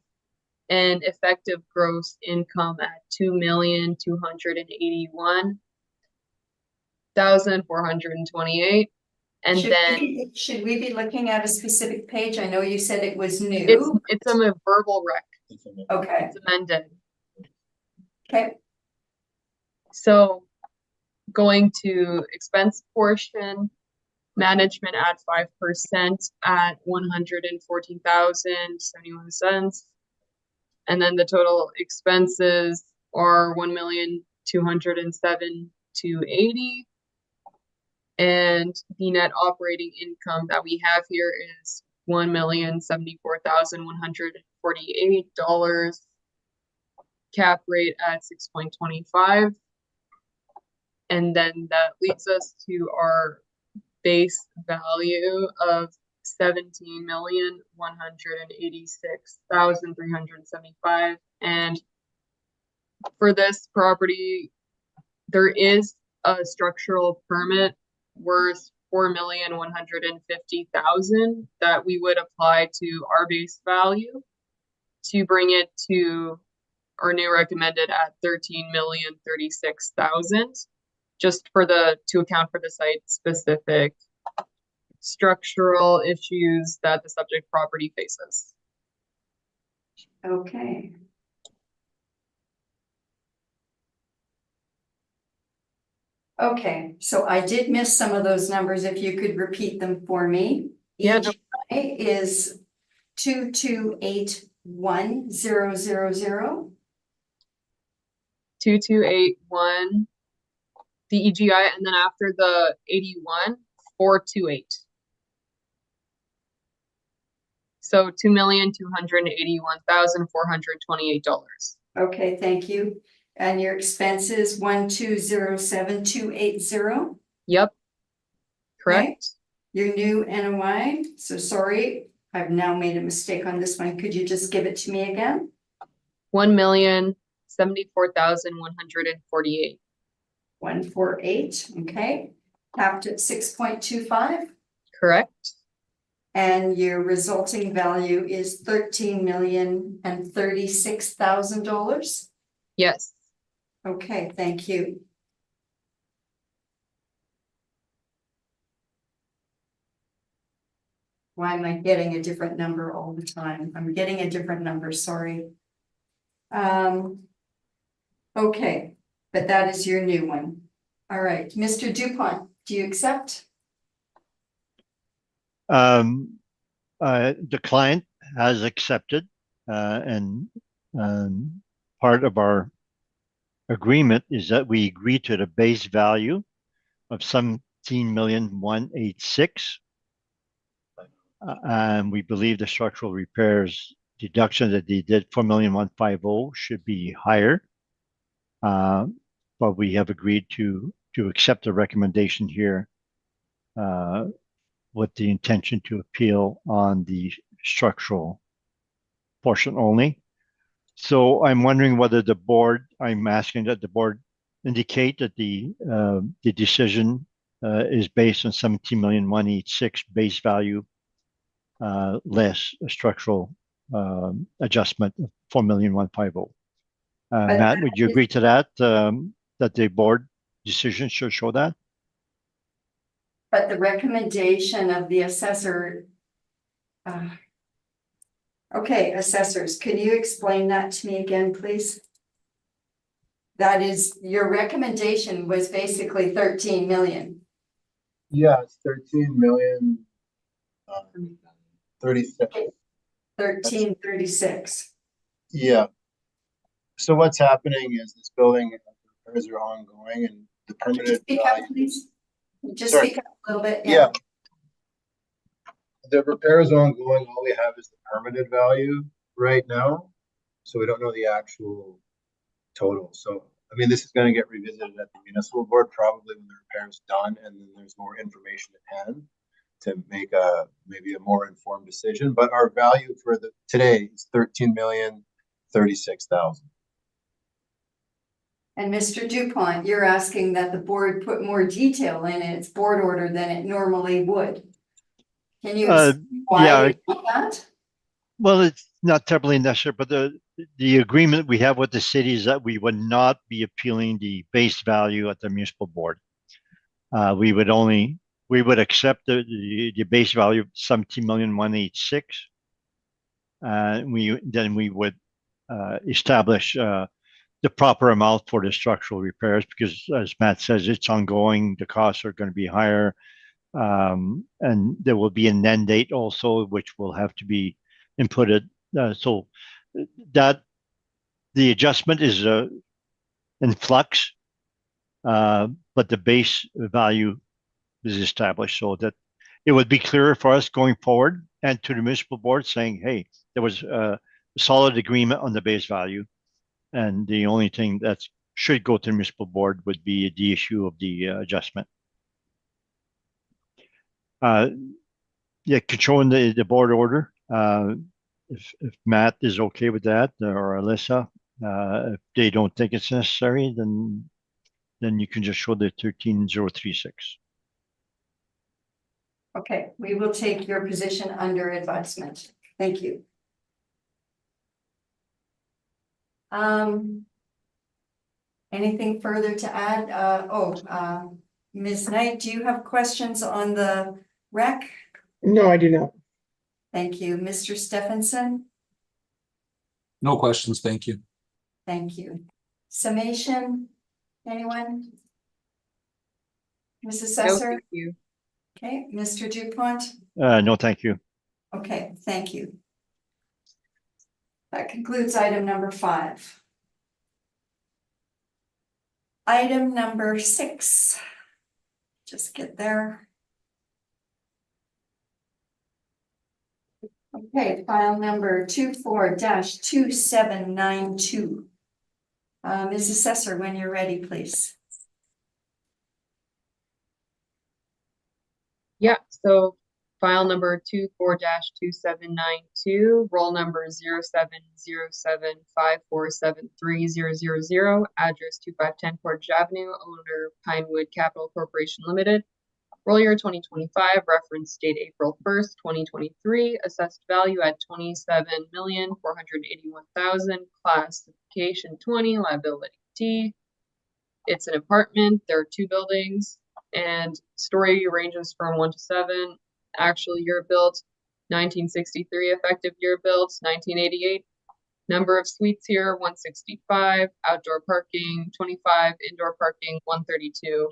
an effective gross income at 2,281,428. And Should we be looking at a specific page? I know you said it was new. it's a verbal rec. Okay, It's amended. okay, So going to expense portion, management at 5% at 114,071 cents. And then the total expenses are 1,207,280. And the net operating income that we have here is $1,074,148. Cap rate at 6.25. And then that leads us to our base value of 17,186,375. And for this property, there is a structural permit worth 4,150,000 that we would apply to our base value to bring it to our new recommended at 13,036,000, just for to account for the site specific structural issues that the subject property faces. okay. Okay, so I did miss some of those numbers. If you could repeat them for me. Yeah, EGI is 2281000. 2281, the EGI, and then after the 81, 428. So $2,281,428. Okay, thank you. And your expenses 1207280. Yep. Correct. Your new NOI. So sorry, I've now made a mistake on this one. Could you just give it to me again? 1,074,148. 148. Okay. Capped at 6.25. Correct. And your resulting value is $13,036,000. Yes. Okay, thank you. Why am I getting a different number all the time? I'm getting a different number, sorry. Okay, but that is your new one. All right, Mr. Dupont, do you accept? The client has accepted, and part of our agreement is that we agree to the base value of 17,186,000. And we believe the structural repairs deduction that they did, 4,150,000, should be higher. But we have agreed to accept the recommendation here with the intention to appeal on the structural portion only. So I'm wondering whether I'm asking that the board indicate that the decision is based on 17,186,000 base value, less a structural adjustment of 4,150,000. Matt, would you agree to that? That the board decision should show that? But the recommendation of the assessor. Okay, assessors, can you explain that to me again, please? That is, your recommendation was basically 13 million. Yeah, it's 13,000,000, 36. 1336. Yeah. So what's happening is this building repairs are ongoing and the Could you permanent speak up, value. please? Just Sorry. speak up a little bit. Yeah. The repair is ongoing. All we have is the permanent value right now. So we don't know the actual total. So, I mean, this is going to get revisited at the municipal board, probably when the repair is done and then there's more information at hand to make maybe a more informed decision. But our value for today is 13,036,000. And Mr. Dupont, you're asking that the board put more detail in its board order than it normally would. Can you explain why you want that? Well, it's not terribly necessary, but the agreement we have with the city is that we would not be appealing the base value at the municipal board. We would accept the base value of 17,186,000. Then we would establish the proper amount for the structural repairs, because as Matt says, it's ongoing. The costs are going to be higher. And there will be an end date also, which will have to be inputted. So that the adjustment is in flux, but the base value is established, so that it would be clearer for us going forward and to the municipal board saying, hey, there was a solid agreement on the base value. And the only thing that should go to the municipal board would be the issue of the adjustment. Yeah, controlling the board order. If Matt is okay with that, or Alyssa, if they don't think it's necessary, then you can just show the 13,036. Okay, we will take your position under advisement. Thank you. Anything further to add? Ms. Knight, do you have questions on the rec? No, I do not. Thank you. Mr. Stephenson? No questions, thank you. Thank you. Summation? Anyone? Ms. No, Assessor? thank you. Okay, Mr. Dupont? No, thank you. Okay, thank you. That concludes item number 5. Item number 6. Just get there. Okay, file number 24-2792. Ms. Assessor, when you're ready, please. Yeah, so file number 24-2792, roll number 0707547300, address 2510 Portage Avenue, owner Pinewood Capital Corporation Limited. Roll year 2025, reference date April 1st, 2023, assessed value at 27,481,000, classification 20, liability T. It's an apartment, there are 2 buildings, and story ranges from 1 to 7. Actual year built, 1963, effective year built, 1988. Number of suites here, 165, outdoor parking, 25, indoor parking, 132.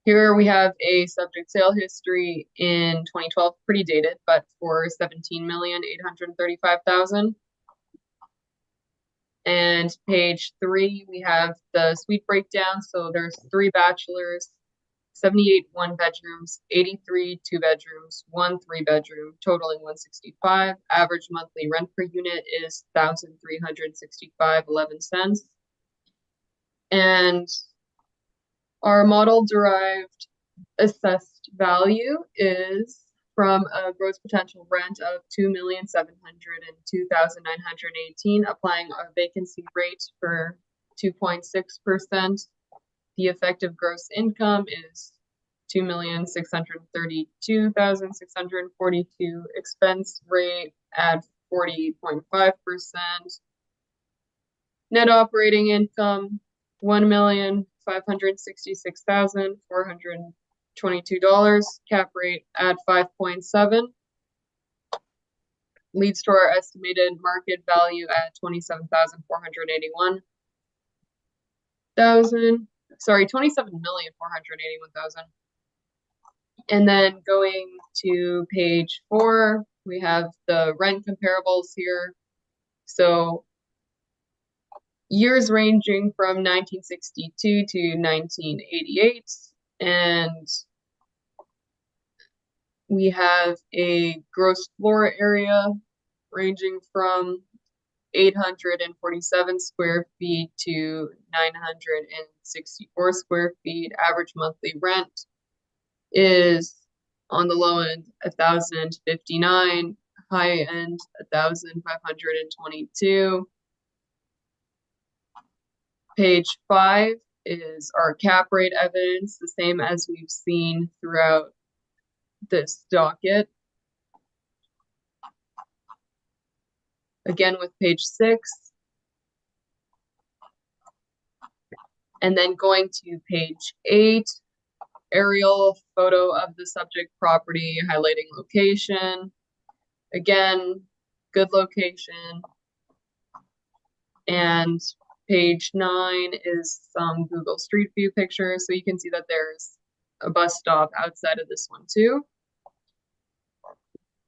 Here we have a subject sale history in 2012, pretty dated, but for 17,835,000. And page 3, we have the suite breakdown. So there's 3 bachelors, 78 1-bedrooms, 83 2-bedrooms, 1 3-bedroom, totaling 165. Average monthly rent per unit is $1,365.11. And our model derived assessed value is from a gross potential rent of $2,702,918, applying a vacancy rate for 2.6%. The effective gross income is $2,632,642. Expense rate at 40.5%. Net operating income $1,566,422. Cap rate at 5.7. Leads to our estimated market value at $27,481,000. Sorry, 27,481,000. And then going to page 4, we have the rent comparables here. So years ranging from 1962 to 1988, and we have a gross floor area ranging from 847 square feet to 964 square feet. Average monthly rent is on the low end 1,059, high end 1,522. Page 5 is our cap rate evidence, the same as we've seen throughout this docket. Again with page 6. And then going to page 8, aerial photo of the subject property, highlighting location. Again, good location. And page 9 is some Google Street View pictures, so you can see that there's a bus stop outside of this one too.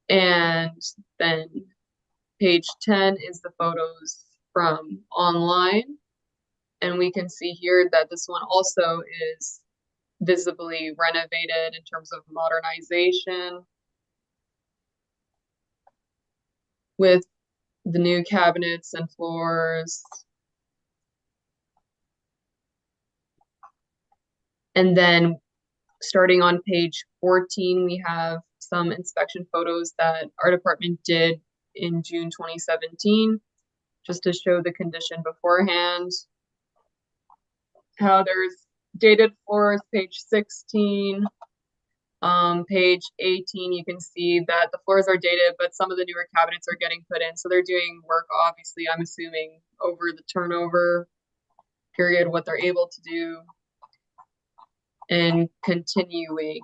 And then page 10 is the photos from online. And we can see here that this one also is visibly renovated in terms of modernization, with the new cabinets and floors. And then starting on page 14, we have some inspection photos that our department did in June 2017, just to show the condition beforehand. How there's dated floors, page 16. Page 18, you can see that the floors are dated, but some of the newer cabinets are getting put in. So they're doing work, obviously, I'm assuming, over the turnover period, what they're able to do. And continuing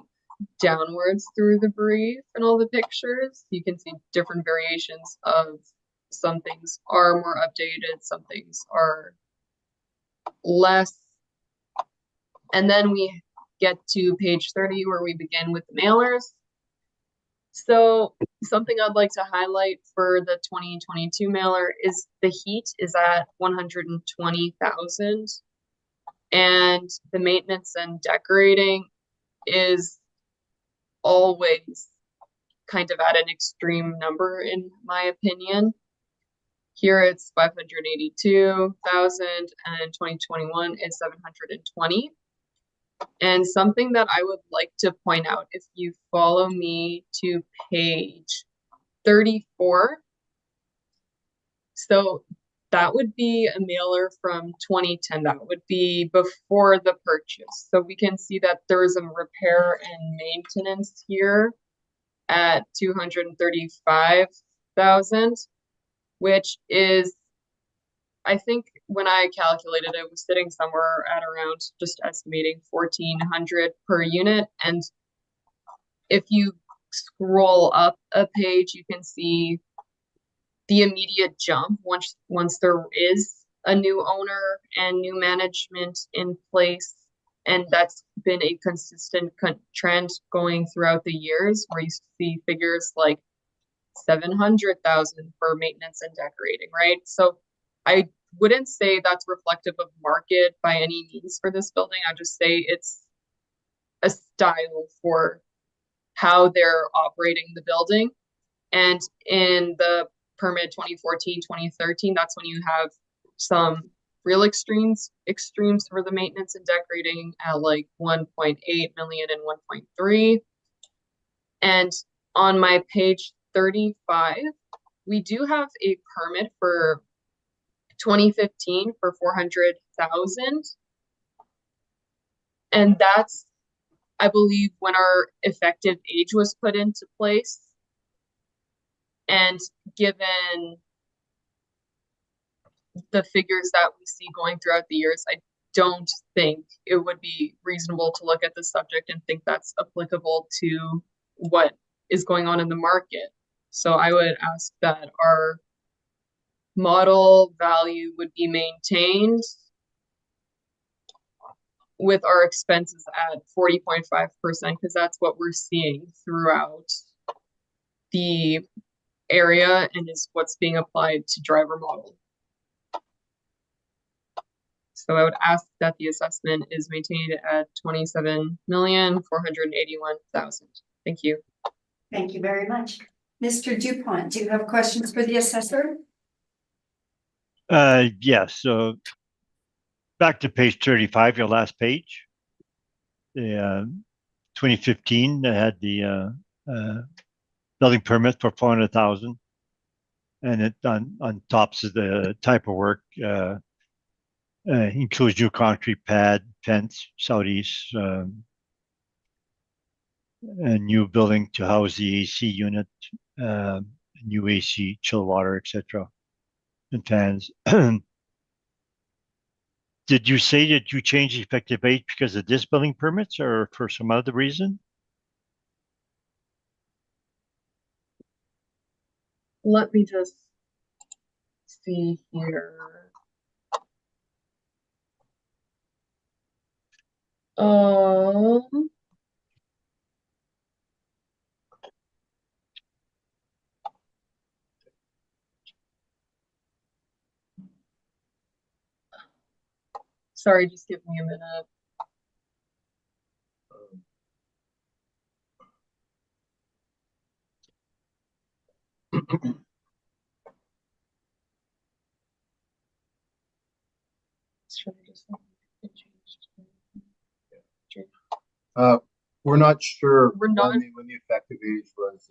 downwards through the brief and all the pictures, you can see different variations of some things are more updated, some things are less. And then we get to page 30 where we begin with the mailers. So something I'd like to highlight for the 2022 mailer is the heat is at 120,000. And the maintenance and decorating is always kind of at an extreme number, in my opinion. Here it's 582,000, and 2021 is 720. And something that I would like to point out, if you follow me to page 34, so that would be a mailer from 2010. That would be before the purchase. So we can see that there is a repair and maintenance here at 235,000, which is, I think when I calculated it, was sitting somewhere at around, just estimating, 1,400 per unit. And if you scroll up a page, you can see the immediate jump once there is a new owner and new management in place. And that's been a consistent trend going throughout the years, where you see figures like 700,000 for maintenance and decorating, right? So I wouldn't say that's reflective of market by any means for this building. I'd just say it's a style for how they're operating the building. And in the permit 2014, 2013, that's when you have some real extremes for the maintenance and decorating at like 1.8 million and 1.3. And on my page 35, we do have a permit for 2015 for 400,000. And that's, I believe, when our effective age was put into place. And given the figures that we see going throughout the years, I don't think it would be reasonable to look at the subject and think that's applicable to what is going on in the market. So I would ask that our model value would be maintained with our expenses at 40.5%, because that's what we're seeing throughout the area and is what's being applied to driver model. So I would ask that the assessment is maintained at 27,481,000. Thank you. Thank you very much. Mr. Dupont, do you have questions for the assessor? Yes, so back to page 35, your last page. The 2015, they had the building permit for 400,000. And it on tops of the type of work includes new concrete pad, fence, southeast, a new building to house the AC unit, new AC, chill water, etc., and fans. Did you say that you changed the effective date because of this building permits or for some other reason? Let me just see here. Sorry, just give me a minute. We're not sure We're not- when the effective age was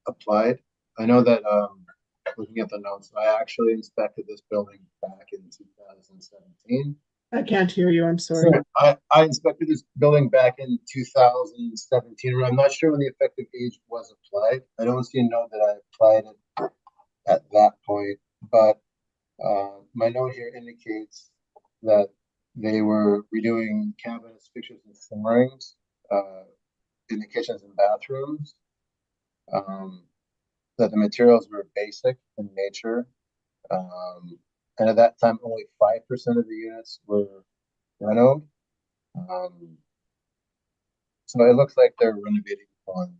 applied. I know that looking at the notes, I actually inspected this building back in 2017. I can't hear you, I'm sorry. I inspected this building back in 2017. I'm not sure when the effective age was applied. I don't see a note that I applied it at that point, but my note here indicates that they were redoing cabinets, fixtures, and floorings in the kitchens and bathrooms. That the materials were basic in nature. And at that time, only 5% of the units were renoed. So it looks like they're renovating on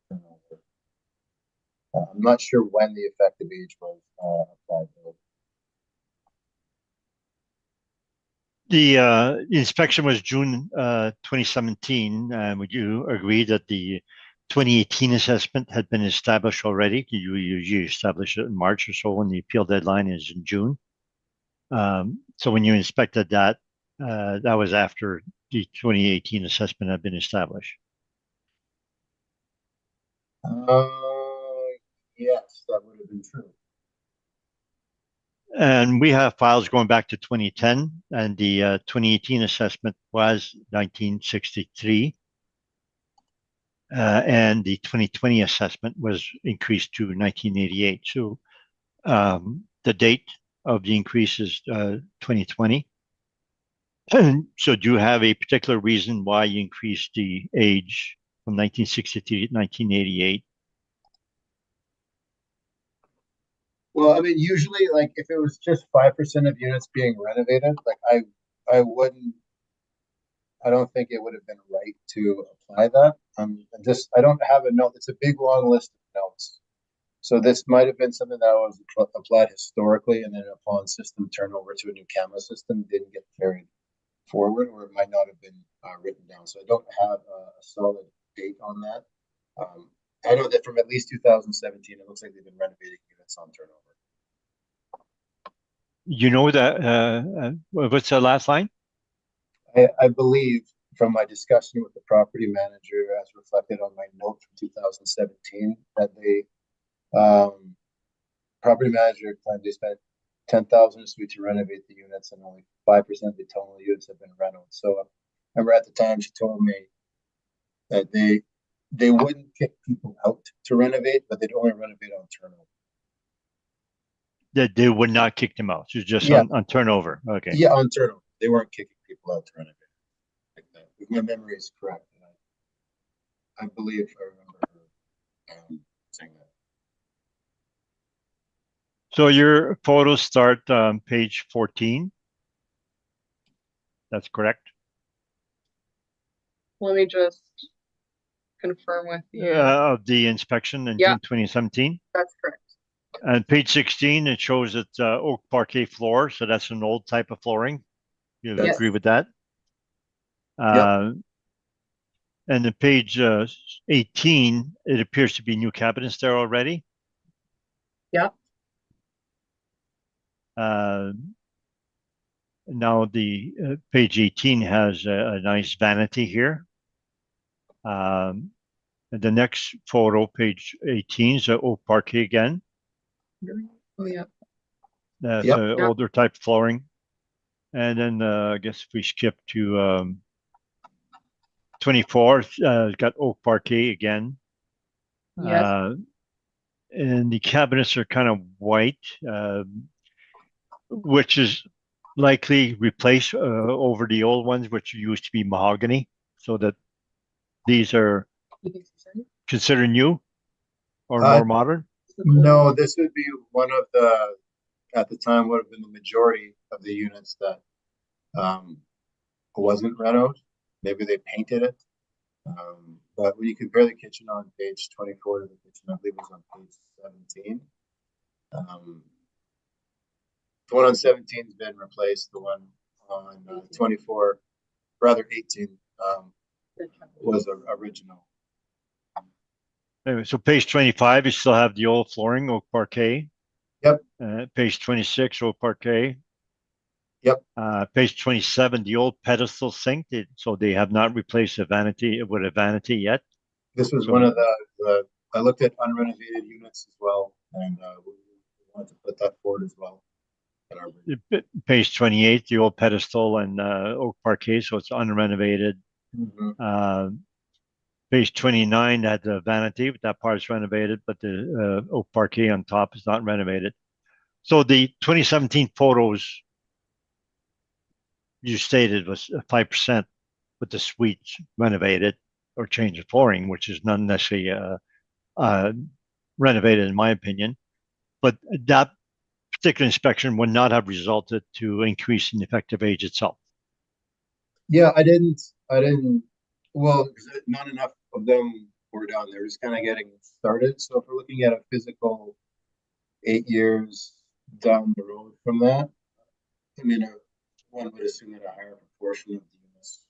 turnover. I'm not sure when the effective age was applied. The inspection was June 2017. Would you agree that the 2018 assessment had been established already? You usually establish it in March or so when the appeal deadline is in June. So when you inspected that, that was after the 2018 assessment had been established. Yes, that would have been true. And we have files going back to 2010, and the 2018 assessment was 1963. And the 2020 assessment was increased to 1988. So the date of the increase is 2020. So do you have a particular reason why you increased the age from 1963 to 1988? Well, I mean, usually, like if it was just 5% of units being renovated, like I wouldn't I don't think it would have been right to apply that. I don't have a note. It's a big, long list of notes. So this might have been something that was applied historically, and then upon system turnover to a new camera system, didn't get carried forward, or it might not have been written down. So I don't have a solid date on that. I know that from at least 2017, it looks like they've been renovating units on turnover. You know that, what's the last line? I believe from my discussion with the property manager, as reflected on my note from 2017, that property manager claimed they spent 10,000 this week to renovate the units, and only 5% of the total units have been renovated. So I remember at the time she told me that they wouldn't kick people out to renovate, but they'd only renovate on turnover. That they would not kick them out. It's just Yeah. on turnover. Okay. Yeah, on turnover. They weren't kicking people out to renovate like that. If my memory is correct, and I believe I remember her saying that. So your photos start on page 14. That's correct. Let me just confirm with you. Of the inspection in Yeah. 2017. That's correct. And page 16, it shows it's oak parquet floor, so that's an old type of flooring. You Yes. agree with that? And then page 18, it appears to be new cabinets there already. Yeah. Now the page 18 has a nice vanity here. And the next photo, page 18, is oak parquet again. Oh, yeah. That's Yep. an older type flooring. And then I guess if we skip to 24, it's got oak parquet again. Yes. And the cabinets are kind of white, which is likely replaced over the old ones, which used to be mahogany, so that these are considered new or more modern. No, this would be one of the, at the time, would have been the majority of the units that wasn't renoed. Maybe they painted it. But when you compare the kitchen on page 24 to the kitchen, I believe it was on page 17. The one on 17 has been replaced. The one on 24, rather 18, was original. Anyway, so page 25, you still have the old flooring, oak parquet. Yep. Page 26, oak parquet. Yep. Page 27, the old pedestal sink. So they have not replaced the vanity with a vanity yet. This was one of the, I looked at unrenovated units as well, and we wanted to put that forward as well. Page 28, the old pedestal and oak parquet, so it's unrenovated. Mm-hmm. Page 29 had the vanity, but that part is renovated, but the oak parquet on top is not renovated. So the 2017 photos you stated was 5% with the suites renovated or change of flooring, which is not necessarily renovated in my opinion. But that particular inspection would not have resulted to increase in the effective age itself. Yeah, I didn't, well, not enough of them were done. They're just kind of getting started. So if we're looking at a physical 8 years down the road from that, I mean, one would assume that a higher proportion of the units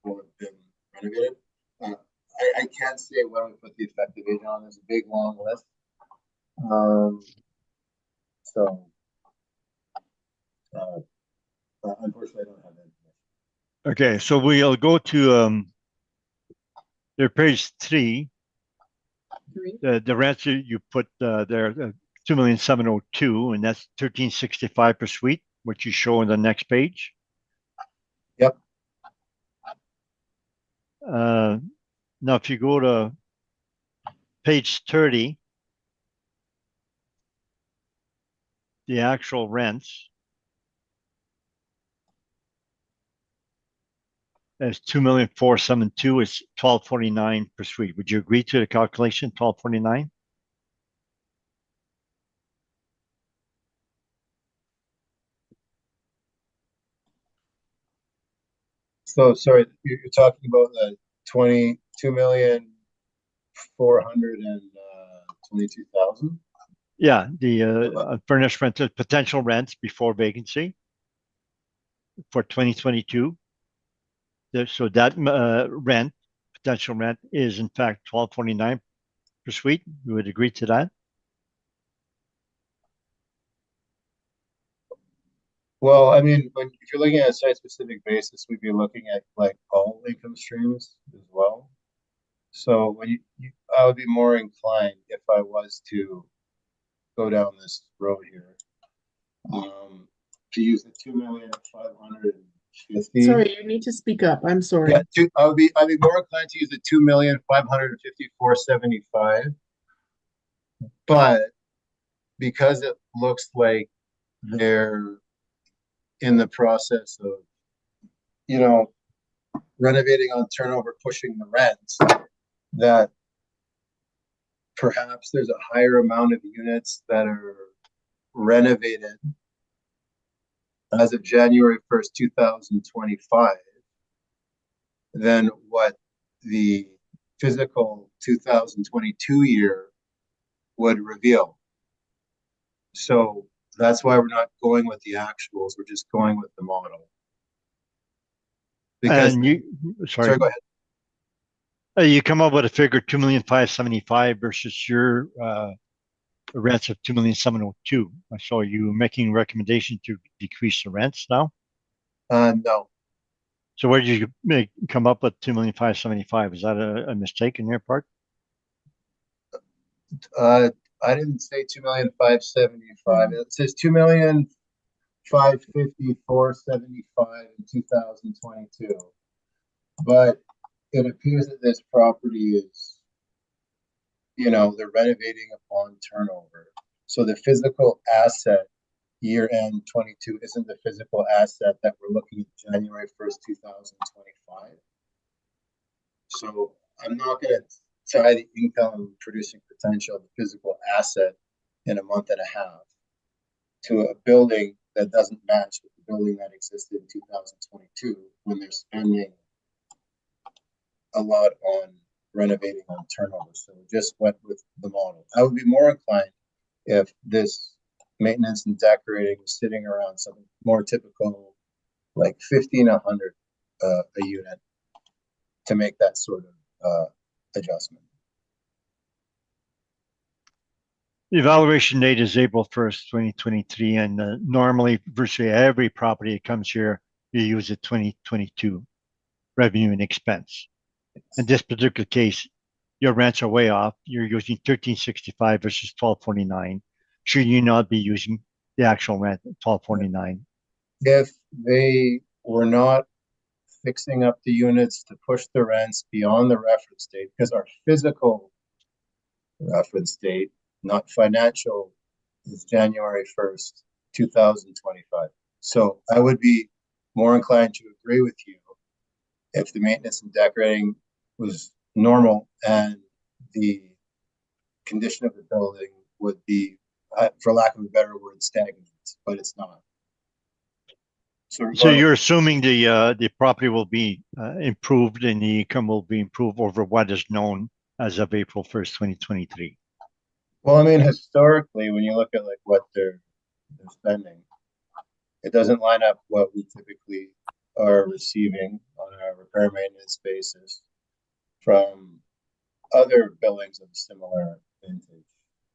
will have been renovated. I can't say when we put the effective age on. There's a big long list. So unfortunately, I don't have that information. Okay, so we'll go to their page 3. The rents you put there, 2,702,000, and that's 1,365 per suite, which you show on the next page. Yep. Now, if you go to page 30, the actual rents is 2,472,000. It's 1,249 per suite. Would you agree to the calculation, 1,249? So, sorry, you're talking about the 22,422,000? Yeah, the furnished rental potential rents before vacancy for 2022. So that rent, potential rent is in fact 12.49 per suite. You would agree to that? Well, I mean, if you're looking at a site-specific basis, we'd be looking at like all income streams as well. So I would be more inclined if I was to go down this road here, to use the 2,550,000. Sorry, you need to speak up. I'm sorry. Yeah, I'd be more inclined to use the 2,554,755. But because it looks like they're in the process of, renovating on turnover, pushing the rents, that perhaps there's a higher amount of units that are renovated as of January 1st, 2025, than what the physical 2022 year would reveal. So that's why we're not going with the actuals, we're just going with the model. Because, And sorry, go ahead. You come up with a figure 2,575,000 versus your rents of 2,702,000. So you making a recommendation to decrease the rents now? No. So where did you come up with 2,575,000? Is that a mistake on your part? I didn't say 2,575,000. It says 2,554,755 in 2022. But it appears that this property is, they're renovating upon turnover. So the physical asset year end 22 isn't the physical asset that we're looking at January 1st, 2025. So I'm not going to tie the income producing potential of the physical asset in a month and a half to a building that doesn't match with the building that existed in 2022 when they're spending a lot on renovating on turnover. So we just went with the model. I would be more inclined if this maintenance and decorating was sitting around something more typical, like 1,500 a unit, to make that sort of adjustment. The evaluation date is April 1st, 2023, and normally virtually every property that comes here, you use a 2022 revenue and expense. In this particular case, your rents are way off. You're using 1365 versus 1249. Should you not be using the actual rent at 1249? If they were not fixing up the units to push the rents beyond the reference date, because our physical reference date, not financial, is January 1st, 2025. So I would be more inclined to agree with you if the maintenance and decorating was normal and the condition of the building would be, for lack of a better word, stagnant, but it's not. So you're assuming the property will be improved and the income will be improved over what is known as of April 1st, 2023. Well, I mean, historically, when you look at like what they're spending, it doesn't line up what we typically are receiving on a repair maintenance basis from other buildings of similar vintage.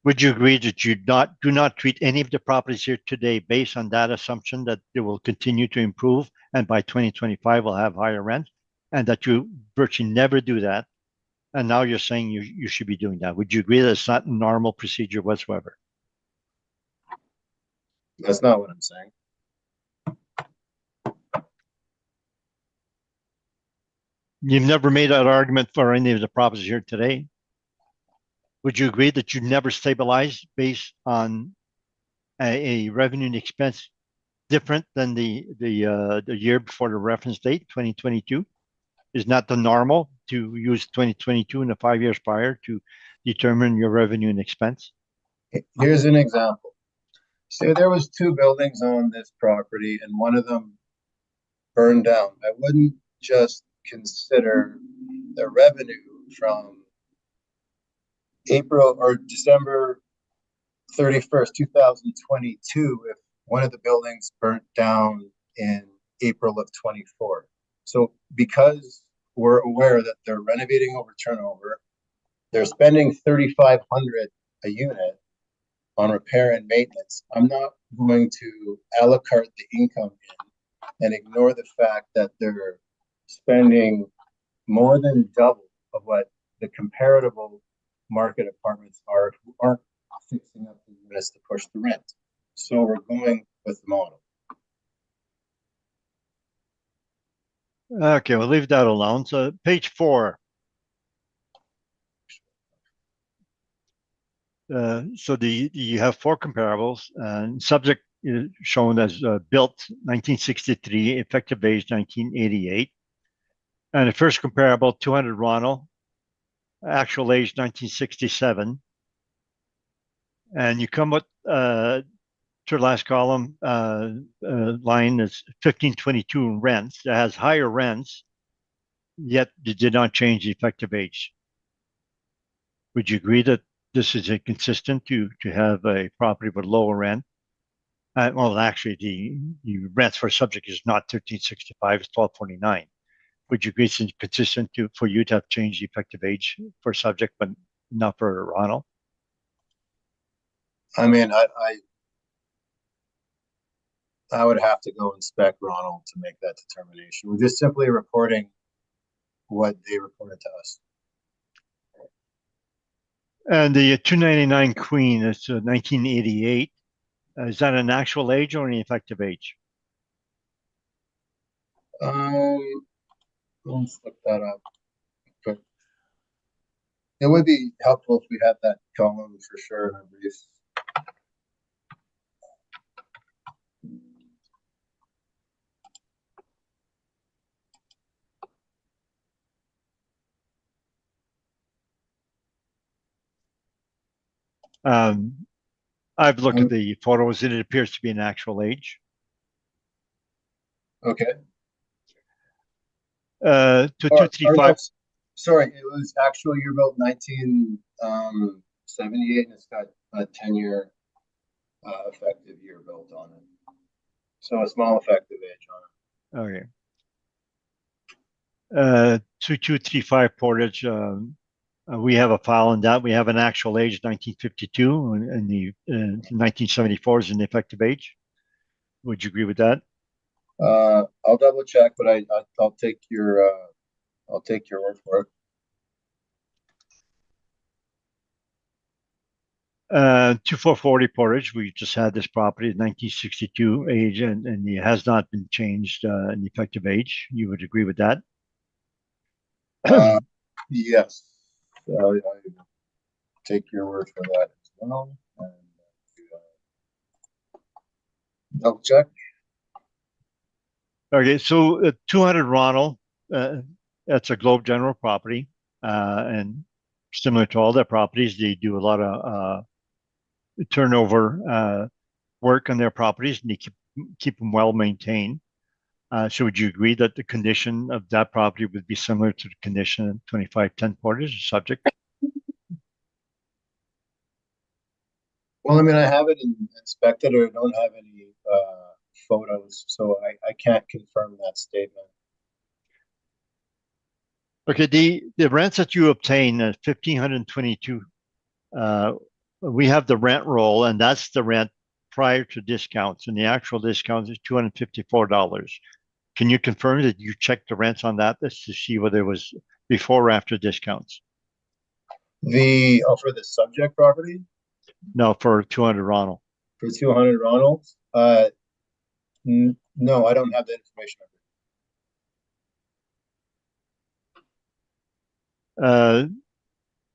Would you agree that you do not treat any of the properties here today based on that assumption that they will continue to improve and by 2025 will have higher rent, and that you virtually never do that? And now you're saying you should be doing that. Would you agree that it's not normal procedure whatsoever? That's not what I'm saying. You've never made that argument for any of the properties here today. Would you agree that you never stabilize based on a revenue and expense different than the year before the reference date, 2022? Is not the normal to use 2022 and the 5 years prior to determine your revenue and expense? Here's an example. Say there was 2 buildings on this property and one of them burned down. I wouldn't just consider the revenue from April or December 31st, 2022, if one of the buildings burnt down in April of 24. So because we're aware that they're renovating over turnover, they're spending 3,500 a unit on repair and maintenance. I'm not going to a la carte the income in and ignore the fact that they're spending more than double of what the comparable market apartments are who aren't fixing up the units to push the rent. So we're going with the model. Okay, we'll leave that alone. So page 4. So you have 4 comparables, and subject is shown as built 1963, effective age 1988. And the first comparable, 200 Ronald, actual age 1967. And you come with to the last column, line is 1522 rents. It has higher rents, yet it did not change the effective age. Would you agree that this is inconsistent to have a property with lower rent? Well, actually, the rents for subject is not 1365, it's 1249. Would you agree it's inconsistent for you to have changed the effective age for subject, but not for Ronald? I mean, I would have to go inspect Ronald to make that determination. We're just simply reporting what they reported to us. And the 299 Queen, it's 1988. Is that an actual age or an effective age? Let's look that up. But it would be helpful if we had that column for sure in our briefs. I've looked at the photos and it appears to be an actual age. Okay. To Or 235. no, sorry, it was actual year built 1978, and it's got a 10-year effective year built on it. So a small effective age on it. Okay. 2235 Portage. We have a file on that. We have an actual age 1952, and the 1974 is an effective age. Would you agree with that? I'll double check, but I'll take your word for it. 2440 Portage. We just had this property, 1962 age, and it has not been changed in the effective age. You would agree with that? Yes. I take your word for that as well. And, double check. Okay, so 200 Ronald, that's a Globe General property, and similar to all their properties, they do a lot of turnover work on their properties, and they keep them well maintained. So would you agree that the condition of that property would be similar to the condition in 2510 Portage subject? Well, I mean, I haven't inspected or don't have any photos, so I can't confirm that statement. Okay, the rents that you obtain at 1,522, we have the rent roll, and that's the rent prior to discounts, and the actual discount is $254. Can you confirm that you checked the rents on that to see whether it was before or after discounts? For the subject property? No, for 200 Ronald. For 200 Ronald? No, I don't have that information.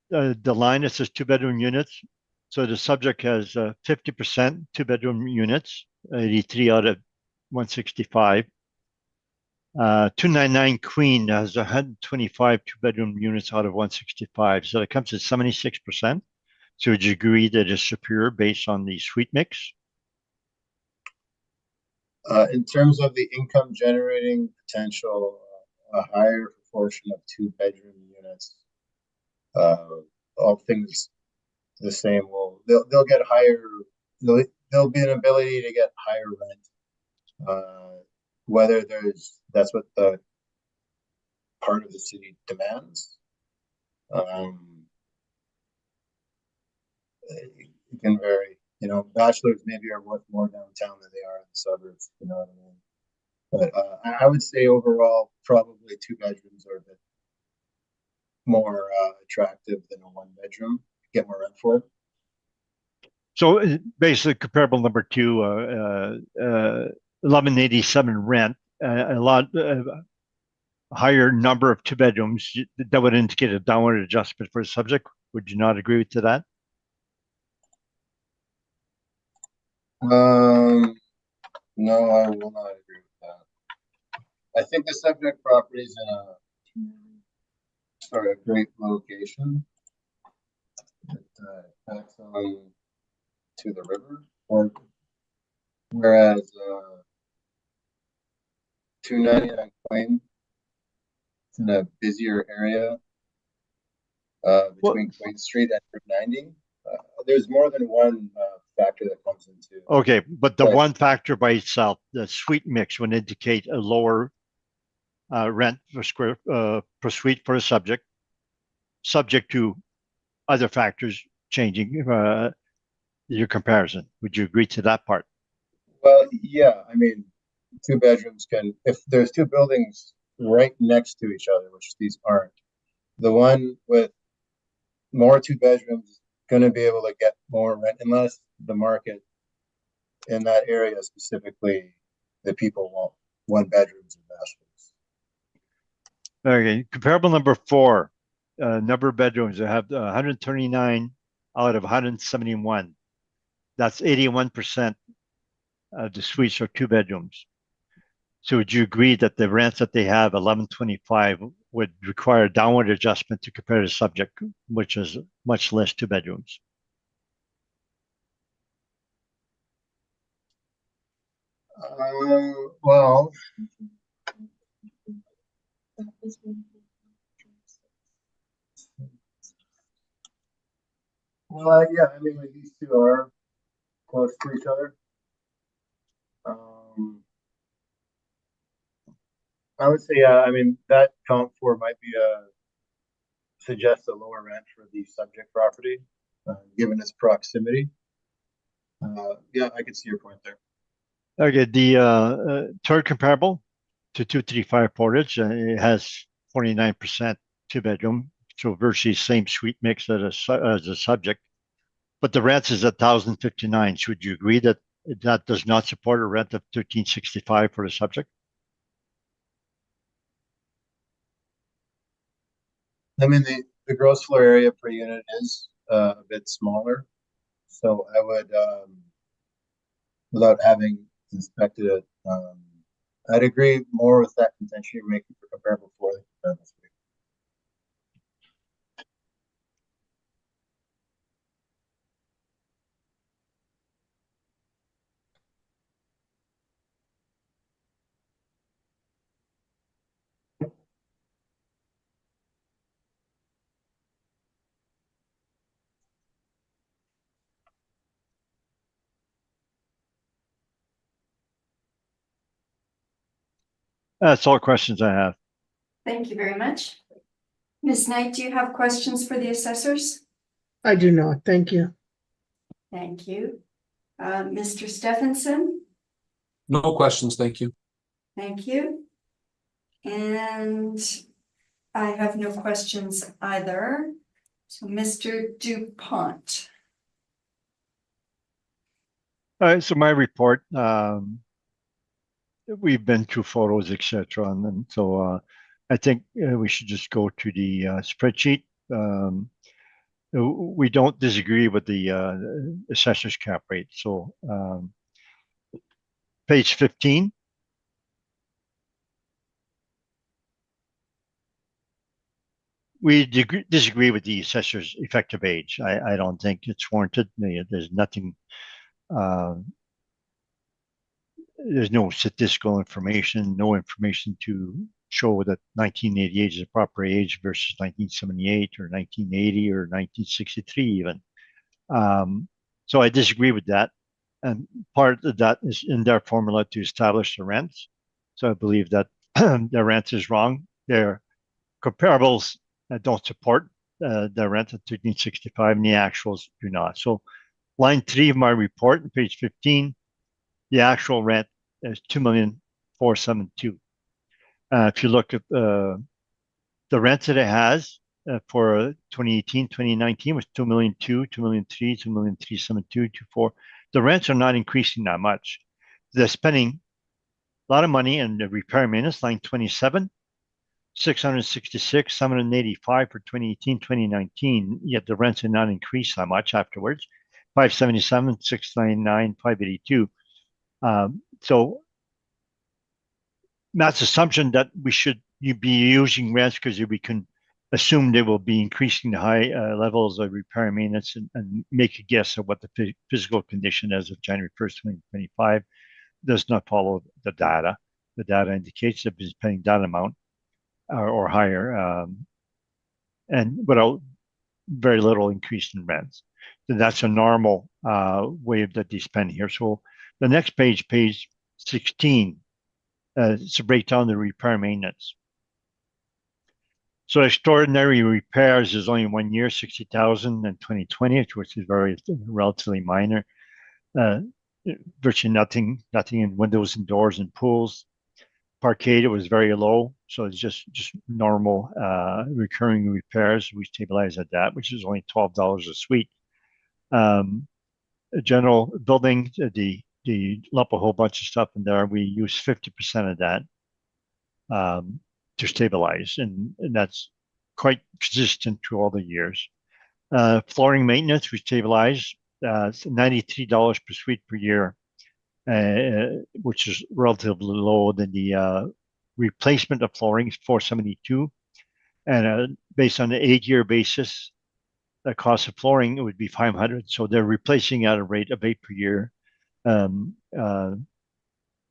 The line that says 2-bedroom units. So the subject has 50% 2-bedroom units, 83 out of 165. 299 Queen has 125 2-bedroom units out of 165. So it comes at 76%. So would you agree that it's superior based on the suite mix? In terms of the income generating potential, a higher proportion of 2-bedroom units. All things the same, they'll get higher, there'll be an ability to get higher rent. Whether that's what the part of the city demands. It can vary, bachelors maybe are worth more downtown than they are in the suburbs, you know what I mean? But I would say overall, probably 2 bedrooms are a bit more attractive than a 1 bedroom. Get more rent for it. So basically comparable number 2, 1187 rent, a lot higher number of 2 bedrooms, that would indicate a downward adjustment for the subject. Would you not agree to that? No, I will not agree with that. I think the subject property is in a great location. It backs on to the river, whereas 299 Queen, it's in a busier area between Queen Street and Route 90. There's more than one factor that comes into. Okay, but the Right. one factor by itself, the suite mix, would indicate a lower rent per suite for a subject to other factors changing your comparison. Would you agree to that part? Well, yeah, I mean, 2 bedrooms if there's 2 buildings right next to each other, which these aren't, the one with more 2 bedrooms is going to be able to get more rent unless the market in that area specifically, the people want 1 bedrooms and bathrooms. Okay, comparable number 4, number of bedrooms. I have 139 out of 171. That's 81% of the suites are 2 bedrooms. So would you agree that the rents that they have, 1125, would require a downward adjustment to compare the subject, which is much less 2 bedrooms? Well, yeah, I mean, like these 2 are close to each other. I would say, yeah, I mean, that comp 4 might be suggest a lower rent for the subject property, given its proximity. Yeah, I can see your point there. Okay, the third comparable to 235 Portage, it has 49% 2 bedroom, so virtually same suite mix as a subject, but the rent is 1,059. So would you agree that that does not support a rent of 1,365 for the subject? I mean, the gross floor area per unit is a bit smaller, so I would, without having inspected it, I'd agree more with that contention you're making for comparable 4 than comparable 3. That's all questions I have. Thank you very much. Ms. Knight, do you have questions for the assessors? I do not, thank you. Thank you. Mr. Stephenson, No questions, thank you. thank you. And I have no questions either. So Mr. Dupont. All right, so my report, we've been through photos, etc., and then so I think we should just go to the spreadsheet. We don't disagree with the assessor's cap rate. So page 15. We disagree with the assessor's effective age. I don't think it's warranted. There's nothing. There's no statistical information, no information to show that 1988 is a proper age versus 1978 or 1980 or 1963 even. So I disagree with that. And part of that is in their formula to establish the rents. So I believe that the rent is wrong. Their comparables don't support the rent at 1365 and the actuals do not. So line 3 of my report on page 15, the actual rent is 2,472,000. If you look at the rent that it has for 2018, 2019 was 2,000,002, 2,000,003, 2,372,000, 2,4. The rents are not increasing that much. They're spending a lot of money in the repair and maintenance, line 27, 666, 785 for 2018, 2019, yet the rents have not increased that much afterwards. 577, 699, 582. So Matt's assumption that we should be using rents because we can assume they will be increasing the high levels of repair and maintenance and make a guess of what the physical condition as of January 1st, 2025 does not follow the data. The data indicates that it's paying that amount or higher and without very little increase in rents. So that's a normal way that they spend here. So the next page, page 16, it's a breakdown of the repair and maintenance. So extraordinary repairs is only 1 year, 60,000 in 2020, which is very relatively minor. Virtually nothing in windows and doors and pools. Parquet was very low, so it's just normal recurring repairs. We stabilize at that, which is only $12 a suite. General building, the lump a whole bunch of stuff in there. We use 50% of that to stabilize, and that's quite consistent through all the years. Flooring maintenance, we stabilize $93 per suite per year, which is relatively low than the replacement of flooring is $472, and based on the 8-year basis, the cost of flooring it would be $500. So they're replacing at a rate of 8 per year, at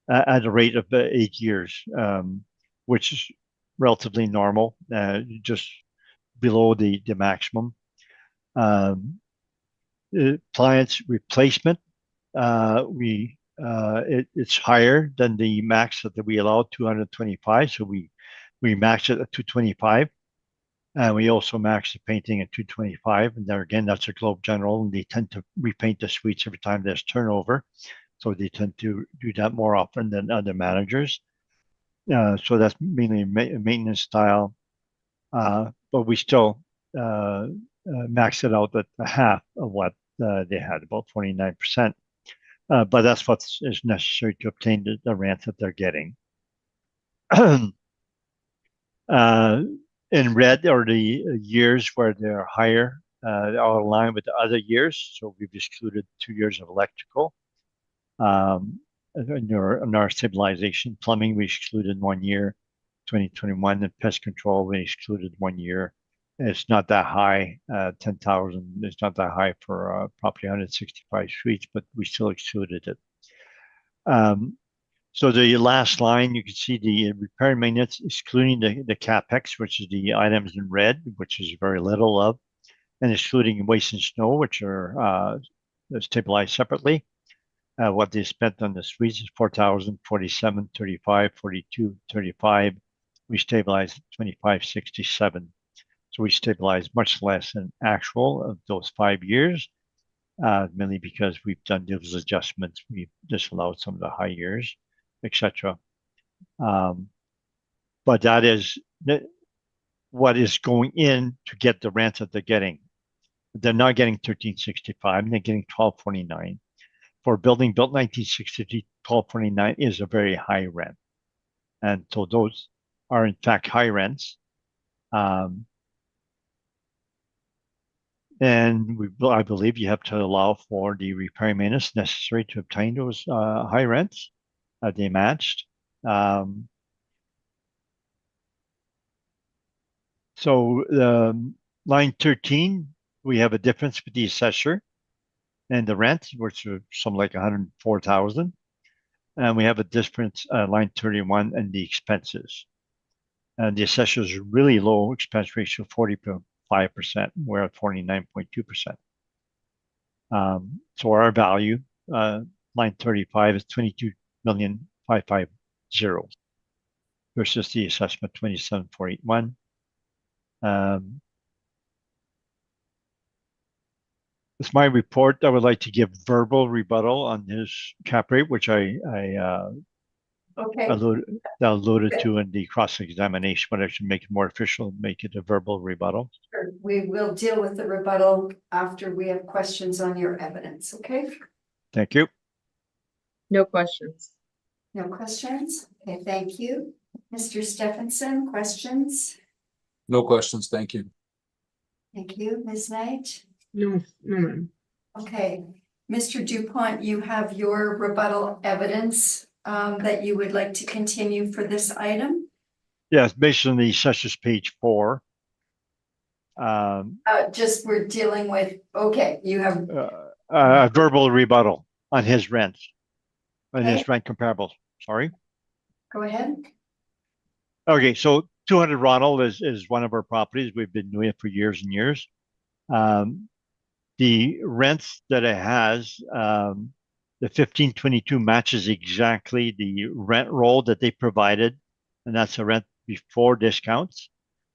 a rate of 8 years, which is relatively normal, just below the maximum. Appliance replacement, it's higher than the max that we allow, 225. So we max it at 225. And we also max the painting at 225. And there again, that's a Globe General, and they tend to repaint the suites every time there's turnover. So they tend to do that more often than other managers. So that's mainly maintenance style. But we still max it out at half of what they had, about 49%. But that's what is necessary to obtain the rent that they're getting. In red are the years where they're higher, all aligned with the other years. So we've excluded 2 years of electrical. In our stabilization, plumbing, we excluded 1 year, 2021, and pest control, we excluded 1 year. It's not that high, 10,000. It's not that high for property 165 suites, but we still excluded it. So the last line, you can see the repair and maintenance, excluding the CapEx, which is the items in red, which is very little of, and excluding waste and snow, which are stabilized separately. What they spent on the suites is 4,000, 47, 35, 42, 35. We stabilized 2567. So we stabilized much less than actual of those 5 years, mainly because we've done those adjustments. We've disallowed some of the high years, etc. But that is what is going in to get the rent that they're getting. They're not getting 1365, they're getting 1249. For a building built 1963, 1249 is a very high rent. And so those are in fact high rents. And I believe you have to allow for the repair and maintenance necessary to obtain those high rents. They matched. So line 13, we have a difference with the assessor and the rent, which are something like 104,000. And we have a difference line 31 and the expenses. And the assessor's really low expense ratio, 40.5%. We're at 49.2%. So our value, line 35 is 22,550 versus the assessment 27,481. It's my report. I would like to give verbal rebuttal on his cap rate, which I Okay, alluded to in the cross-examination, but I should make it more official, make it a verbal rebuttal. sure. We will deal with the rebuttal after we have questions on your evidence, okay? Thank you. No questions. No questions? Okay, thank you. Mr. Stephenson, questions? No questions, thank you. Thank you. Ms. Knight? No, ma'am. Okay, Mr. Dupont, you have your rebuttal evidence that you would like to continue for this item? Yes, based on the assessor's page 4. Just we're dealing with, okay, you have, A verbal rebuttal on his rent, on his Okay. rent comparables. Sorry. go ahead. Okay, so 200 Ronald is one of our properties. We've been doing it for years and years. The rents that it has, the 1522 matches exactly the rent roll that they provided, and that's the rent before discounts.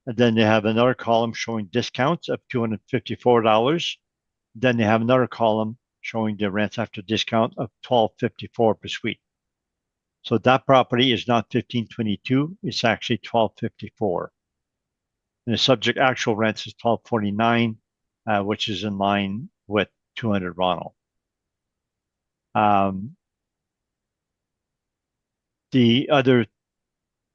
And then they have another column showing discounts of $254. Then they have another column showing the rents after discount of $12.54 per suite. So that property is not 1522, it's actually $12.54. And the subject actual rents is $12.49, which is in line with 200 Ronald. The other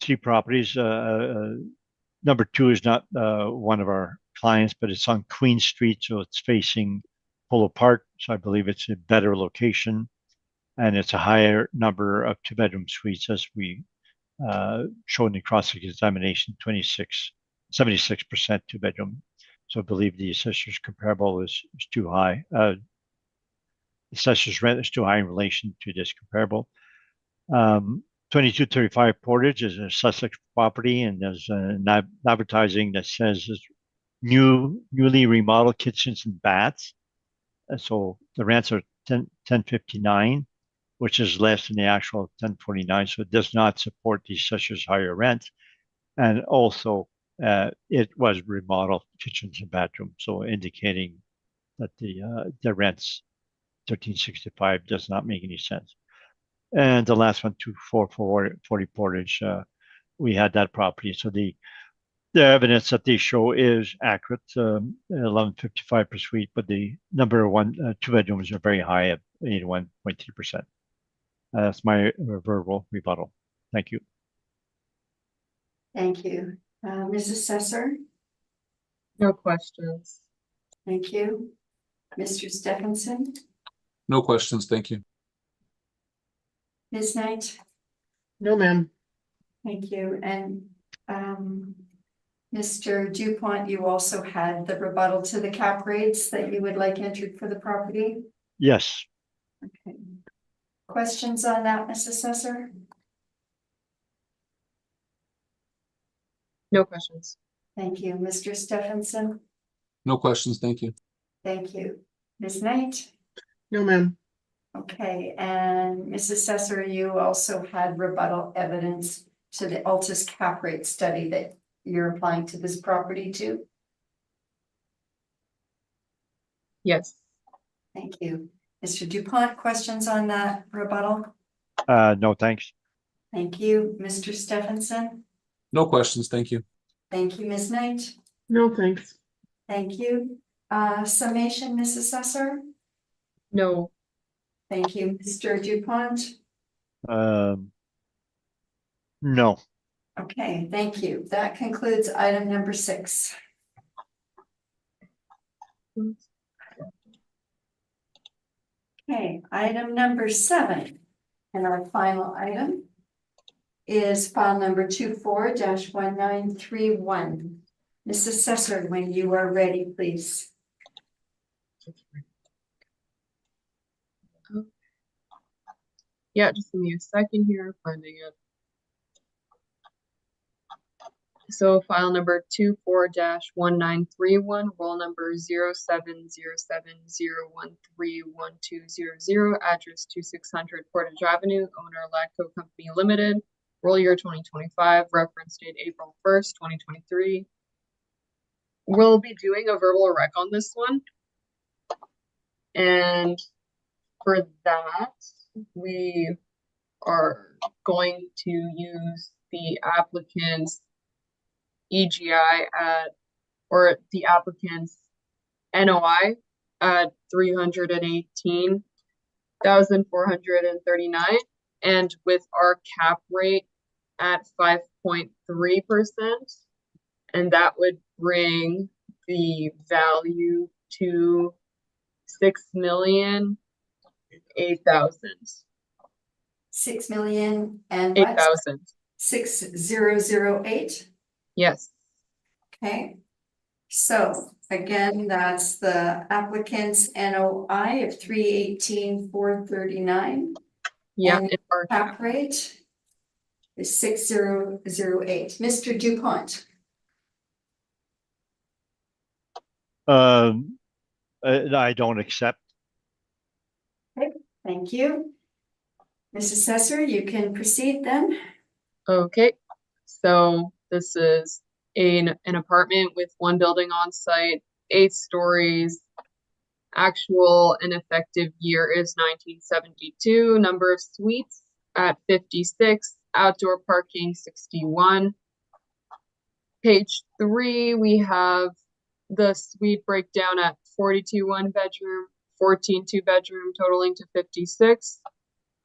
3 properties, number 2 is not one of our clients, but it's on Queen Street, so it's facing Polo Park. So I believe it's a better location, and it's a higher number of 2-bedroom suites as we showed in the cross-examination, 76% 2-bedroom. So I believe the assessor's comparable is too high. Assessor's rent is too high in relation to this comparable. 2235 Portage is a Sussex property, and there's an advertising that says it's newly remodeled kitchens and baths. So the rents are 1059, which is less than the actual 1049. So it does not support the assessor's higher rent. And also, it was remodeled kitchens and bathrooms, so indicating that the rents 1365 does not make any sense. And the last one, 2440 Portage, we had that property. So the evidence that they show is accurate, 1155 per suite, but the number 2 bedrooms are very high at 81.3%. That's my verbal rebuttal. Thank you. Thank you. Ms. Assessor, No questions. thank you. Mr. Stephenson, No questions, thank you. Ms. Knight, No, ma'am. thank you. And Mr. Dupont, you also had the rebuttal to the cap rates that you would like entered for the property? Yes. Okay. Questions on that, Ms. Assessor? No questions. Thank you. Mr. Stephenson, No questions, thank you. thank you. Ms. Knight? No, ma'am. Okay, and Ms. Assessor, you also had rebuttal evidence to the Altus cap rate study that you're applying to this property too? Yes. Thank you. Mr. Dupont, questions on that rebuttal? No, thanks. Thank you. Mr. Stephenson? No questions, thank you. Thank you, Ms. Knight. No, thanks. Thank you. Summation, Ms. Assessor? No. Thank you. Mr. Dupont? No. Okay, thank you. That concludes item number 6. Okay, item number 7, and our final item is file number 24-1931. Ms. Assessor, when you are ready, please. Yeah, just give me a second here, finding it. So file number 24-1931, roll number 070701312000, address 2600 Portage Avenue, owner Latco Company Limited, roll year 2025, reference date April 1st, 2023. We'll be doing a verbal rec on this one. And for that, we are going to use the applicant's EGI or the applicant's NOI at 318,439, and with our cap rate at 5.3%, and that would bring the value to 6,008,000. 6,000,000 and what? 8,000. 6008. Yes. Okay. So again, that's the applicant's NOI of 318,439. Yeah. And our cap rate is 6008. Mr. Dupont. I don't accept. Thank you. Ms. Assessor, you can proceed then. Okay, so this is an apartment with one building on site, 8 stories. Actual and effective year is 1972. Number of suites at 56. Outdoor parking 61. Page 3, we have the suite breakdown at 42 one-bedroom, 14 two-bedroom, totaling to 56.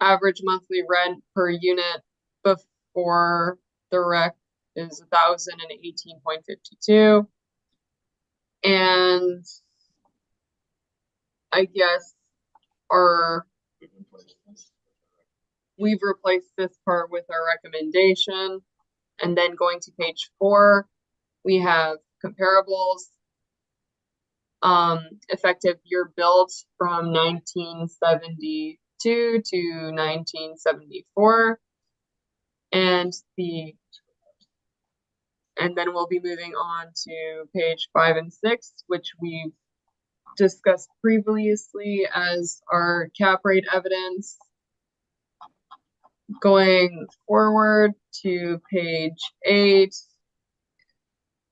Average monthly rent per unit before the rec is 1,018.52. And I guess we've replaced this part with our recommendation. And then going to page 4, we have comparables. Effective year built from 1972 to 1974. And then we'll be moving on to page 5 and 6, which we've discussed previously as our cap rate evidence. Going forward to page 8,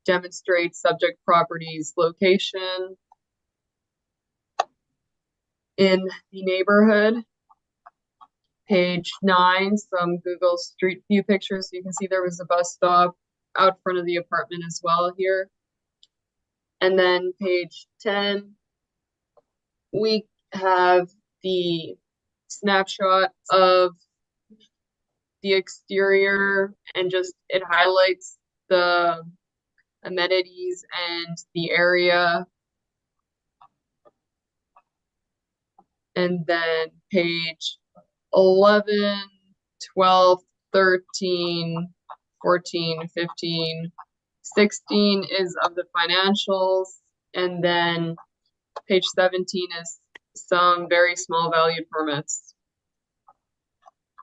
demonstrate subject property's location in the neighborhood. Page 9, some Google Street View pictures. So you can see there was a bus stop out front of the apartment as well here. And then page 10, we have the snapshot of the exterior, and just it highlights the amenities and the area. And then page 11, 12, 13, 14, 15, 16 is of the financials. And then page 17 is some very small valued permits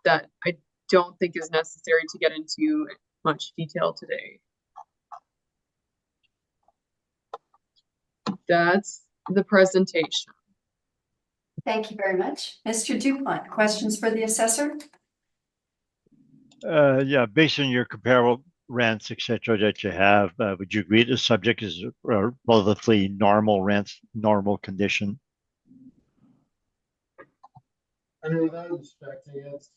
that I don't think is necessary to get into much detail today. That's the presentation. Thank you very much. Mr. Dupont, questions for the assessor? Yeah, based on your comparable rents, etc., that you have, would you agree the subject is relatively normal rents, normal condition? I mean, without inspecting it,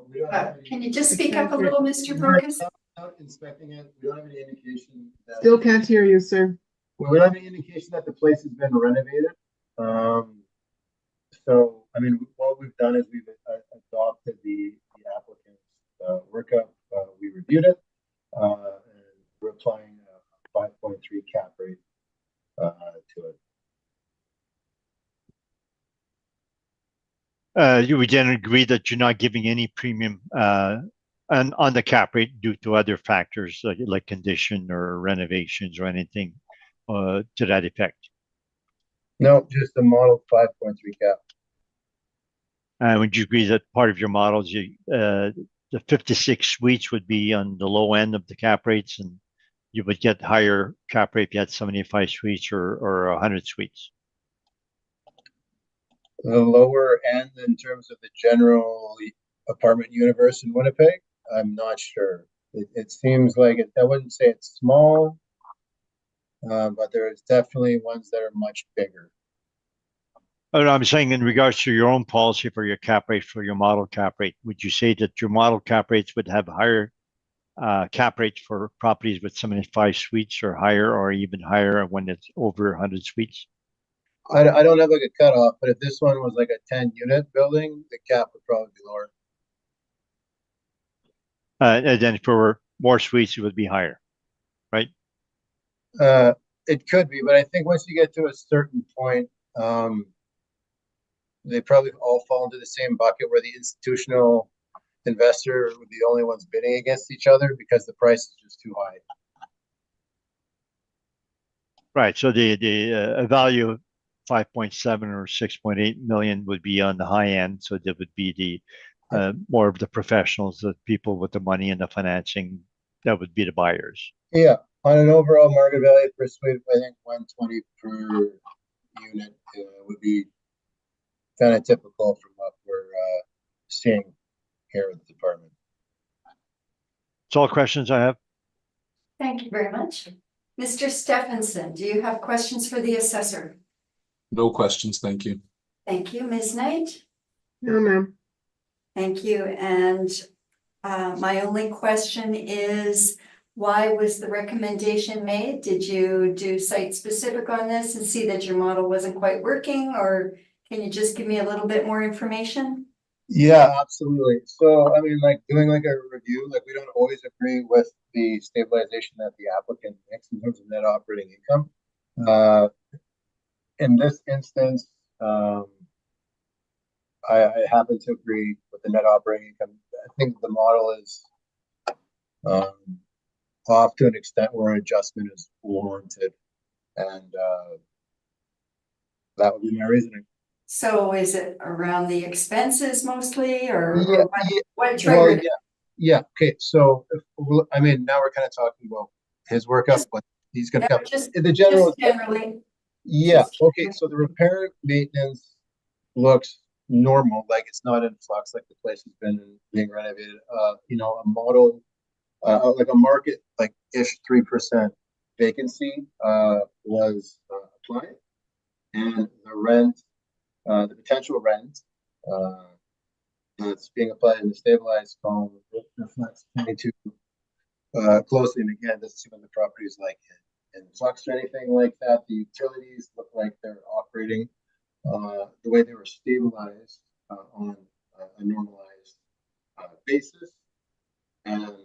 we don't have any, Can you just speak up a little, Mr. Brokus? without inspecting it, we don't have any indication that. Still can't hear you, sir. We don't have any indication that the place has been renovated. So, I mean, what we've done is we've adopted the applicant's workup. We reviewed it, and we're applying a 5.3 cap rate to it. You would then agree that you're not giving any premium on the cap rate due to other factors like condition or renovations or anything to that effect? No, just a model 5.3 cap. Would you agree that part of your models, you the 56 suites would be on the low end of the cap rates, and you would get higher cap rate if you had 75 suites or 100 suites. The lower end in terms of the general apartment universe in Winnipeg, I'm not sure. It seems like I wouldn't say it's small, but there's definitely ones that are much bigger. Oh, no, I'm saying in regards to your own policy for your cap rate, for your model cap rate, would you say that your model cap rates would have higher cap rates for properties with 75 suites or higher, or even higher when it's over 100 suites? I don't have like a cutoff, but if this one was like a 10-unit building, the cap would probably be lower. And then for more suites, it would be higher, right? It could be, but I think once you get to a certain point, they probably all fall into the same bucket where the institutional investor would be the only ones bidding against each other because the price is just too high. Right. So the value of 5.7 or 6.8 million would be on the high end. So that would be the more of the professionals, the people with the money and the financing. That would be the buyers. Yeah, on an overall market value per suite, I think 120 per unit would be kind of typical from what we're seeing here with the department. That's all questions I have. Thank you very much. Mr. Stephenson, do you have questions for the assessor? No questions, thank you. Thank you, Ms. Knight. No, ma'am. Thank you. And my only question is, why was the recommendation made? Did you do site specific on this and see that your model wasn't quite working, or can you just give me a little bit more information? Yeah, absolutely. So, I mean, like doing like a review, like we don't always agree with the stabilization that the applicant makes in terms of net operating income. In this instance, I happen to agree with the net operating income. I think the model is off to an extent where an adjustment is warranted, and that would be my reasoning. So is it around the expenses mostly, or Yeah, what triggered it? yeah. Okay, so I mean, now we're kind of talking about his workup, but he's gonna No, come. just The general, generally. yeah. just Okay, so the repair maintenance looks normal, like it's not in flux, like the place has been being renovated. You know, a model, like a market, like ish 3% vacancy was applied, and the rent, the potential rent that's being applied in the stabilized column reflects 22 closely. And again, doesn't seem like the property is like in flux or anything like that. The utilities look like they're operating the way they were stabilized on a normalized basis. And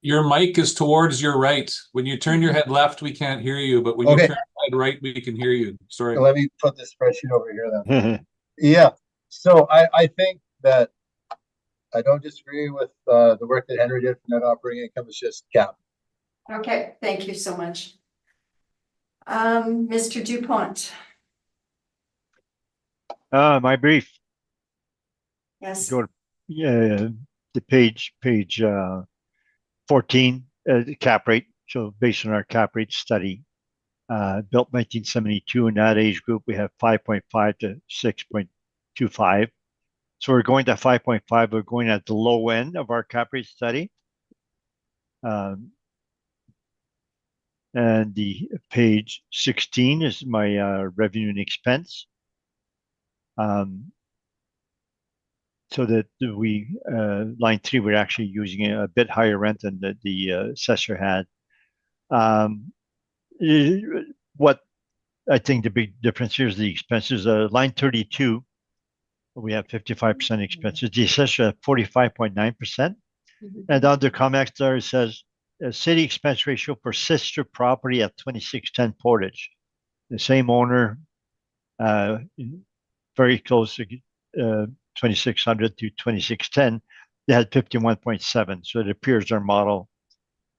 Your mic is towards your right. When you turn your head left, we can't hear you, but when you okay, turn your head right, we can hear you. Sorry. let me put this spreadsheet over here then. Yeah, so I think that I don't disagree with the work that Henry did for net operating income. It's just cap. Okay, thank you so much. Mr. Dupont. My brief. Yes. Go to the page 14, the cap rate. So based on our cap rate study, built 1972, in that age group, we have 5.5 to 6.25. So we're going to 5.5. We're going at the low end of our cap rate study. And the page 16 is my revenue and expense. So that we line 3, we're actually using a bit higher rent than the assessor had. What I think the big difference here is the expenses. Line 32, we have 55% expenses. The assessor at 45.9%. And under comments there, it says city expense ratio for sister property at 2610 Portage. The same owner, very close to 2600 to 2610, they had 51.7. So it appears our model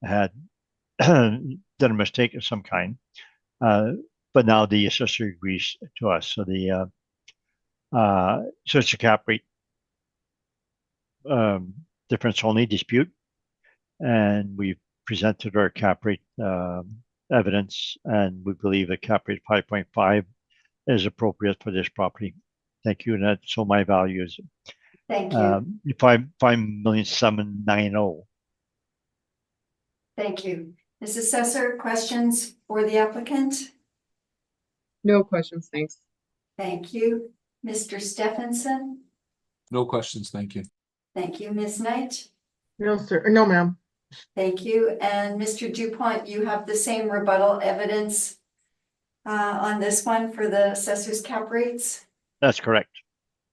had done a mistake of some kind. But now the assessor agrees to us. So the assessor cap rate difference only dispute. And we presented our cap rate evidence, and we believe a cap rate 5.5 is appropriate for this property. Thank you, and that's so my value is Thank you, 5,790,000. thank you. Ms. Assessor, questions for the applicant? No questions, thanks. Thank you. Mr. Stephenson? No questions, thank you. Thank you, Ms. Knight? No, sir, no, ma'am. Thank you. And Mr. Dupont, you have the same rebuttal evidence on this one for the assessor's cap rates? That's correct.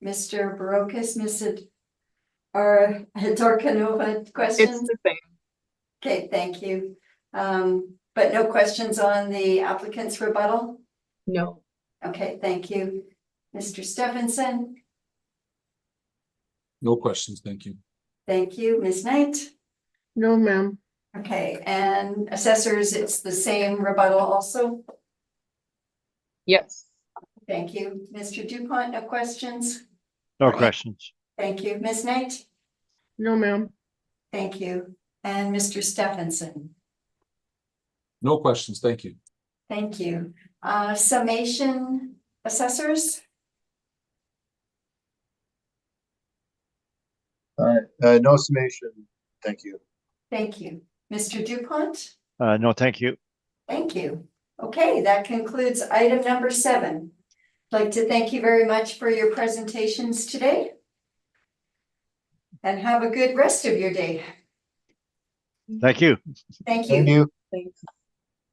Mr. Barocas, Ms. Dorkanova, It's questions? the same. Okay, thank you. But no questions on the applicant's rebuttal? No. Okay, thank you. Mr. Stephenson? No questions, thank you. Thank you. Ms. Knight? No, ma'am. Okay, and assessors, it's the same rebuttal also? Yes. Thank you. Mr. Dupont, no questions? No Okay. questions. Thank you. Ms. Knight? No, ma'am. Thank you. And Mr. Stephenson? No questions, thank you. Thank you. Summation, assessors? No summation, thank you. Thank you. Mr. Dupont? No, thank you. Thank you. Okay, that concludes item number 7. I'd like to thank you very much for your presentations today. And have a good rest of your day. Thank you. Thank Thank you. you. Thanks.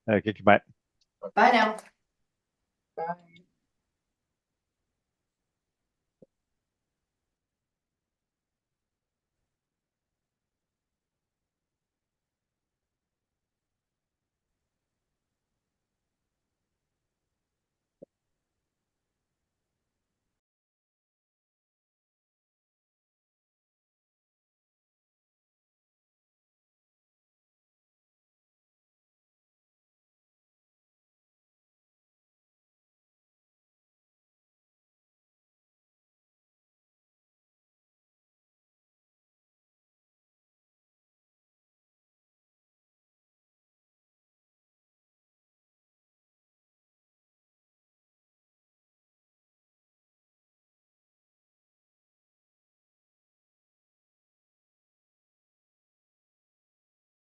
Okay, goodbye. Bye now. Bye.